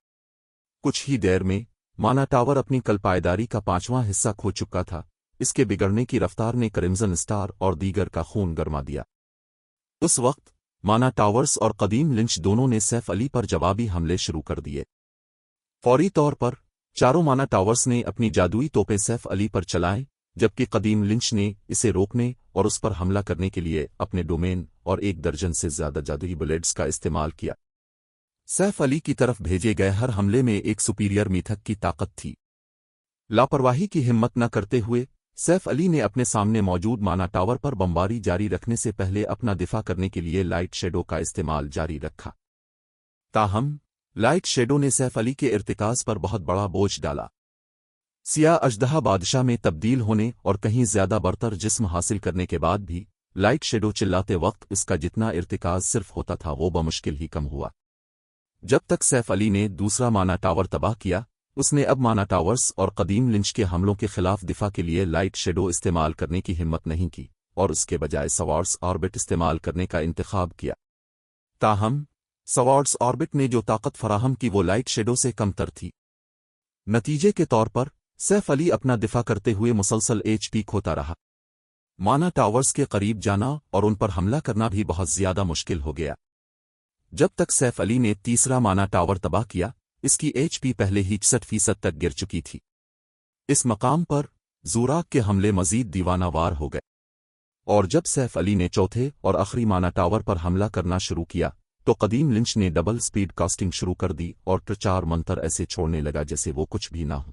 कुछ ही देर में माना टावर अपनी कल पायदारी का 5वां हिस्सा खो चुका था। इसके बिगड़ने की रफ्तार ने क्रिम्सन स्टार और दीगर का खून गरमा दिया। उस वक्त माना टावर्स और कदीम लिंच दोनों ने सैफ अली पर जवाबी हमले शुरू कर दिए। फौरी तौर पर चारों माना टावर्स ने अपनी जादुई तोपें सैफ अली पर चलाएं, जबकि कदीम लिंच ने इसे रोकने और उस पर हमला करने के लिए अपने डोमेन और 1 दर्जन से ज्यादा जादुई बुलेट्स का इस्तेमाल किया। सैफ अली की तरफ भेजे गए हर हमले में एक सुपीरियर मीथक की ताकत थी। लापरवाही की हिम्मत न करते हुए सैफ अली ने अपने सामने मौजूद माना टावर पर बमबारी जारी रखने से पहले अपना दिफा करने के लिए लाइट शेडो का इस्तेमाल जारी रखा। ताहम लाइट शेडो ने सैफ अली के इर्तिकाज पर बहुत बड़ा बोझ डाला। सिया अजदहा बादशाह में तब्दील होने और कहीं ज्यादा बरतर जिस्म हासिल करने के बाद भी लाइट शेडो चिल्लाते वक्त इसका जितना इर्तिकाज सिर्फ होता था वो बमुश्किल ही कम हुआ। जब तक सैफ अली ने दूसरा माना टावर तबाह किया, उसने अब माना टावर्स और कदीम लिंच के हमलों के खिलाफ दिफा के लिए लाइट शेडो इस्तेमाल करने की हिम्मत नहीं की और उसके बजाय सवार्ड्स ऑर्बिट इस्तेमाल करने का इंतखाब किया। ताहम सवार्ड्स ऑर्बिट ने जो ताकत फराहम की वो लाइट शेडो से कमतर थी। नतीजे के तौर पर सैफ अली अपना दिफा करते हुए मुसलसल HP खोता रहा। माना टावर्स के करीब जाना और उन पर हमला करना भी बहुत ज्यादा मुश्किल हो गया। जब तक सैफ अली ने तीसरा माना टावर तबाह किया, इसकी HP पहले ही 66% तक गिर चुकी थी। इस मकाम पर ज़ूराक के हमले मजीद दीवानावार हो गए और जब सैफ अली ने चौथे और आखिरी माना टावर पर हमला करना शुरू किया तो कदीम लिंच ने डबल स्पीड कास्टिंग शुरू कर दी और ट्रिचार मंतर ऐसे छोड़ने लगा जैसे वो कुछ भी ना हो।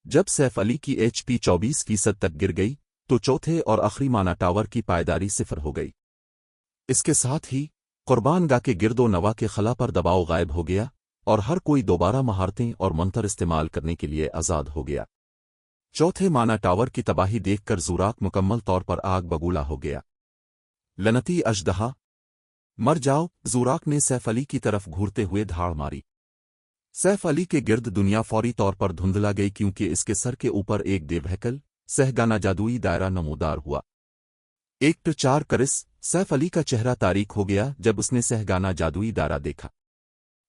जब सैफ अली की HP 24% तक गिर गई तो चौथे और आखिरी माना टावर की पायदारी 0 हो गई। इसके साथ ही कुर्बान गाह के गिरदो नवा के खला पर दबाव गायब हो गया और हर कोई दोबारा महारतें और मंतर इस्तेमाल करने के लिए आज़ाद हो गया। चौथे माना टावर की तबाही देखकर ज़ूराक मुकम्मल तौर पर आग बबूला हो गया। लनती अजदहा मर जाओ, ज़ूराक ने सैफ अली की तरफ घूरते हुए धाड़ मारी। सैफ अली के गिर्द दुनिया फौरी तौर पर धुंधला गई क्योंकि इसके सर के ऊपर एक देवहैकल सहगाना जादुई दायरा नमूदार हुआ। एक ट्रिचार करिस सैफ अली का चेहरा तारीक हो गया जब उसने सहगाना जादुई दायरा देखा।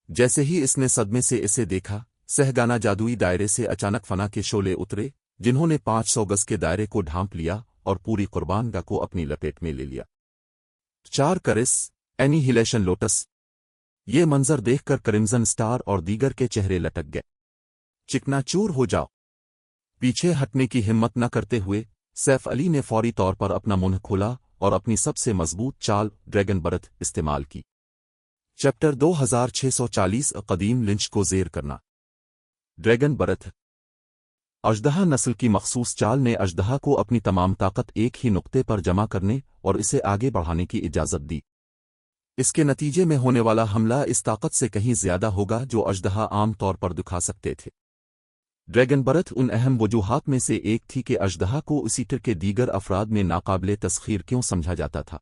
जैसे ही इसने सदमे से इसे देखा, सहगाना जादुई दायरे से अचानक फना के शोले उतरे जिन्होंने 500 गज के दायरे को ढांप लिया और पूरी कुर्बान गाह को अपनी लपेट में ले लिया। 4 करिस एनिहिलेशन लोटस। ये मंजर देखकर क्रिम्सन स्टार और दीगर के चेहरे लटक गए। चिकनाचूर हो जाओ। पीछे हटने की हिम्मत न करते हुए सैफ अली ने फौरी तौर पर अपना मुंह खोला और अपनी सबसे मजबूत चाल ड्रैगन बरथ इस्तेमाल की। चैप्टर 2640 कदीम लिंच को ज़ेर करना। ड्रैगन बरथ। अजदहा नस्ल की मखसूस चाल ने अजदहा को अपनी तमाम ताकत एक ही नुक्ते पर जमा करने और इसे आगे बढ़ाने की इजाज़त दी। इसके नतीजे में होने वाला हमला इस ताकत से कहीं ज्यादा होगा जो अजदहा आम तौर पर दिखा सकते थे। ड्रैगन बरथ उन अहम वजूहात में से एक थी कि अजदहा को उसी टर के दीगर अफराद में नाकाबिले तस्खीर क्यों समझा जाता था।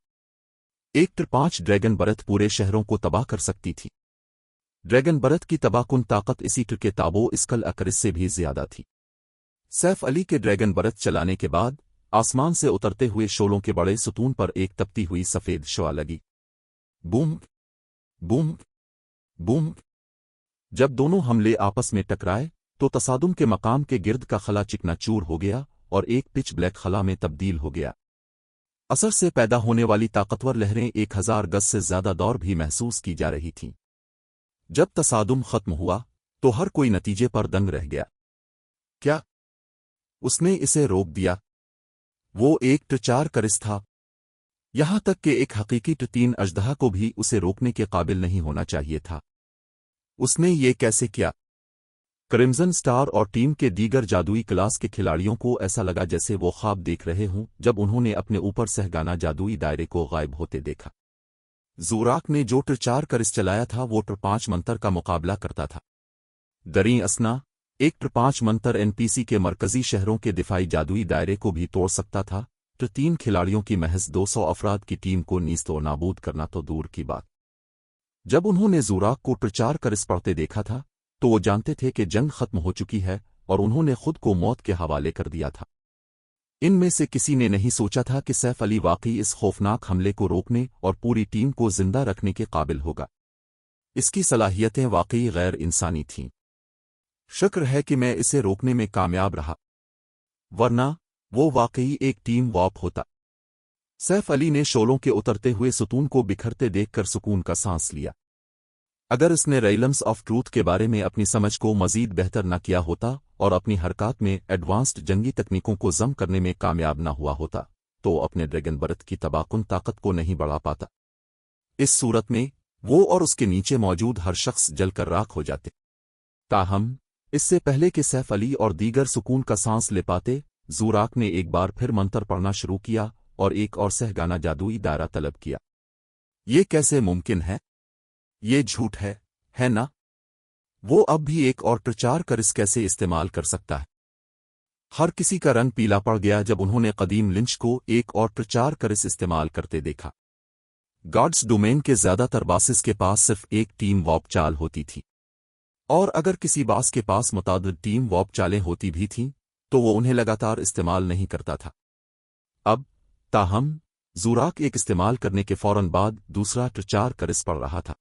एक टर 5 ड्रैगन बरथ पूरे शहरों को तबाह कर सकती थी। ड्रैगन बरथ की तबाहकुन ताकत इसी टर के ताबो इसकल अकरिस से भी ज्यादा थी। सैफ अली के ड्रैगन बरथ चलाने के बाद आसमान से उतरते हुए शोलों के बड़े सुतून पर एक तपती हुई सफेद शुआ लगी। Boom boom boom. जब दोनों हमले आपस में टकराए तो तसादुम के मकाम के गिर्द का खला चिकनाचूर हो गया और एक पिच ब्लैक खला में तब्दील हो गया। असर से पैदा होने वाली ताकतवर लहरें 1000 गज से ज्यादा दौर भी महसूस की जा रही थीं। जब तसादुम खत्म हुआ तो हर कोई नतीजे पर दंग रह गया। क्या उसने इसे रोक दिया? वो एक ट4 करिस था। यहां तक कि एक हकीकी ट3 अजदहा को भी उसे रोकने के काबिल नहीं होना चाहिए था। उसने ये कैसे किया? क्रिम्सन स्टार और टीम के दीगर जादुई क्लास के खिलाड़ियों को ऐसा लगा जैसे वो ख्वाब देख रहे हों जब उन्होंने अपने ऊपर सहगाना जादुई दायरे को गायब होते देखा। ज़ोराक ने जो ट4 करिस चलाया था वो ट5 मंतर का मुकाबला करता था। दरी असना, एक ट5 मंतर एनपीसी के मरकजी शहरों के दिफाई जादुई दायरे को भी तोड़ सकता था। ट3 खिलाड़ियों की महज 200 अफराद की टीम को नीस्तो नाबूद करना तो दूर की बात। जब उन्होंने ज़ोराक को ट4 करिस पढ़ते देखा था तो वो जानते थे कि जंग खत्म हो चुकी है और उन्होंने खुद को मौत के हवाले कर दिया था। इनमें से किसी ने नहीं सोचा था कि सैफ अली वाकई इस खौफनाक हमले को रोकने और पूरी टीम को जिंदा रखने के काबिल होगा। इसकी सलाहियतें वाकई गैर इंसानी थीं। शुक्र है कि मैं इसे रोकने में कामयाब रहा, वरना वो वाकई एक टीम वॉप होता। सैफ अली ने शोलों के उतरते हुए सुतून को बिखरते देखकर सुकून का सांस लिया। अगर इसने रेलम्स ऑफ ट्रूथ के बारे में अपनी समझ को मजीद बेहतर न किया होता और अपनी हरकत में एडवांस्ड जंगी तकनीकों को जम करने में कामयाब न हुआ होता तो अपने ड्रैगन बर्थ की तबाकुन ताकत को नहीं बढ़ा पाता। इस सूरत में वो और उसके नीचे मौजूद हर शख्स जलकर राख हो जाते। ताहम इससे पहले कि सैफ अली और दीगर सुकून का सांस ले पाते, ज़ोराक ने एक बार फिर मंत्र पढ़ना शुरू किया और एक और सहगाना जादुई दायरा तलब किया। ये कैसे मुमकिन है? ये झूठ है ना? वो अब भी एक और ट4 करिस कैसे इस्तेमाल कर सकता है? हर किसी का रंग पीला पड़ गया जब उन्होंने कदीम लिंच को एक और ट4 करिस इस्तेमाल करते देखा। गॉड्स डोमेन के ज्यादातर बासिस के पास सिर्फ एक टीम वॉप चाल होती थी, और अगर किसी बास के पास मुतादिद टीम वॉप चालें होती भी थीं तो वो उन्हें लगातार इस्तेमाल नहीं करता था। अब ताहम ज़ोराक एक इस्तेमाल करने के फौरन बाद दूसरा ट4 करिस पड़ रहा था।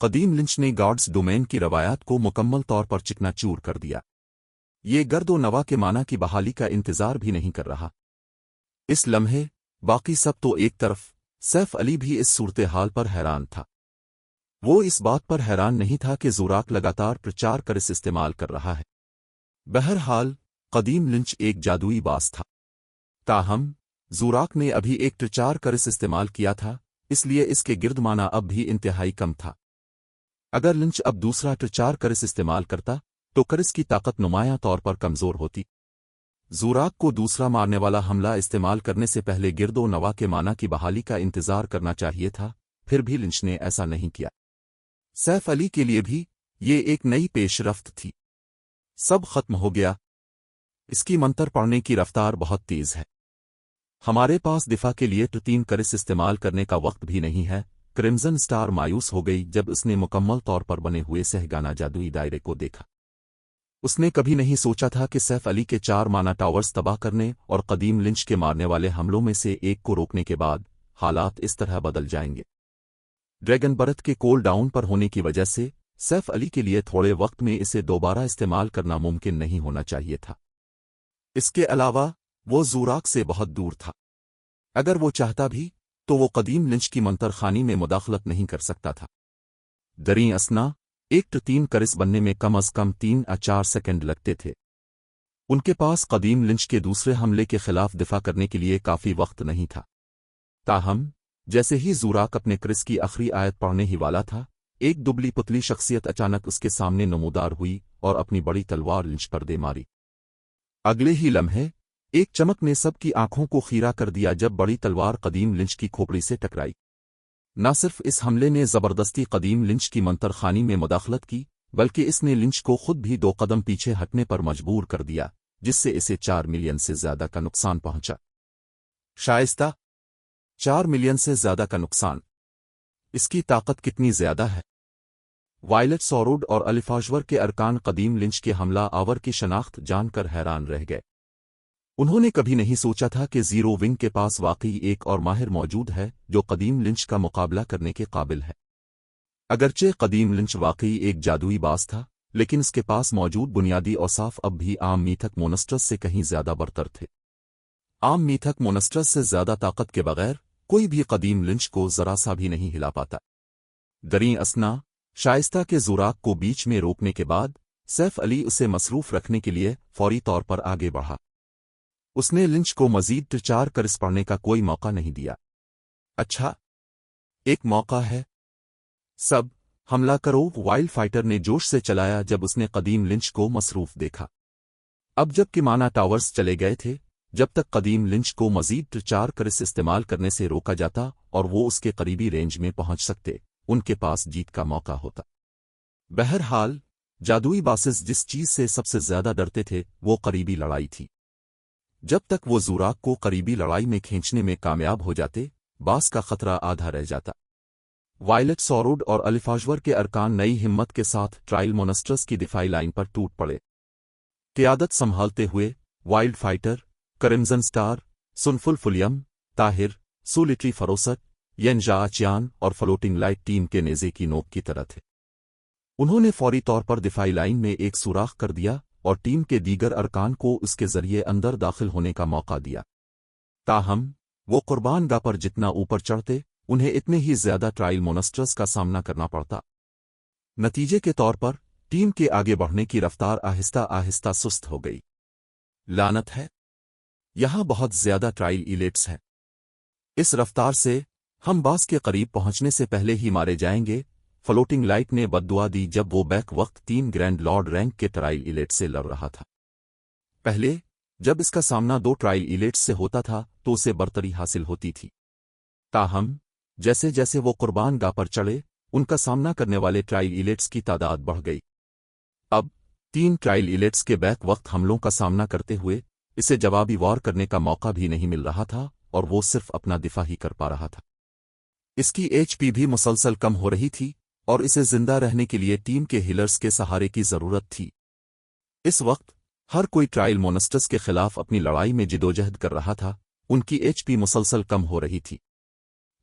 कदीम लिंच ने गॉड्स डोमेन की रवायात को मुकम्मल तौर पर चिकनाचूर कर दिया। ये गर्दो नवा के माना की बहाली का इंतजार भी नहीं कर रहा। इस लम्हे बाकी सब तो एक तरफ, सैफ अली भी इस सूरत हाल पर हैरान था। वो इस बात पर हैरान नहीं था कि ज़ोराक लगातार ट4 करिस इस्तेमाल कर रहा है। बहरहाल कदीम लिंच एक जादुई बास था। ताहम ज़ोराक ने अभी एक ट4 करिस इस्तेमाल किया था, इसलिए इसके गिर्दमाना अब भी इंतहाई कम था। अगर लिंच अब दूसरा ट4 करिस इस्तेमाल करता तो करिस की ताकत नुमायां तौर पर कमजोर होती। ज़ोराक को दूसरा मारने वाला हमला इस्तेमाल करने से पहले गिरदो नवा के माना की बहाली का इंतजार करना चाहिए था, फिर भी लिंच ने ऐसा नहीं किया। सैफ अली के लिए भी ये एक नई पेशरफ्त थी। सब खत्म हो गया। इसकी मंतर पढ़ने की रफ्तार बहुत तेज है। हमारे पास दिफा के लिए ट3 करिस इस्तेमाल करने का वक्त भी नहीं है। क्रिम्सन स्टार मायूस हो गई जब उसने मुकम्मल तौर पर बने हुए सहगाना जादुई दायरे को देखा। उसने कभी नहीं सोचा था कि सैफ अली के 4 माना टावर्स तबाह करने और कदीम लिंच के मारने वाले हमलों में से एक को रोकने के बाद हालात इस तरह बदल जाएंगे। ड्रैगन बर्थ के कोल डाउन पर होने की वजह से सैफ अली के लिए थोड़े वक्त में इसे दोबारा इस्तेमाल करना मुमकिन नहीं होना चाहिए था। इसके अलावा वो ज़ोराक से बहुत दूर था। अगर वो चाहता भी तो वो कदीम लिंच की मंतरखानी में मुदाखलत नहीं कर सकता था। दरी असना एक ट3 करिस बनने में कम अज कम 3 या 4 सेकंड लगते थे। उनके पास कदीम लिंच के दूसरे हमले के खिलाफ दिफा करने के लिए काफी वक्त नहीं था। ताहम जैसे ही ज़ोराक अपने क्रिस की आखिरी आयत पढ़ने ही वाला था, एक दुबली पुतली शख्सियत अचानक उसके सामने नमूदार हुई और अपनी बड़ी तलवार लिंच पर दे मारी। अगले ही लम्हे एक चमक ने सबकी आंखों को खीरा कर दिया जब बड़ी तलवार कदीम लिंच की खोपड़ी से टकराई। न सिर्फ इस हमले ने जबरदस्ती कदीम लिंच की मंतरखानी में मुदाखलत की, बल्कि इसने लिंच को खुद भी 2 कदम पीछे हटने पर मजबूर कर दिया, जिससे इसे 4 मिलियन से ज्यादा का नुकसान पहुंचा। शाइस्ता 4 मिलियन से ज्यादा का नुकसान। इसकी ताकत कितनी ज्यादा है? वायलेट सौरूड और अलिफाजवर के अरकान कदीम लिंच के हमला आवर की शनाख्त जानकर हैरान रह गए। उन्होंने कभी नहीं सोचा था कि जीरो विंग के पास वाकई एक और माहिर मौजूद है जो कदीम लिंच का मुकाबला करने के काबिल है। अगरचे कदीम लिंच वाकई एक जादुई बास था, लेकिन इसके पास मौजूद बुनियादी औसाफ अब भी आम मीथक मोनस्टर्स से कहीं ज्यादा बरतर थे। आम मीथक मोनस्टर्स से ज्यादा ताकत के बगैर कोई भी कदीम लिंच को जरा सा भी नहीं हिला पाता। दरी असना शाइस्ता के ज़ोराक को बीच में रोकने के बाद सैफ अली उसे मसरूफ रखने के लिए फौरी तौर पर आगे बढ़ा। उसने लिंच को मजीद प्रचार कर इस पढ़ने का कोई मौका नहीं दिया। अच्छा, एक मौका है। सब हमला करो, वाइल्ड फाइटर ने जोश से चलाया जब उसने कदीम लिंच को मसरूफ देखा। अब जब किमाना टावर्स चले गए थे, जब तक कदीम लिंच को मजीद प्रचार कर इस इस्तेमाल करने से रोका जाता और वो उसके करीबी रेंज में पहुंच सकते, उनके पास जीत का मौका होता। बहरहाल, जादुई बासिस जिस चीज से सबसे ज्यादा डरते थे वो करीबी लड़ाई थी। जब तक वो ज़ुराक को करीबी लड़ाई में खींचने में कामयाब हो जाते, बास का खतरा आधा रह जाता। वायलेट सॉरोड और अलिफाजवर के अरकान नई हिम्मत के साथ ट्रायल मोनस्टर्स की दिफाई लाइन पर टूट पड़े। क़ियादत संभालते हुए वाइल्ड फाइटर, क्रिम्सन स्टार, सुनफुल फुलियम, ताहिर, सोलिटरी फरोसट, येनजाचियान और फ्लोटिंग लाइट टीम के नेज़े की नोक की तरह थे। उन्होंने फौरी तौर पर दिफाई लाइन में एक सुराख कर दिया और टीम के दीगर अरकान को उसके जरिए अंदर दाखिल होने का मौका दिया। ताहम, वो कुर्बान गाह पर जितना ऊपर चढ़ते, उन्हें इतने ही ज्यादा ट्रायल मोनस्टर्स का सामना करना पड़ता। नतीजे के तौर पर टीम के आगे बढ़ने की रफ्तार आहिस्ता आहिस्ता सुस्त हो गई। लानत है, यहां बहुत ज्यादा ट्रायल इलेट्स हैं। इस रफ्तार से हम बास के करीब पहुंचने से पहले ही मारे जाएंगे, फ्लोटिंग लाइट ने बद्दुआ दी जब वो बैक वक्त 3 ग्रैंड लॉर्ड रैंक के ट्रायल इलेट से लड़ रहा था। पहले जब इसका सामना 2 ट्रायल इलेट्स से होता था तो उसे बरतरी हासिल होती थी। ताहम, जैसे जैसे वो कुर्बान गाह पर चढ़े, उनका सामना करने वाले ट्रायल इलेट्स की तादाद बढ़ गई। अब 3 ट्रायल इलेट्स के बैक वक्त हमलों का सामना करते हुए इसे जवाबी वार करने का मौका भी नहीं मिल रहा था और वो सिर्फ अपना दिफा ही कर पा रहा था। इसकी एचपी भी मुसलसल कम हो रही थी और इसे जिंदा रहने के लिए टीम के हीलर्स के सहारे की जरूरत थी। इस वक्त हर कोई ट्रायल मोनस्टर्स के खिलाफ अपनी लड़ाई में जिदोजहद कर रहा था, उनकी एचपी मुसलसल कम हो रही थी।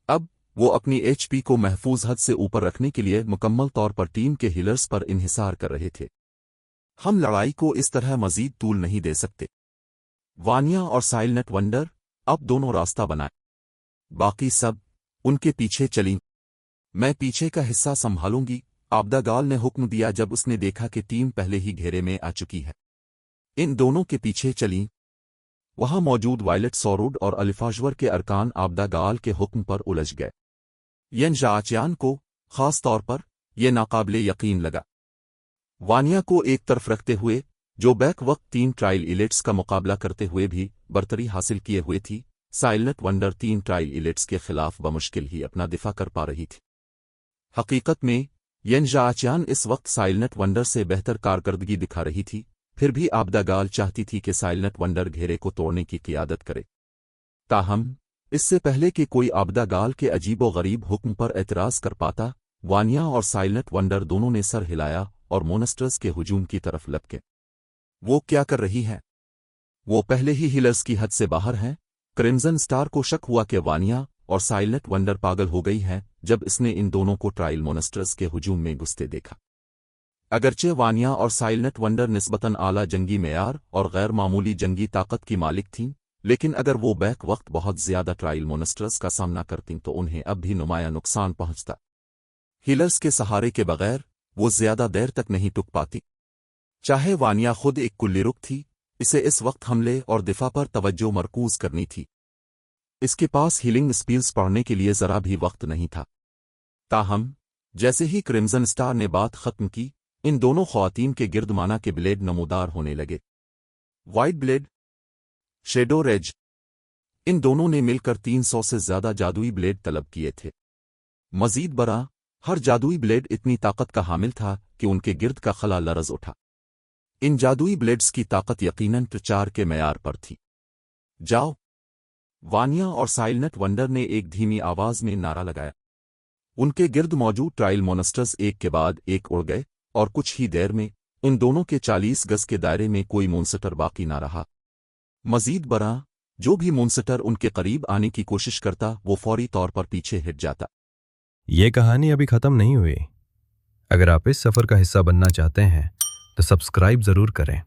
अब वो अपनी एचपी को महफूज हद से ऊपर रखने के लिए मुकम्मल तौर पर टीम के हीलर्स पर इन्हिसार कर रहे थे। हम लड़ाई को इस तरह मजीद तूल नहीं दे सकते। वानिया और साइलेंट वंडर अब दोनों रास्ता बनाए, बाकी सब उनके पीछे चलीं। मैं पीछे का हिस्सा संभालूंगी, आब्दागाल ने हुक्म दिया जब उसने देखा कि टीम पहले ही घेरे में आ चुकी है। इन दोनों के पीछे चलीं। वहां मौजूद वायलेट सॉरोड और अलिफाजवर के अरकान आब्दागाल के हुक्म पर उलझ गए। येनजाचियान को खास तौर पर यह नाकाबिले यकीन लगा। वानिया को एक तरफ रखते हुए, जो बैक वक्त 3 ट्रायल इलेट्स का मुकाबला करते हुए भी बरतरी हासिल किए हुए थी, साइलेंट वंडर 3 ट्रायल इलेट्स के खिलाफ बमुश्किल ही अपना दिफा कर पा रही थी। हकीकत में येनजाचियान इस वक्त साइलेंट वंडर से बेहतर कारकर्दगी दिखा रही थी, फिर भी आब्दागाल चाहती थी कि साइलेंट वंडर घेरे को तोड़ने की क़ियादत करे। ताहम, इससे पहले कि कोई आब्दागाल के अजीबो गरीब हुक्म पर एतराज़ कर पाता, वानिया और साइलेंट वंडर दोनों ने सर हिलाया और मोनस्टर्स के हुजूम की तरफ लपके। वो क्या कर रही है? वो पहले ही हीलर्स की हद से बाहर हैं। क्रिम्सन स्टार को शक हुआ कि वानिया और साइलेंट वंडर पागल हो गई हैं जब इसने इन दोनों को ट्रायल मोनस्टर्स के हुजूम में घुसते देखा। अगरचे वानिया और साइलेंट वंडर निस्बतन आला जंगी मेयार और गैर मामूली जंगी ताकत की मालिक थीं, लेकिन अगर वो बैक वक्त बहुत ज्यादा ट्रायल मोनस्टर्स का सामना करतीं तो उन्हें अब भी नुमाया नुकसान पहुंचता। हीलर्स के सहारे के बगैर वो ज्यादा देर तक नहीं टुक पाती। चाहे वानिया खुद एक कुल्लीरुख थी, इसे इस वक्त हमले और दिफा पर तवज्जो मरकूज करनी थी। इसके पास हीलिंग स्पेल्स पढ़ने के लिए जरा भी वक्त नहीं था। ताहम, जैसे ही क्रिम्सन स्टार ने बात खत्म की, इन दोनों ख्वातीन के गिर्दमाना के ब्लेड नमूदार होने लगे। वाइट ब्लेड, शेडो रेज, इन दोनों ने मिलकर 300 से ज्यादा जादुई ब्लेड तलब किए थे। मजीद बरा, हर जादुई ब्लेड इतनी ताकत का हामिल था कि उनके गिर्द का खला लरज उठा। इन जादुई ब्लेड्स की ताकत यकीनन 4 के मयार पर थी। जाओ! वानिया और साइलेंट वंडर ने एक धीमी आवाज में नारा लगाया। उनके गिर्द मौजूद ट्रायल मोनस्टर्स एक के बाद एक उड़ गए और कुछ ही देर में इन दोनों के 40 गज के दायरे में कोई मोनस्टर बाकी ना रहा। मजीद बरा, जो भी मोनस्टर उनके करीब आने की कोशिश करता वो फौरी तौर पर पीछे हट जाता। ये कहानी अभी खत्म नहीं हुई। अगर आप इस सफर का हिस्सा बनना चाहते हैं तो सब्सक्राइब जरूर करें।